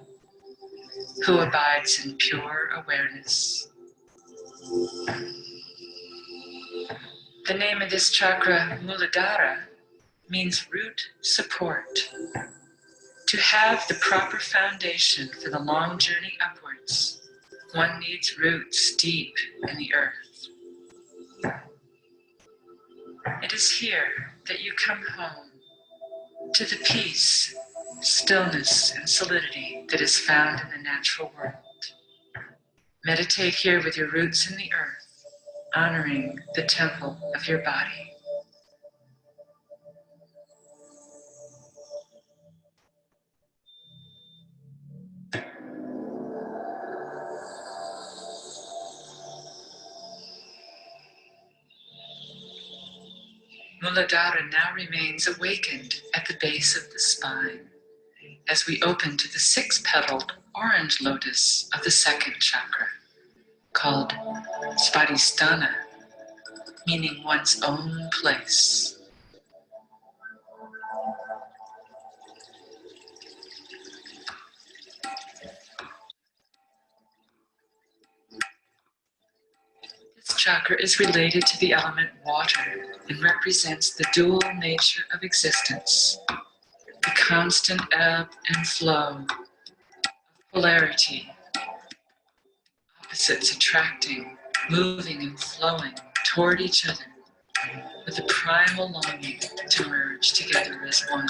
who abides in pure awareness. The name of this chakra, Muladhara, means root support. To have the proper foundation for the long journey upwards, one needs roots deep in the earth. It is here that you come home to the peace, stillness, and solidity that is found in the natural world. Meditate here with your roots in the earth, honoring the temple of your body. Muladhara now remains awakened at the base of the spine as we open to the 6-petaled orange lotus of the 2nd chakra, called Svadhisthana, meaning one's own place. This chakra is related to the element water and represents the dual nature of existence, the constant ebb and flow, polarity, opposites attracting, moving and flowing toward each other with a primal longing to merge together as one.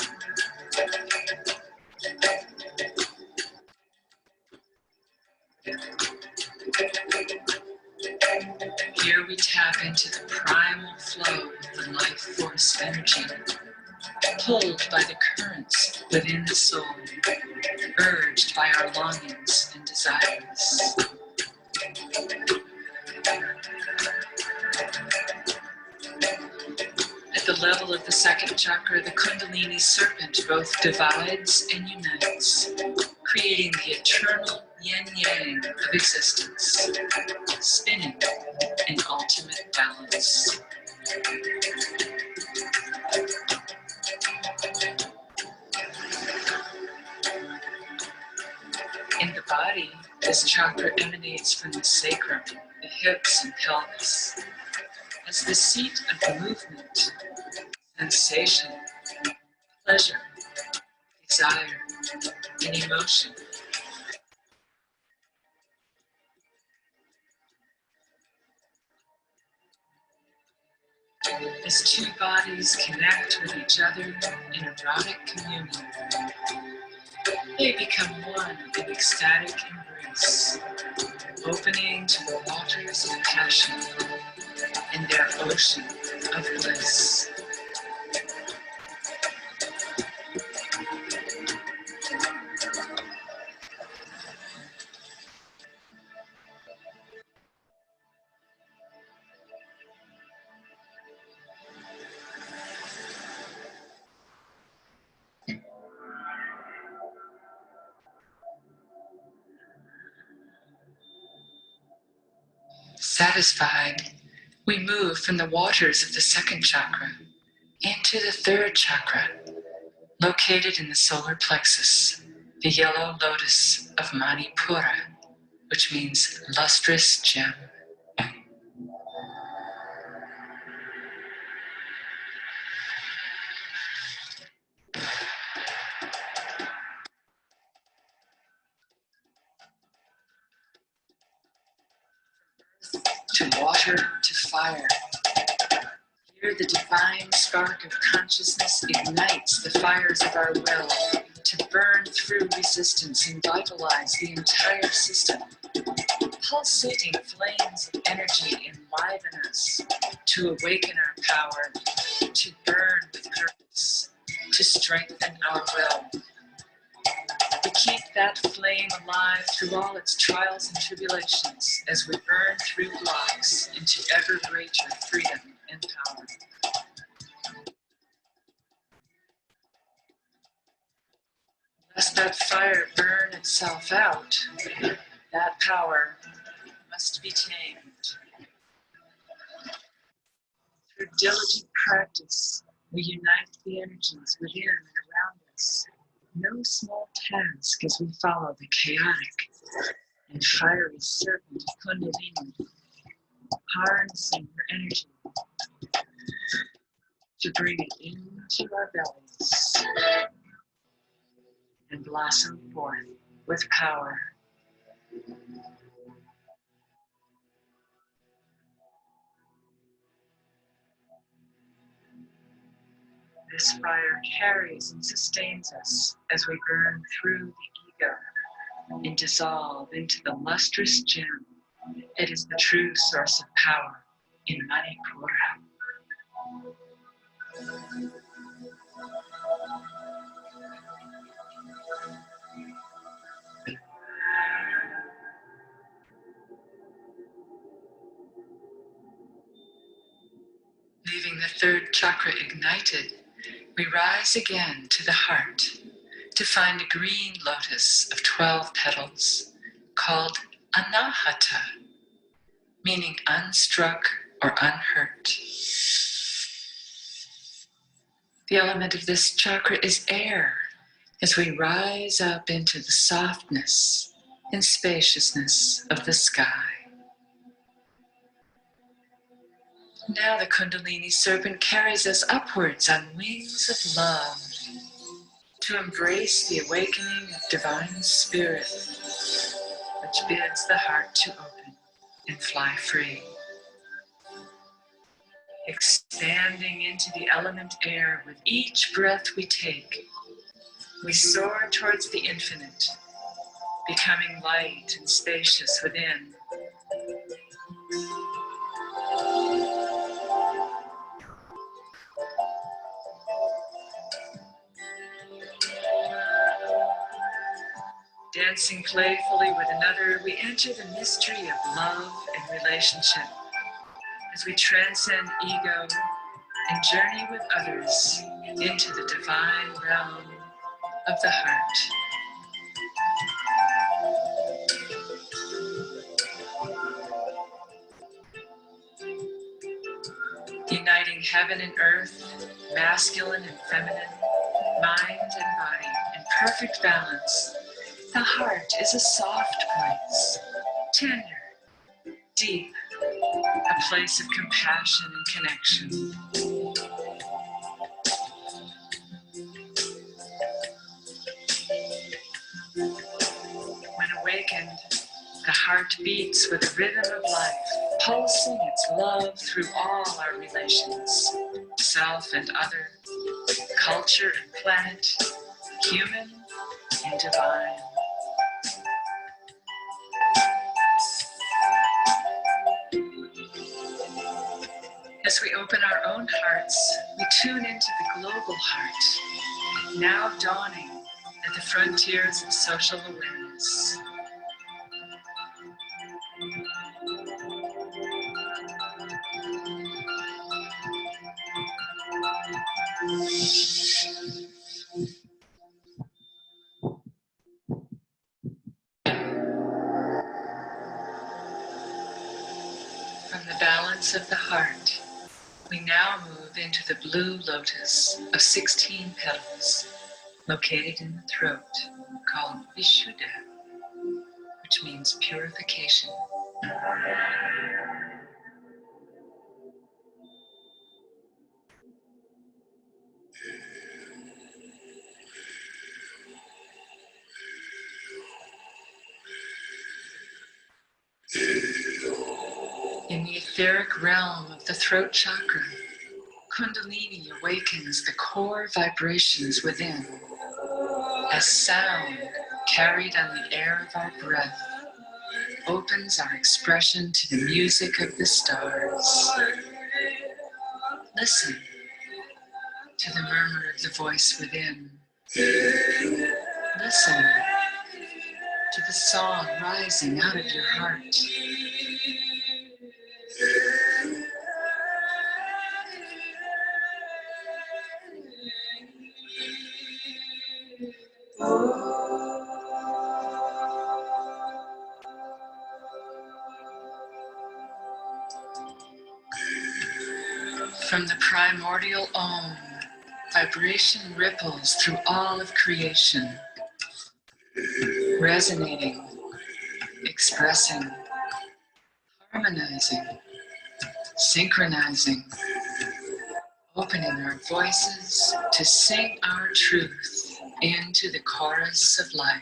Here we tap into the primal flow of the life force energy, pulled by the currents within the soul, urged by our longings and desires. At the level of the second chakra, the Kundalini serpent both divides and unites, creating the eternal yin-yang of existence, spinning in ultimate balance. In the body, this chakra emanates from the sacrum, the hips and pelvis, as the seat of the movement, sensation, pleasure, desire, and emotion. As two bodies connect with each other in erotic communion, they become one in ecstatic embrace, opening to the waters of passion in their ocean of bliss. Satisfied, we move from the waters of the second chakra into the third chakra, located in the solar plexus, the yellow lotus of Manipura, which means lustrous gem. To water to fire. Here the divine spark of consciousness ignites the fires of our will to burn through resistance and vitalize the entire system. Pulsating flames of energy enliven us to awaken our power, to burn with purpose, to strengthen our will. We keep that flame alive through all its trials and tribulations as we burn through blocks into ever greater freedom and power. Lest that fire burn itself out, that power must be tamed. Through diligent practice, we unite the energies within and around us. No small task as we follow the chaotic and fiery serpent of Kundalini, harnessing her energy to bring it into our bellies and blossom forth with power. This fire carries and sustains us as we burn through the ego and dissolve into the lustrous gem. It is the true source of power in Manipura. Leaving the third chakra ignited, we rise again to the heart to find a green lotus of 12 petals called Anahata, meaning unstruck or unhurt. The element of this chakra is air as we rise up into the softness and spaciousness of the sky. Now the Kundalini serpent carries us upwards on wings of love to embrace the awakening of divine spirit, which bids the heart to open and fly free. Expanding into the element air with each breath we take, we soar towards the infinite, becoming light and spacious within. Dancing playfully with another, we enter the mystery of love and relationship as we transcend ego and journey with others into the divine realm of the heart. Uniting heaven and earth, masculine and feminine, mind and body in perfect balance, the heart is a soft place, tender, deep, a place of compassion and connection. When awakened, the heart beats with the rhythm of life, pulsing its love through all our relations, self and other, culture and planet, human and divine. As we open our own hearts, we tune into the global heart, now dawning at the frontiers of social awareness. From the balance of the heart, we now move into the blue lotus of 16 petals, located in the throat, called Vishuddha, which means purification. In the etheric realm of the throat chakra, Kundalini awakens the core vibrations within, as sound carried on the air of our breath opens our expression to the music of the stars. Listen to the murmur of the voice within. Listen to the song rising out of your heart. From the primordial Om, vibration ripples through all of creation, resonating, expressing, harmonizing, synchronizing, opening our voices to sing our truth into the chorus of life.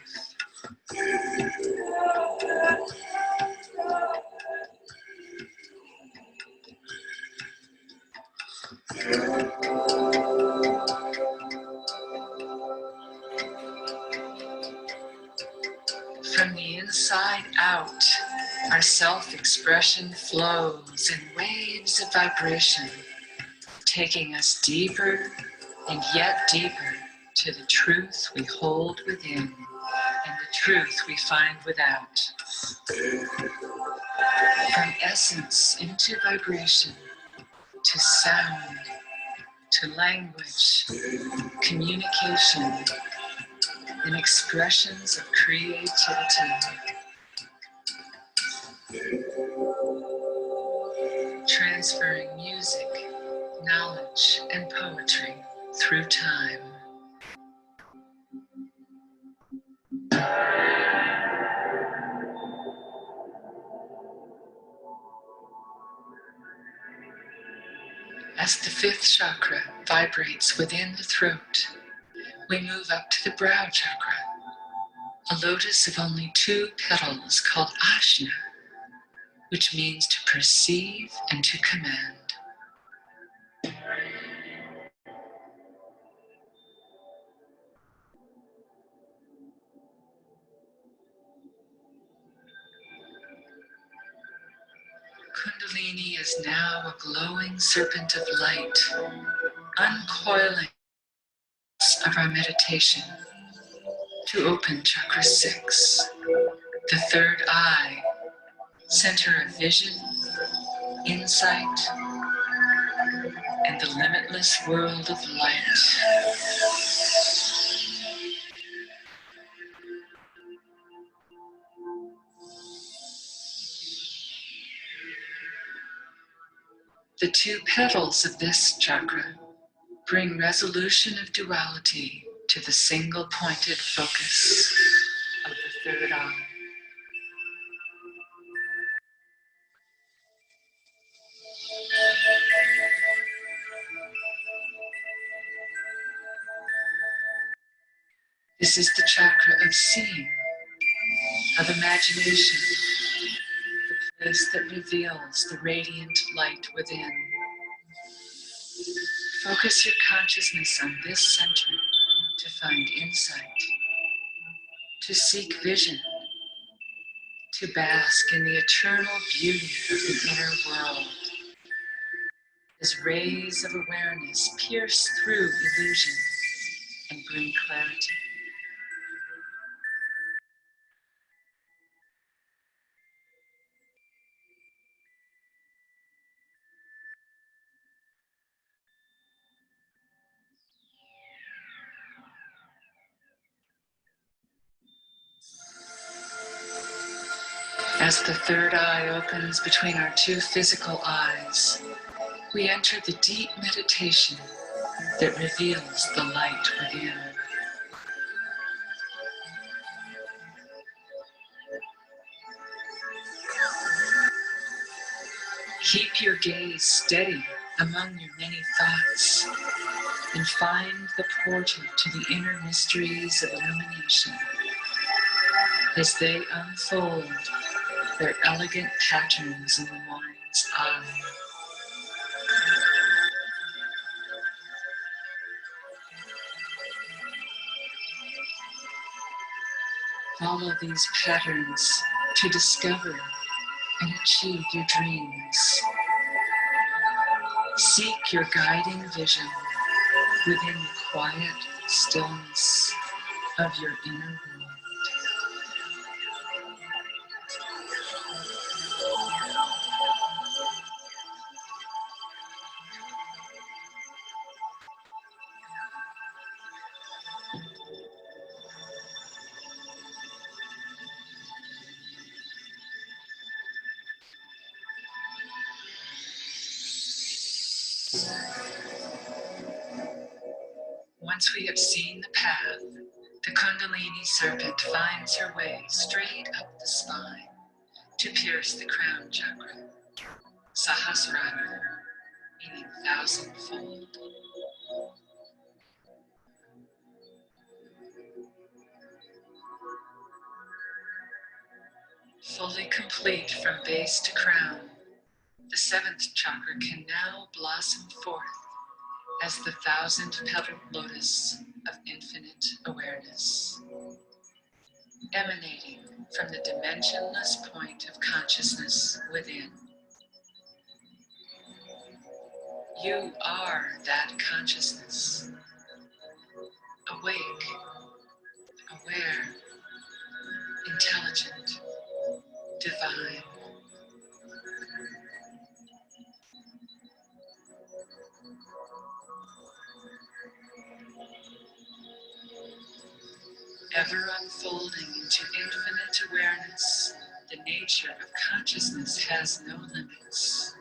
From the inside out, our self-expression flows in waves of vibration, taking us deeper and yet deeper to the truth we hold within and the truth we find without. From essence into vibration, to sound, to language, communication, and expressions of creativity. Transferring music, knowledge, and poetry through time. As the fifth chakra vibrates within the throat, we move up to the brow chakra, a lotus of only 2 petals called Ajna, which means to perceive and to command. Kundalini is now a glowing serpent of light, uncoiling of our meditation to open chakra 6, the third eye, center of vision, insight, and the limitless world of light. The 2 petals of this chakra bring resolution of duality to the single pointed focus of the third eye. This is the chakra of seeing, of imagination, the place that reveals the radiant light within. Focus your consciousness on this center to find insight, to seek vision, to bask in the eternal beauty of the inner world. As rays of awareness pierce through illusion and bring clarity. As the third eye opens between our 2 physical eyes, we enter the deep meditation that reveals the light within. Keep your gaze steady among your many thoughts and find the portal to the inner mysteries of illumination as they unfold their elegant patterns in the mind's eye. Follow these patterns to discover and achieve your dreams. Seek your guiding vision within the quiet stillness of your inner world. Once we have seen the path, the Kundalini serpent finds her way straight up the spine to pierce the crown chakra, Sahasrara, meaning thousandfold. Fully complete from base to crown, the 7th chakra can now blossom forth as the 1,000-petaled lotus of infinite awareness, emanating from the dimensionless point of consciousness within. You are that consciousness, awake, aware, intelligent, divine. Ever unfolding into infinite awareness, the nature of consciousness has no limits.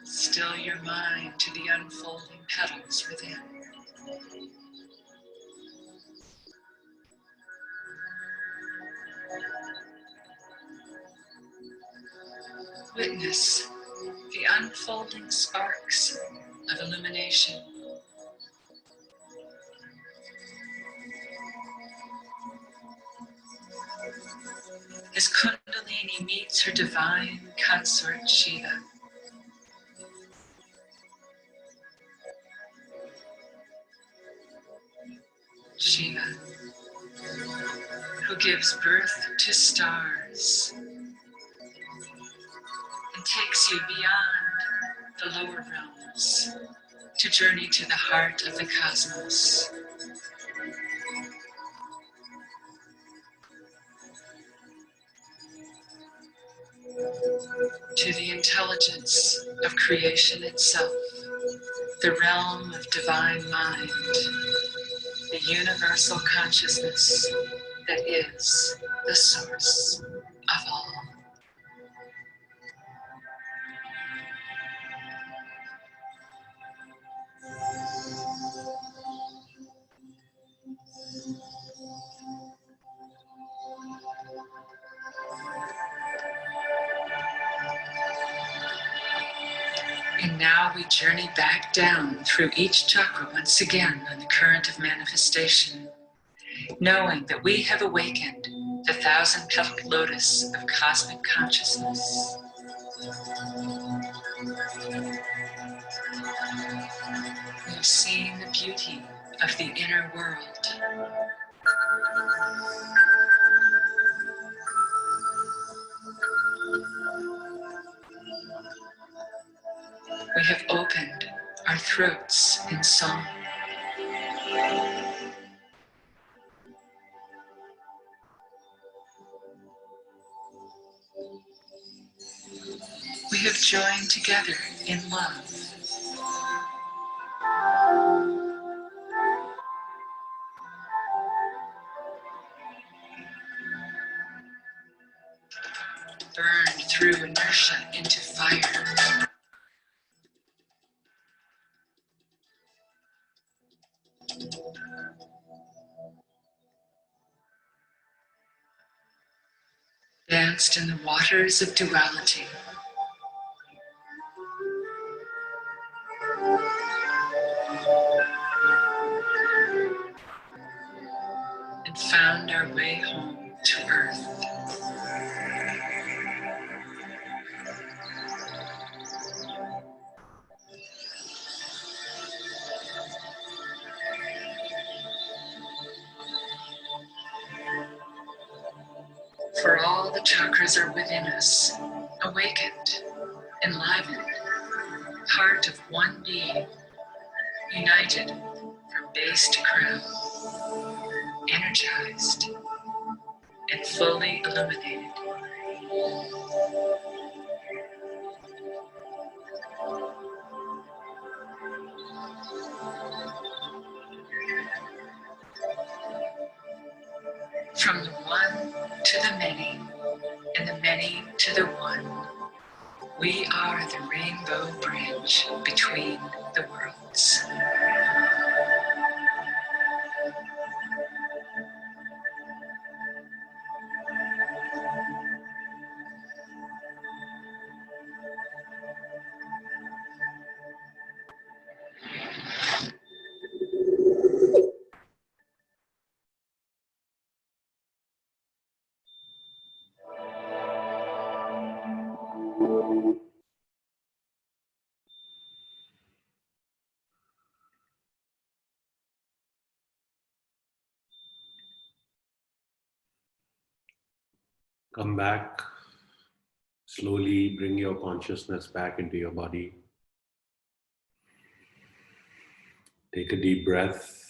Still your mind to the unfolding petals within. Witness the unfolding sparks of illumination. As Kundalini meets her divine consort Shiva. Shiva, who gives birth to stars and takes you beyond the lower realms to journey to the heart of the cosmos. To the intelligence of creation itself, the realm of divine mind, the universal consciousness that is the source of all. And now we journey back down through each chakra once again on the current of manifestation, knowing that we have awakened the 1,000-petaled lotus of cosmic consciousness. We have seen the beauty of the inner world. We have opened our throats in song. We have joined together in love. Burned through inertia into fire. Danced in the waters of duality. And found our way home to earth. For all the chakras are within us, awakened, enlivened, part of one being, united from base to crown, energized and fully illuminated. From the one to the many, and the many to the one, we are the rainbow bridge between the worlds. Come back. Slowly bring your consciousness back into your body. Take a deep breath.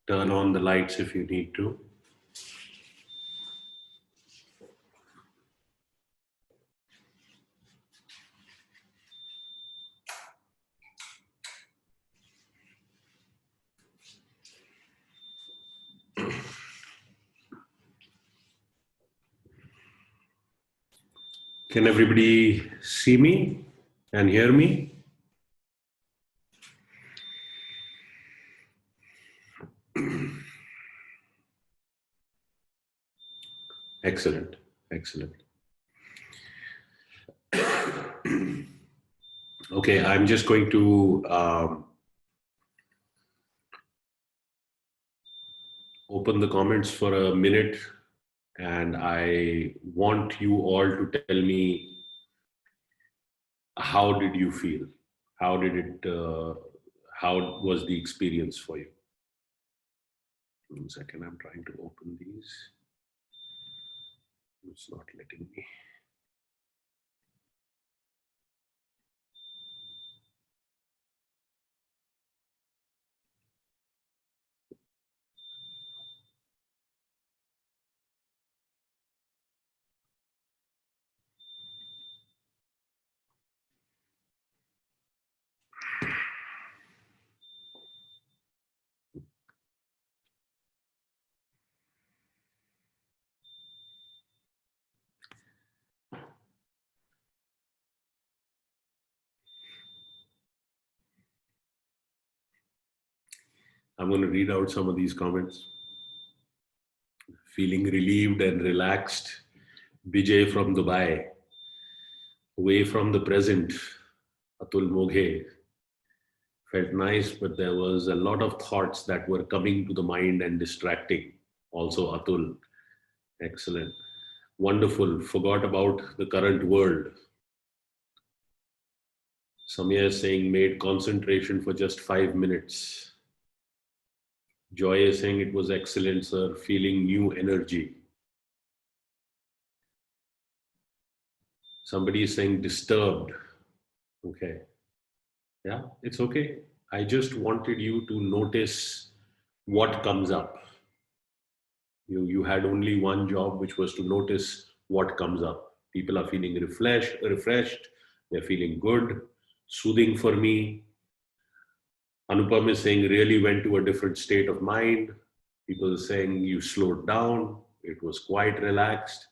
Turn on the lights if you need to. Can everybody see me and hear me? Excellent, excellent. Okay, I'm just going to open the comments for a minute, and I want you all to tell me, how did you feel? How did it? How was the experience for you? 1 second, I'm trying to open these. It's not letting me. I'm going to read out some of these comments. Feeling relieved and relaxed. Bijay from Dubai. Away from the present. Atul Moghe. Felt nice, but there was a lot of thoughts that were coming to the mind and distracting. Also, Atul. Excellent. Wonderful. Forgot about the current world. Samya is saying made concentration for just 5 minutes. Joy is saying it was excellent, sir. Feeling new energy. Somebody is saying disturbed. Okay. Yeah, it's okay. I just wanted you to notice what comes up. You had only one job, which was to notice what comes up. People are feeling refreshed. They're feeling good, soothing for me. Anupam is saying really went to a different state of mind. People are saying you slowed down. It was quite relaxed.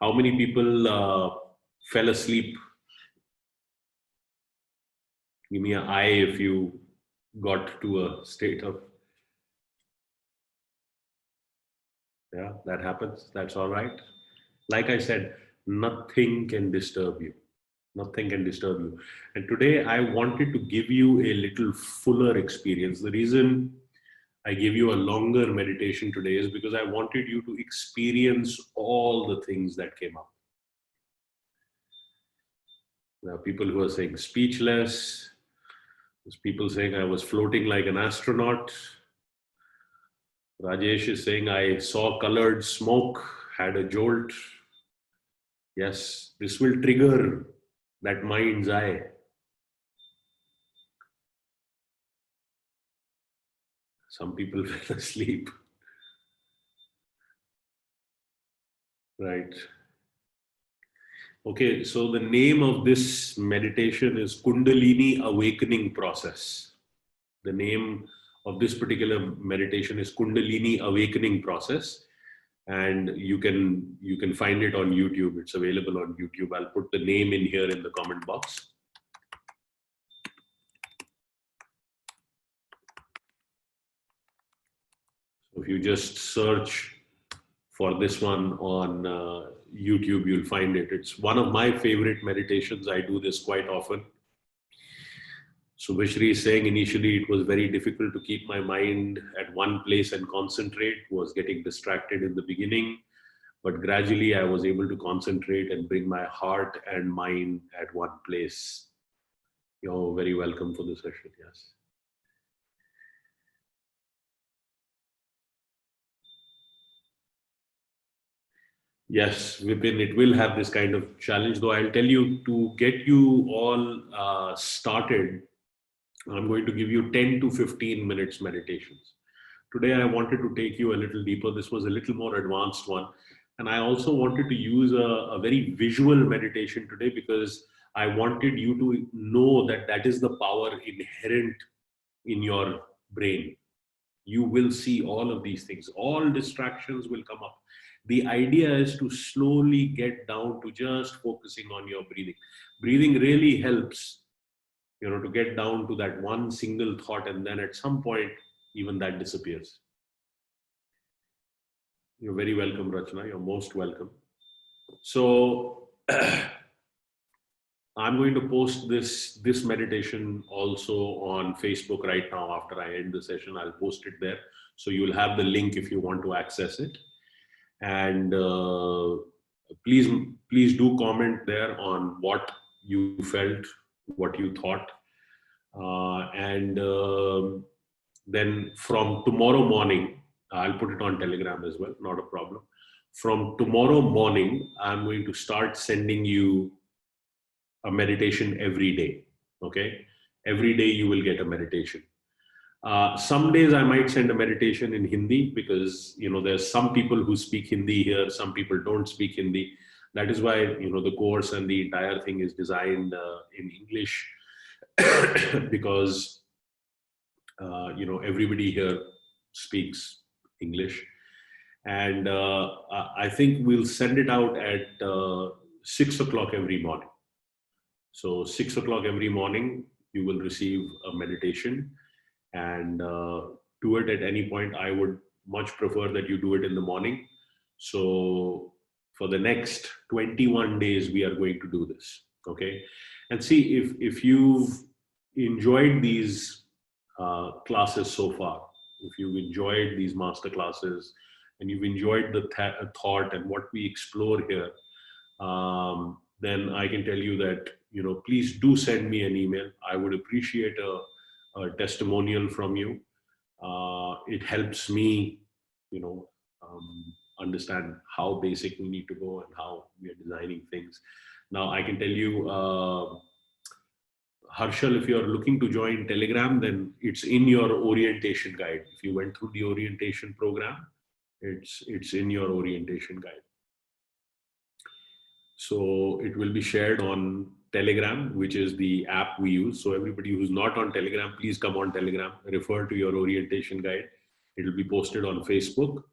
How many people fell asleep? Give me an eye if you got to a state of, yeah, that happens. That's all right. Like I said, nothing can disturb you. Nothing can disturb you. And today I wanted to give you a little fuller experience. The reason I gave you a longer meditation today is because I wanted you to experience all the things that came up. There are people who are saying speechless. There's people saying I was floating like an astronaut. Rajesh is saying I saw colored smoke, had a jolt. Yes, this will trigger that mind's eye. Some people fell asleep. Right. Okay, so the name of this meditation is Kundalini Awakening Process. The name of this particular meditation is Kundalini Awakening Process, and you can find it on YouTube. It's available on YouTube. I'll put the name in here in the comment box. So if you just search for this one on YouTube, you'll find it. It's one of my favorite meditations. I do this quite often. Subhashri is saying initially it was very difficult to keep my mind at one place and concentrate, was getting distracted in the beginning, but gradually I was able to concentrate and bring my heart and mind at one place. You're very welcome for the session, yes. Yes, Vipin, it will have this kind of challenge, though I'll tell you to get you all started, I'm going to give you 10 to 15 minutes meditations. Today, I wanted to take you a little deeper. This was a little more advanced one. And I also wanted to use a very visual meditation today because I wanted you to know that that is the power inherent in your brain. You will see all of these things. All distractions will come up. The idea is to slowly get down to just focusing on your breathing. Breathing really helps, to get down to that one single thought, and then at some point, even that disappears. You're very welcome, Rachna. You're most welcome. So, I'm going to post this meditation also on Facebook right now. After I end the session, I'll post it there, so you'll have the link if you want to access it. And please do comment there on what you felt, what you thought, and then from tomorrow morning, I'll put it on Telegram as well, not a problem. From tomorrow morning, I'm going to start sending you a meditation every day. Okay, every day you will get a meditation. Some days I might send a meditation in Hindi, because there's some people who speak Hindi here, some people don't speak Hindi. That is why the course and the entire thing is designed in English, because everybody here speaks English. And I think we'll send it out at 6 o'clock every morning. So 6 o'clock every morning, you will receive a meditation, and do it at any point. I would much prefer that you do it in the morning. So for the next 21 days, we are going to do this. Okay. And see, if you've enjoyed these classes so far, if you've enjoyed these master classes, and you've enjoyed the thought and what we explore here, then I can tell you that, please do send me an email. I would appreciate a testimonial from you. It helps me, understand how basic we need to go and how we are designing things. Now, I can tell you, Harshal, if you're looking to join Telegram, then it's in your orientation guide. If you went through the orientation program, it's in your orientation guide. So it will be shared on Telegram, which is the app we use. So everybody who's not on Telegram, please come on Telegram, refer to your orientation guide. It will be posted on Facebook.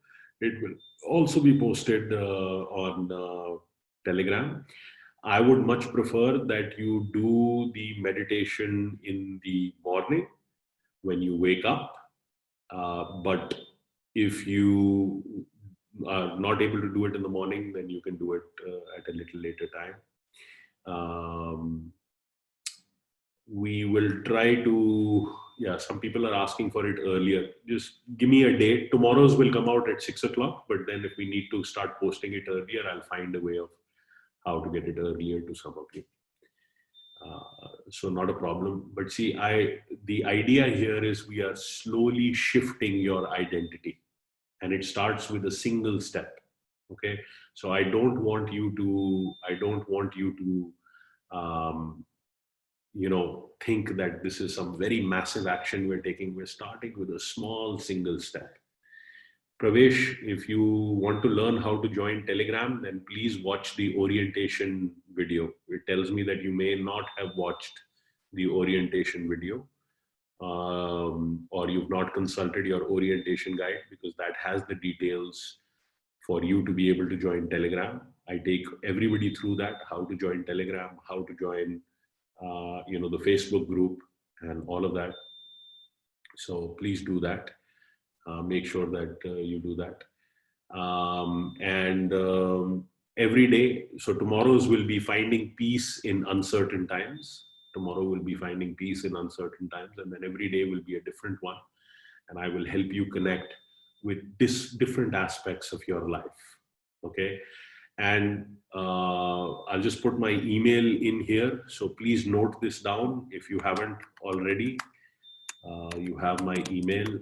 It will also be posted on Telegram. I would much prefer that you do the meditation in the morning when you wake up. But if you are not able to do it in the morning, then you can do it at a little later time. We will try to, some people are asking for it earlier. Just give me a date. Tomorrow's will come out at 6 o'clock, but then if we need to start posting it earlier, I'll find a way of how to get it earlier to some of you. So not a problem. But see, the idea here is we are slowly shifting your identity, and it starts with a single step. Okay, so I don't want you to think that this is some very massive action we're taking. We're starting with a small single step. Pravesh, if you want to learn how to join Telegram, then please watch the orientation video. It tells me that you may not have watched the orientation video, or you've not consulted your orientation guide, because that has the details for you to be able to join Telegram. I take everybody through that, how to join Telegram, how to join the Facebook group and all of that. So please do that. Make sure that you do that. Every day, so tomorrow's will be finding peace in uncertain times. Tomorrow will be finding peace in uncertain times, and then every day will be a different one. And I will help you connect with different aspects of your life. Okay. And I'll just put my email in here. So please note this down if you haven't already. You have my email.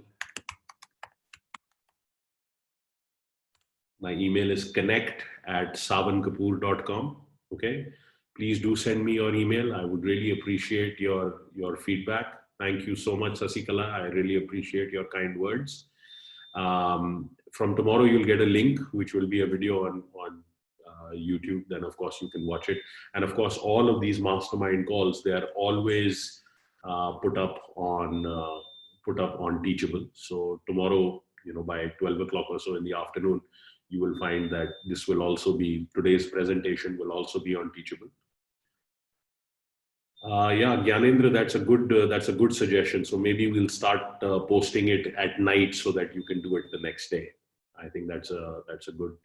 My email is connect@savankapoor.com. Okay. Please do send me your email. I would really appreciate your feedback. Thank you so much, Sasikala. I really appreciate your kind words. From tomorrow, you'll get a link, which will be a video on YouTube. Then, of course, you can watch it. And of course, all of these mastermind calls, they are always put up on Teachable. So tomorrow, by 12 o'clock or so in the afternoon, you will find that this will also be, today's presentation will also be on Teachable. Gyanendra, that's a good suggestion. So maybe we'll start posting it at night so that you can do it the next day. I think that's a good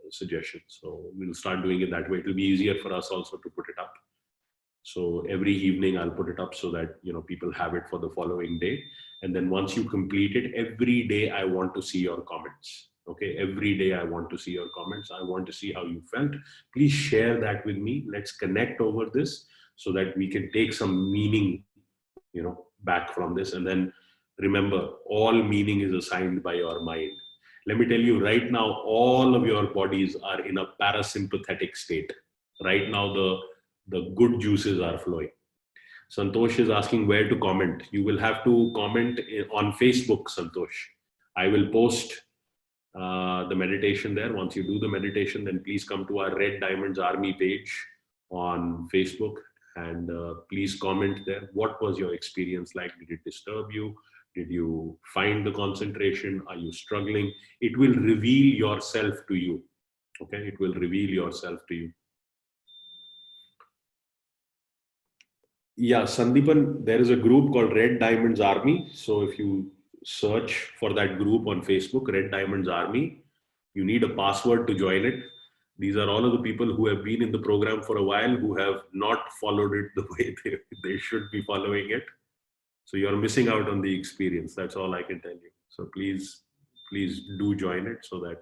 suggestion. So we'll start doing it that way. It'll be easier for us also to put it up. So every evening I'll put it up so that, you know, people have it for the following day. And then once you complete it, every day I want to see your comments. Okay, every day I want to see your comments. I want to see how you felt. Please share that with me. Let's connect over this so that we can take some meaning, you know, back from this. And then remember, all meaning is assigned by your mind. Let me tell you right now, all of your bodies are in a parasympathetic state. Right now, the good juices are flowing. Santosh is asking where to comment. You will have to comment on Facebook, Santosh. I will post the meditation there. Once you do the meditation, then please come to our Red Diamonds Army page on Facebook and please comment there. What was your experience like? Did it disturb you? Did you find the concentration? Are you struggling? It will reveal yourself to you. Okay, it will reveal yourself to you. Yeah, Sandeepan, there is a group called Red Diamonds Army. So if you search for that group on Facebook, Red Diamonds Army, you need a password to join it. These are all of the people who have been in the program for a while, who have not followed it the way they should be following it. So you're missing out on the experience. That's all I can tell you. So please do join it so that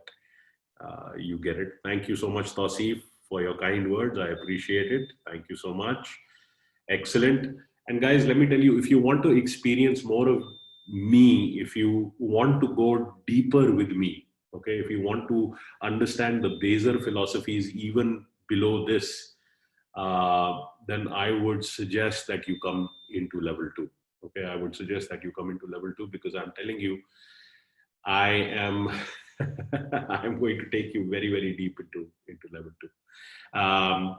you get it. Thank you so much, Tausif, for your kind words. I appreciate it. Thank you so much. Excellent. And guys, let me tell you, if you want to experience more of me, if you want to go deeper with me, okay, if you want to understand the baser philosophies even below this, then I would suggest that you come into level 2. Okay, I would suggest that you come into level 2 because I'm telling you, I am I'm going to take you very, very deep into level 2.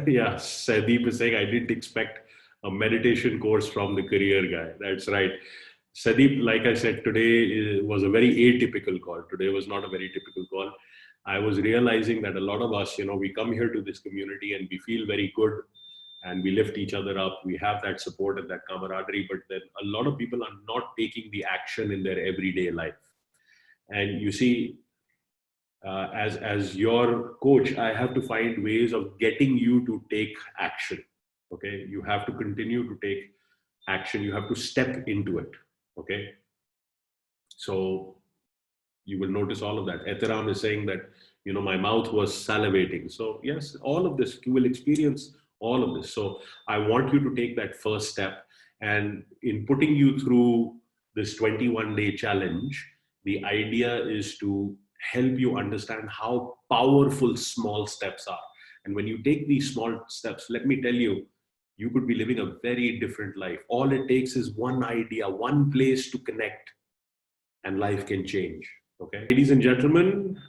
Yeah, Sadeep is saying, I didn't expect a meditation course from the career guy. That's right. Sadeep, like I said, today was a very atypical call. Today was not a very typical call. I was realizing that a lot of us, you know, we come here to this community and we feel very good and we lift each other up. We have that support and that camaraderie, but then a lot of people are not taking the action in their everyday life. And you see, as your coach, I have to find ways of getting you to take action. Okay, you have to continue to take action. You have to step into it. Okay, so you will notice all of that. Etheram is saying that, you know, my mouth was salivating. So yes, all of this, you will experience all of this. So I want you to take that first step. And in putting you through this 21-day challenge, the idea is to help you understand how powerful small steps are. And when you take these small steps, let me tell you, you could be living a very different life. All it takes is one idea, one place to connect, and life can change. Okay, ladies and gentlemen,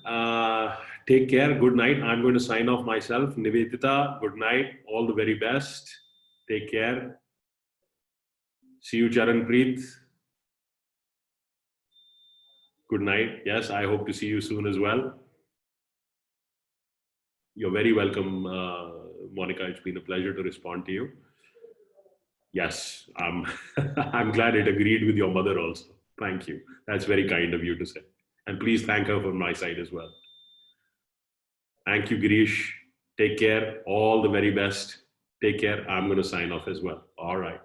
take care. Good night. I'm going to sign off myself. Nivedita, good night. All the very best. Take care. See you, Charanpreet. Good night. Yes, I hope to see you soon as well. You're very welcome, Monica. It's been a pleasure to respond to you. Yes, I'm glad it agreed with your mother also. Thank you. That's very kind of you to say. And please thank her from my side as well. Thank you, Girish. Take care. All the very best. Take care. I'm going to sign off as well. All right.